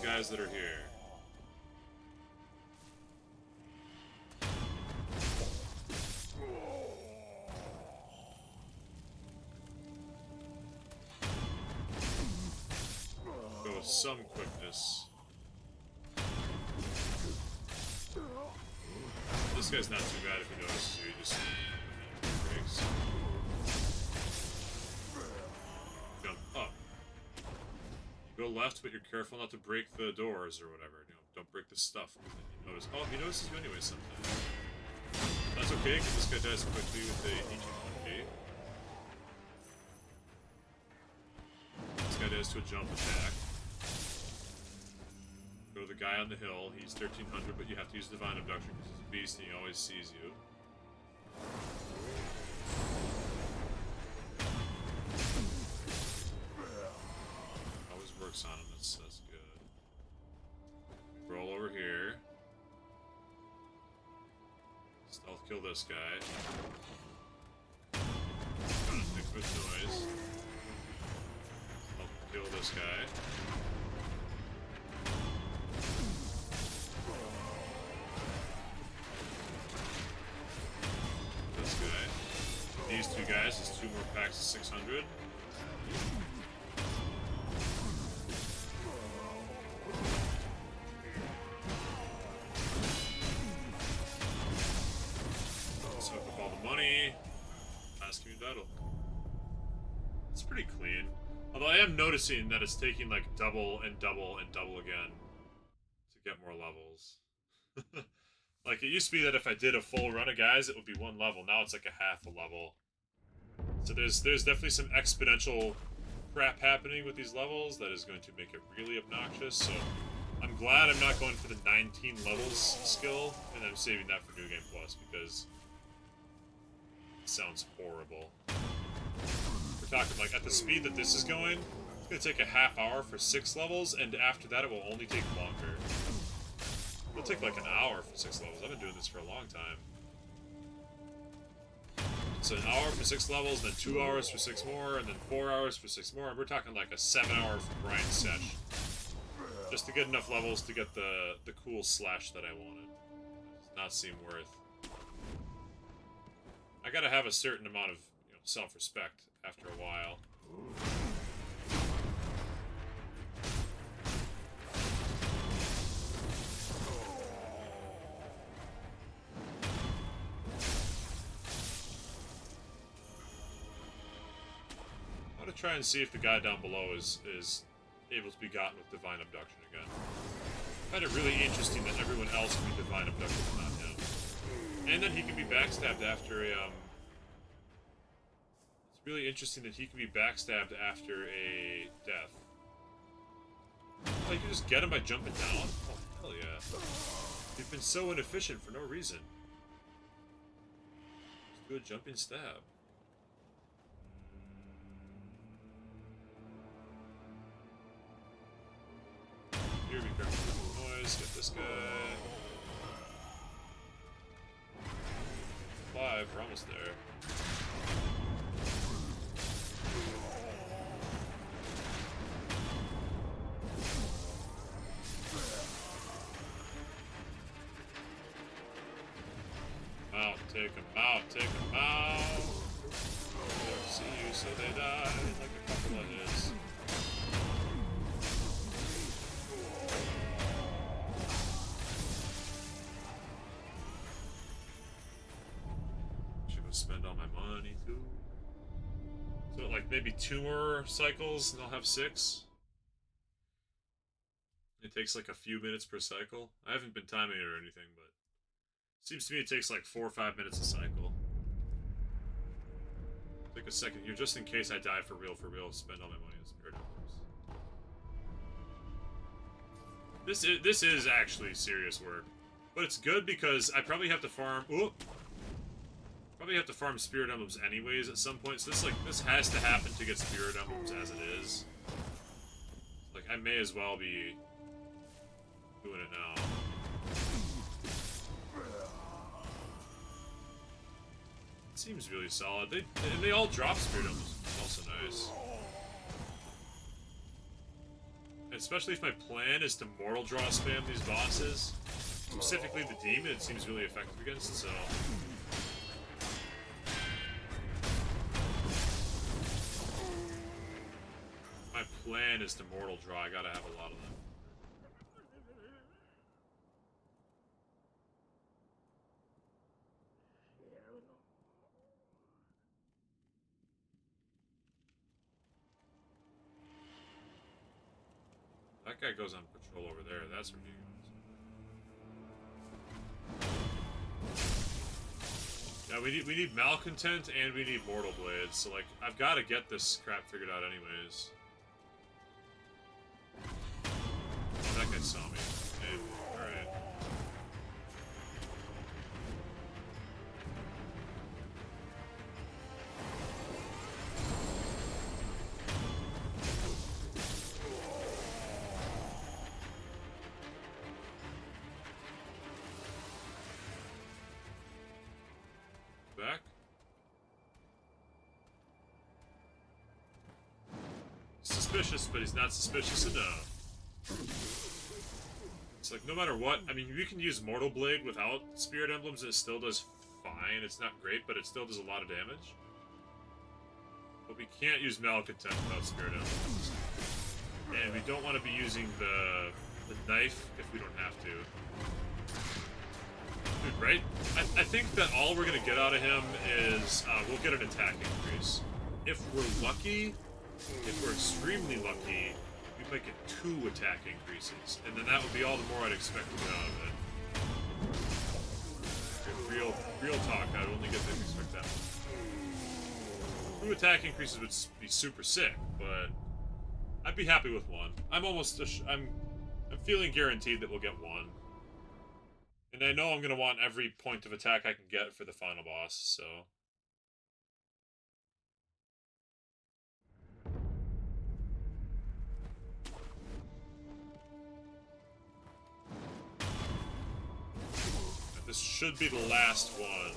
Speaker 1: Guys that are here. Go with some quickness. This guy's not too bad if he notices you. He just breaks. Jump up. Go left, but you're careful not to break the doors or whatever. You know, don't break the stuff. You notice. Oh, he notices you anyway sometimes. That's okay, because this guy dies quickly with the EG1G. This guy dies to a jump attack. the guy on the hill. He's 1300, but you have to use Divine Abduction because he's a beast and he always sees you. Always works on him. That's good. Roll over here. Stealth kill this guy. Gonna fix with noise. Stealth kill this guy. This guy. These two guys is 2 more packs of 600. Soak up all the money. Last community battle. It's pretty clean. Although I am noticing that it's taking like double and double and double again to get more levels. Like, it used to be that if I did a full run of guys, it would be 1 level. Now it's like a half a level. So there's definitely some exponential crap happening with these levels that is going to make it really obnoxious. So I'm glad I'm not going for the 19 levels skill, and I'm saving that for New Game Plus, because it sounds horrible. We're talking, like, at the speed that this is going, it's going to take a half hour for 6 levels, and after that it will only take longer. It'll take like an hour for 6 levels. I've been doing this for a long time. So an hour for 6 levels, then 2 hours for 6 more, and then 4 hours for 6 more. And we're talking like a 7-hour grind sesh. Just to get enough levels to get the cool slash that I wanted. It does not seem worth. I gotta have a certain amount of, you know, self-respect after a while. To try and see if the guy down below is able to be gotten with Divine Abduction again. I find it really interesting that everyone else can be Divine Abducted but not him. And then he can be backstabbed after a, It's really interesting that he can be backstabbed after a death. Oh, you can just get him by jumping down? Oh, hell yeah. You've been so inefficient for no reason. Just do a jumping stab. Here, be careful with the noise. Get this guy. 5, we're almost there. Out, take him out, take him out. They'll see you, so they die, like a couple of his. Spend all my money too. So like maybe 2 more cycles and I'll have 6. It takes like a few minutes per cycle. I haven't been timing it or anything, but it seems to me it takes like 4 or 5 minutes a cycle. Take a second here just in case I die for real, spend all my money on Spirit Emblems. This is actually serious work. But it's good because I probably have to farm Spirit Emblems anyways at some point, so this has to happen to get Spirit Emblems as it is. Like, I may as well be doing it now. It seems really solid. They all drop Spirit Emblems, which is also nice. Especially if my plan is to mortal draw spam these bosses, specifically the demon, it seems really effective against, so... My plan is to mortal draw. I gotta have a lot of them. That guy goes on patrol over there. That's ridiculous. Yeah, we need Malcontent and we need Mortal Blades. So like, I've got to get this crap figured out anyways. Oh, that guy saw me. suspicious, but he's not suspicious enough. It's like, no matter what, I mean, you can use Mortal Blade without Spirit Emblems and it still does fine. It's not great, but it still does a lot of damage. But we can't use Malcontent without Spirit Emblems. And we don't want to be using the knife if we don't have to. Dude, right? I think that all we're going to get out of him is we'll get an attack increase. If we're lucky, if we're extremely lucky, we might get 2 attack increases. And then that would be all the more I'd expect to get out of it. Real talk, I'd only get to expect that. 2 attack increases would be super sick, but I'd be happy with 1. I'm feeling guaranteed that we'll get 1. And I know I'm going to want every point of attack I can get for the final boss, so... This should be the last one.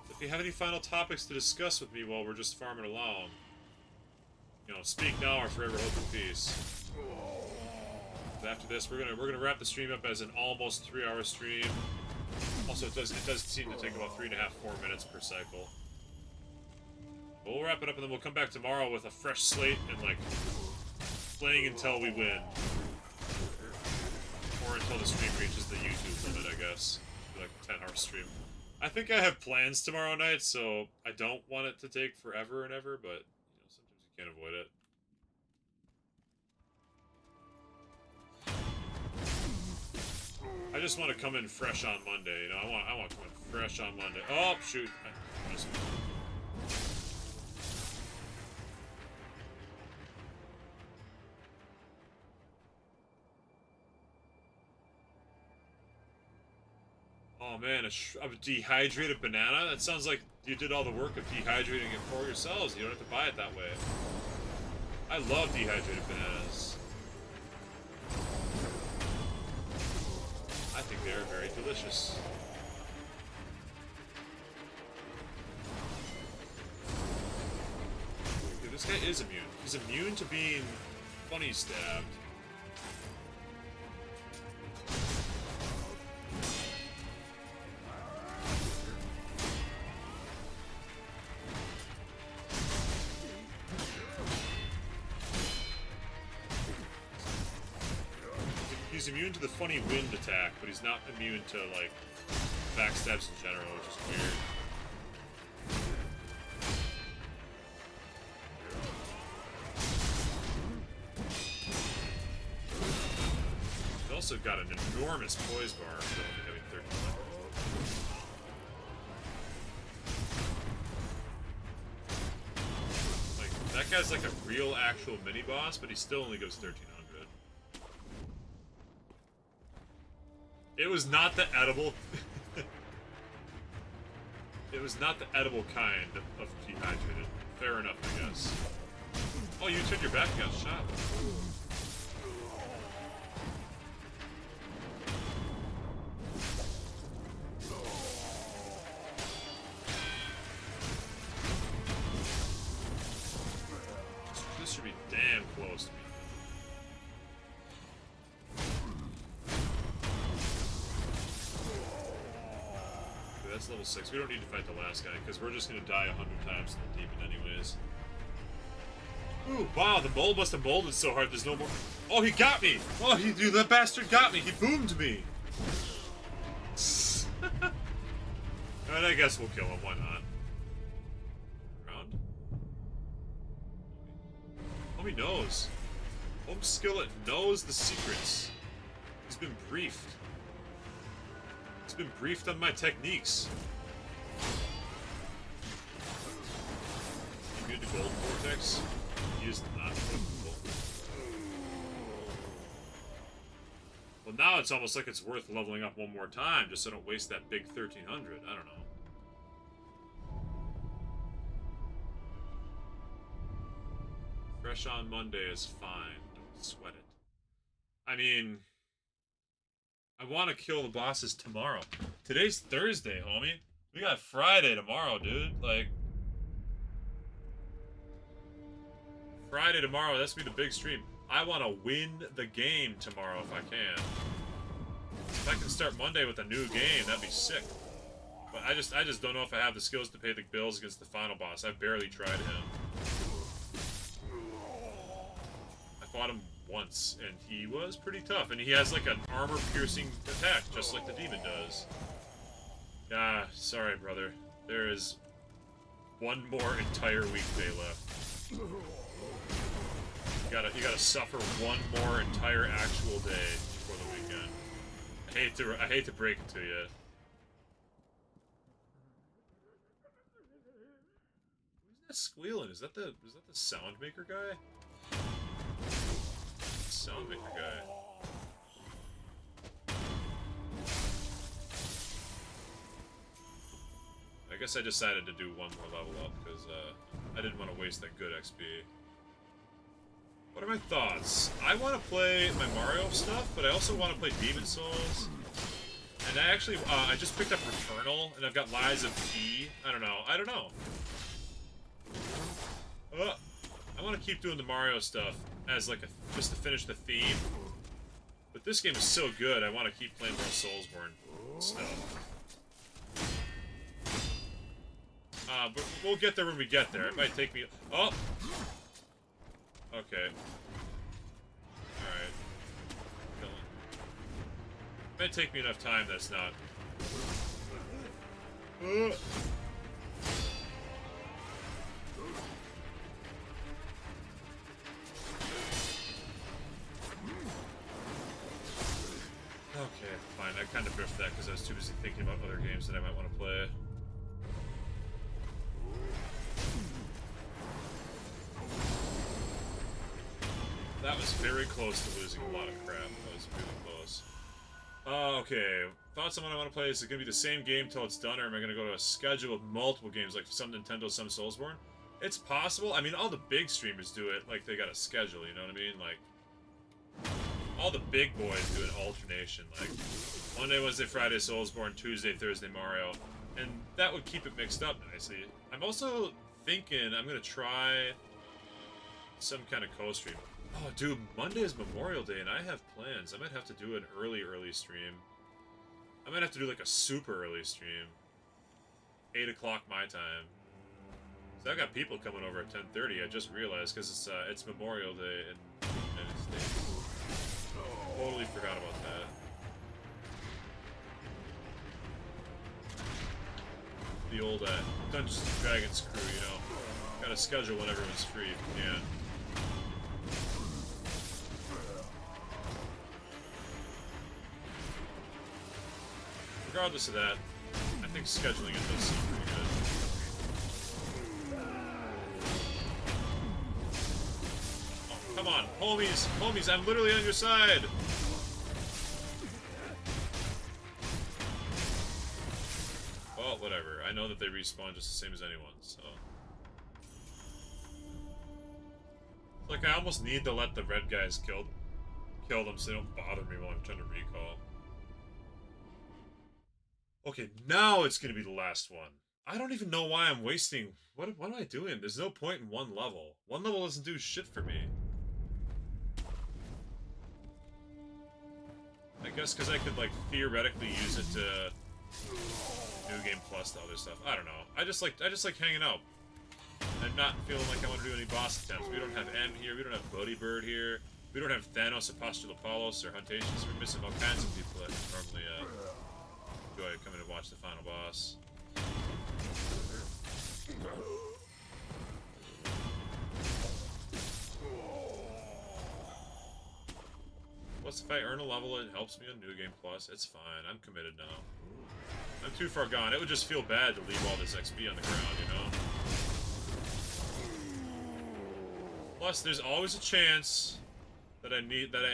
Speaker 1: If you have any final topics to discuss with me while we're just farming along, you know, speak now or forever hold your peace. But after this, we're gonna wrap the stream up as an almost 3-hour stream. Also, it does seem to take about 3.5, 4 minutes per cycle. But we'll wrap it up and then we'll come back tomorrow with a fresh slate and like playing until we win, or until the stream reaches the YouTube limit, I guess. Like a 10-hour stream. I think I have plans tomorrow night, so I don't want it to take forever and ever, but you know, sometimes you can't avoid it. I just want to come in fresh on Monday, you know, I want to come in fresh on Monday. Oh, shoot. I missed it. Oh man, a dehydrated banana? That sounds like you did all the work of dehydrating it for yourselves. You don't have to buy it that way. I love dehydrated bananas. I think they are very delicious. Dude, this guy is immune. He's immune to being funny stabbed. He's immune to the funny wind attack, but he's not immune to, like, backstabs in general, which is weird. He's also got an enormous poise bar for only having 13. Like, that guy's like a real, actual mini-boss, but he still only goes 1300. It was not the edible... It was not the edible kind of dehydrated. Fair enough, I guess. Oh, you turned your back and got shot. This should be damn close to me. That's level 6. We don't need to fight the last guy, because we're just going to die 100 times in the demon anyways. Ooh, wow, the mold must have molded so hard there's no more... Oh, he got me! Oh, dude, that bastard got me! He boomed me! Alright, I guess we'll kill him, why not? Round? Homie knows. Home Skillet knows the secrets. He's been briefed. He's been briefed on my techniques. Immune to Gold Vortex. He is not applicable. Well, now it's almost like it's worth leveling up one more time, just so I don't waste that big 1300. I don't know. Fresh on Monday is fine. Don't sweat it. I mean... I want to kill the bosses tomorrow. Today's Thursday, homie. We got Friday tomorrow, dude. Like...
Speaker 2: Friday tomorrow, that's gonna be the big stream. I want to win the game tomorrow if I can. If I can start Monday with a new game, that'd be sick. But I just don't know if I have the skills to pay the bills against the final boss. I've barely tried him. I fought him once, and he was pretty tough. And he has like an armor-piercing attack, just like the demon does. Ah, sorry, brother. There is one more entire weekday left. You gotta suffer one more entire actual day before the weekend. I hate to break it to you. Who's that squealing? Is that the sound maker guy? Sound maker guy. I guess I decided to do one more level up because I didn't want to waste that good XP. What are my thoughts? I want to play my Mario stuff, but I also want to play Demon Souls. And I actually, I just picked up Returnal, and I've got Lies of P. I don't know. I want to keep doing the Mario stuff as like just to finish the theme. But this game is so good, I want to keep playing more Soulsborne stuff. But we'll get there when we get there. It might take me... Oh! Okay. Alright. It might take me enough time that's not... Okay, fine. I kind of biffed that because I was too busy thinking about other games that I might want to play. That was very close to losing a lot of crap. That was really close. Okay. Thoughts on what I want to play? Is it going to be the same game till it's done, or am I going to go to a schedule of multiple games, like some Nintendo, some Soulsborne? It's possible. I mean, all the big streamers do it like they got a schedule, you know what I mean? Like, all the big boys do an alternation, like Monday, Wednesday, Friday, Soulsborne, Tuesday, Thursday, Mario. And that would keep it mixed up nicely. I'm also thinking I'm going to try some kind of co-stream. Oh, dude, Monday is Memorial Day, and I have plans. I might have to do an early stream. I might have to do, like, a super early stream. 8 o'clock my time. So I've got people coming over at 10:30, I just realized, because it's Memorial Day in the United States. Totally forgot about that. The old Dungeons & Dragons crew, you know. Gotta schedule when everyone's free if you can. Regardless of that, I think scheduling it does seem pretty good. Oh, come on, homies, I'm literally on your side! Well, whatever. I know that they respawn just the same as anyone, so... Like, I almost need to let the red guys kill them so they don't bother me while I'm trying to recall. Okay, now it's gonna be the last one. I don't even know why I'm wasting... What am I doing? There's no point in one level. One level doesn't do shit for me. I guess because I could, like, theoretically use it to... New Game Plus to other stuff. I don't know. I just like hanging out. I'm not feeling like I want to do any boss attempts. We don't have M here. We don't have Buddy Bird here. We don't have Thanos, Apostolos, or Huntations. We're missing all kinds of people that normally enjoy coming to watch the final boss. Plus, if I earn a level, it helps me on New Game Plus. It's fine. I'm committed now. I'm too far gone. It would just feel bad to leave all this XP on the ground, you know? Plus, there's always a chance that I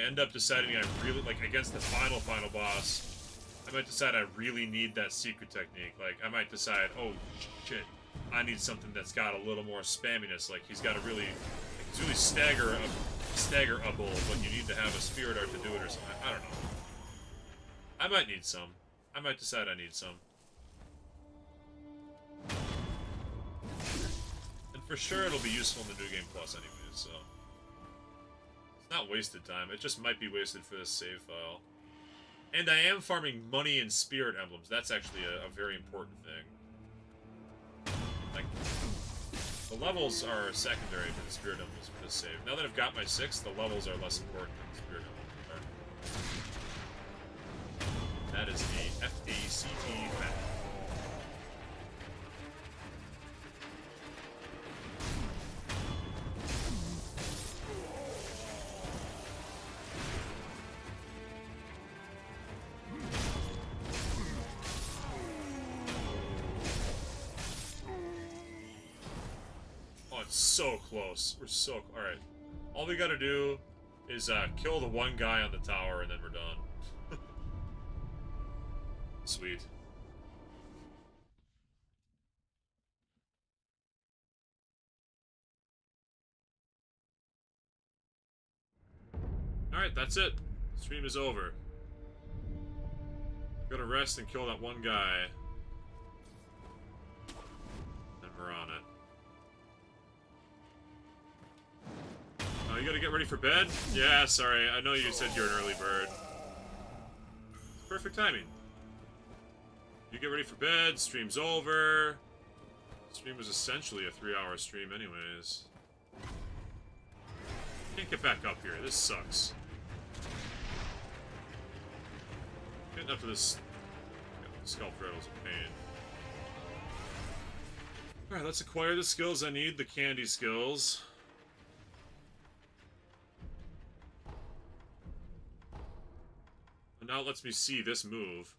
Speaker 2: end up deciding I really, like, against the final boss, I might decide I really need that secret technique. Like, I might decide, oh, shit, I need something that's got a little more spamminess. Like, he's got a really, like, it's really staggerable, but you need to have a spirit art to do it or something. I don't know. I might need some. I might decide I need some. And for sure it'll be useful in the New Game Plus anyways. so it's not wasted time. It just might be wasted for this save file. And I am farming money and spirit emblems. That's actually a very important thing. Like, the levels are secondary to the spirit emblems for this save. Now that I've got my 6, the levels are less important than the spirit emblems are. That is the FACT fact. So close. We're so... Alright. All we gotta do is kill the one guy on the tower and then we're done. Sweet. Alright, that's it. Stream is over. Gotta rest and kill that one guy. And we're on it. Oh, you gotta get ready for bed? Yeah, sorry. I know you said you're an early bird. Perfect timing. You get ready for bed, stream's over. Stream was essentially a 3-hour stream anyways. Can't get back up here. This sucks. Getting up to this scalp rattle's a pain. Alright, let's acquire the skills I need, the candy skills. Now it lets me see this move.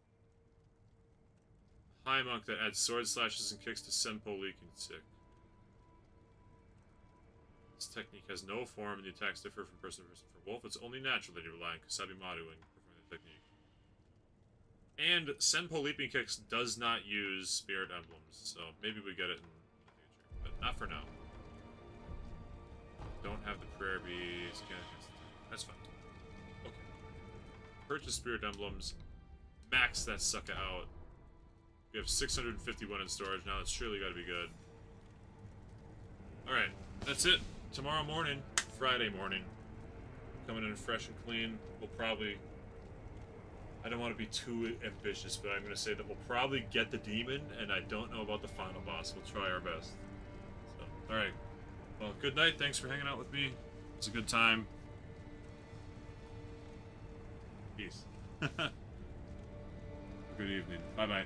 Speaker 2: High Monk that adds sword slashes and kicks to Senpo Leaking Sick. This technique has no form and the attacks differ from person to person. For Wolf, it's only natural that you rely on Kusabi Maru when performing the technique. And Senpo Leaping Kicks does not use Spirit Emblems, so maybe we get it in the future, but not for now. Don't have the prayer bees. That's fine. Okay. Purchase Spirit Emblems. Max that sucker out. We have 651 in storage now. That's surely got to be good. Alright, that's it. Tomorrow morning, Friday morning, coming in fresh and clean. We'll probably... I don't want to be too ambitious, but I'm going to say that we'll probably get the demon, and I don't know about the final boss. We'll try our best. So, alright. Well, good night. Thanks for hanging out with me. It was a good time. Peace. Good evening. Bye-bye.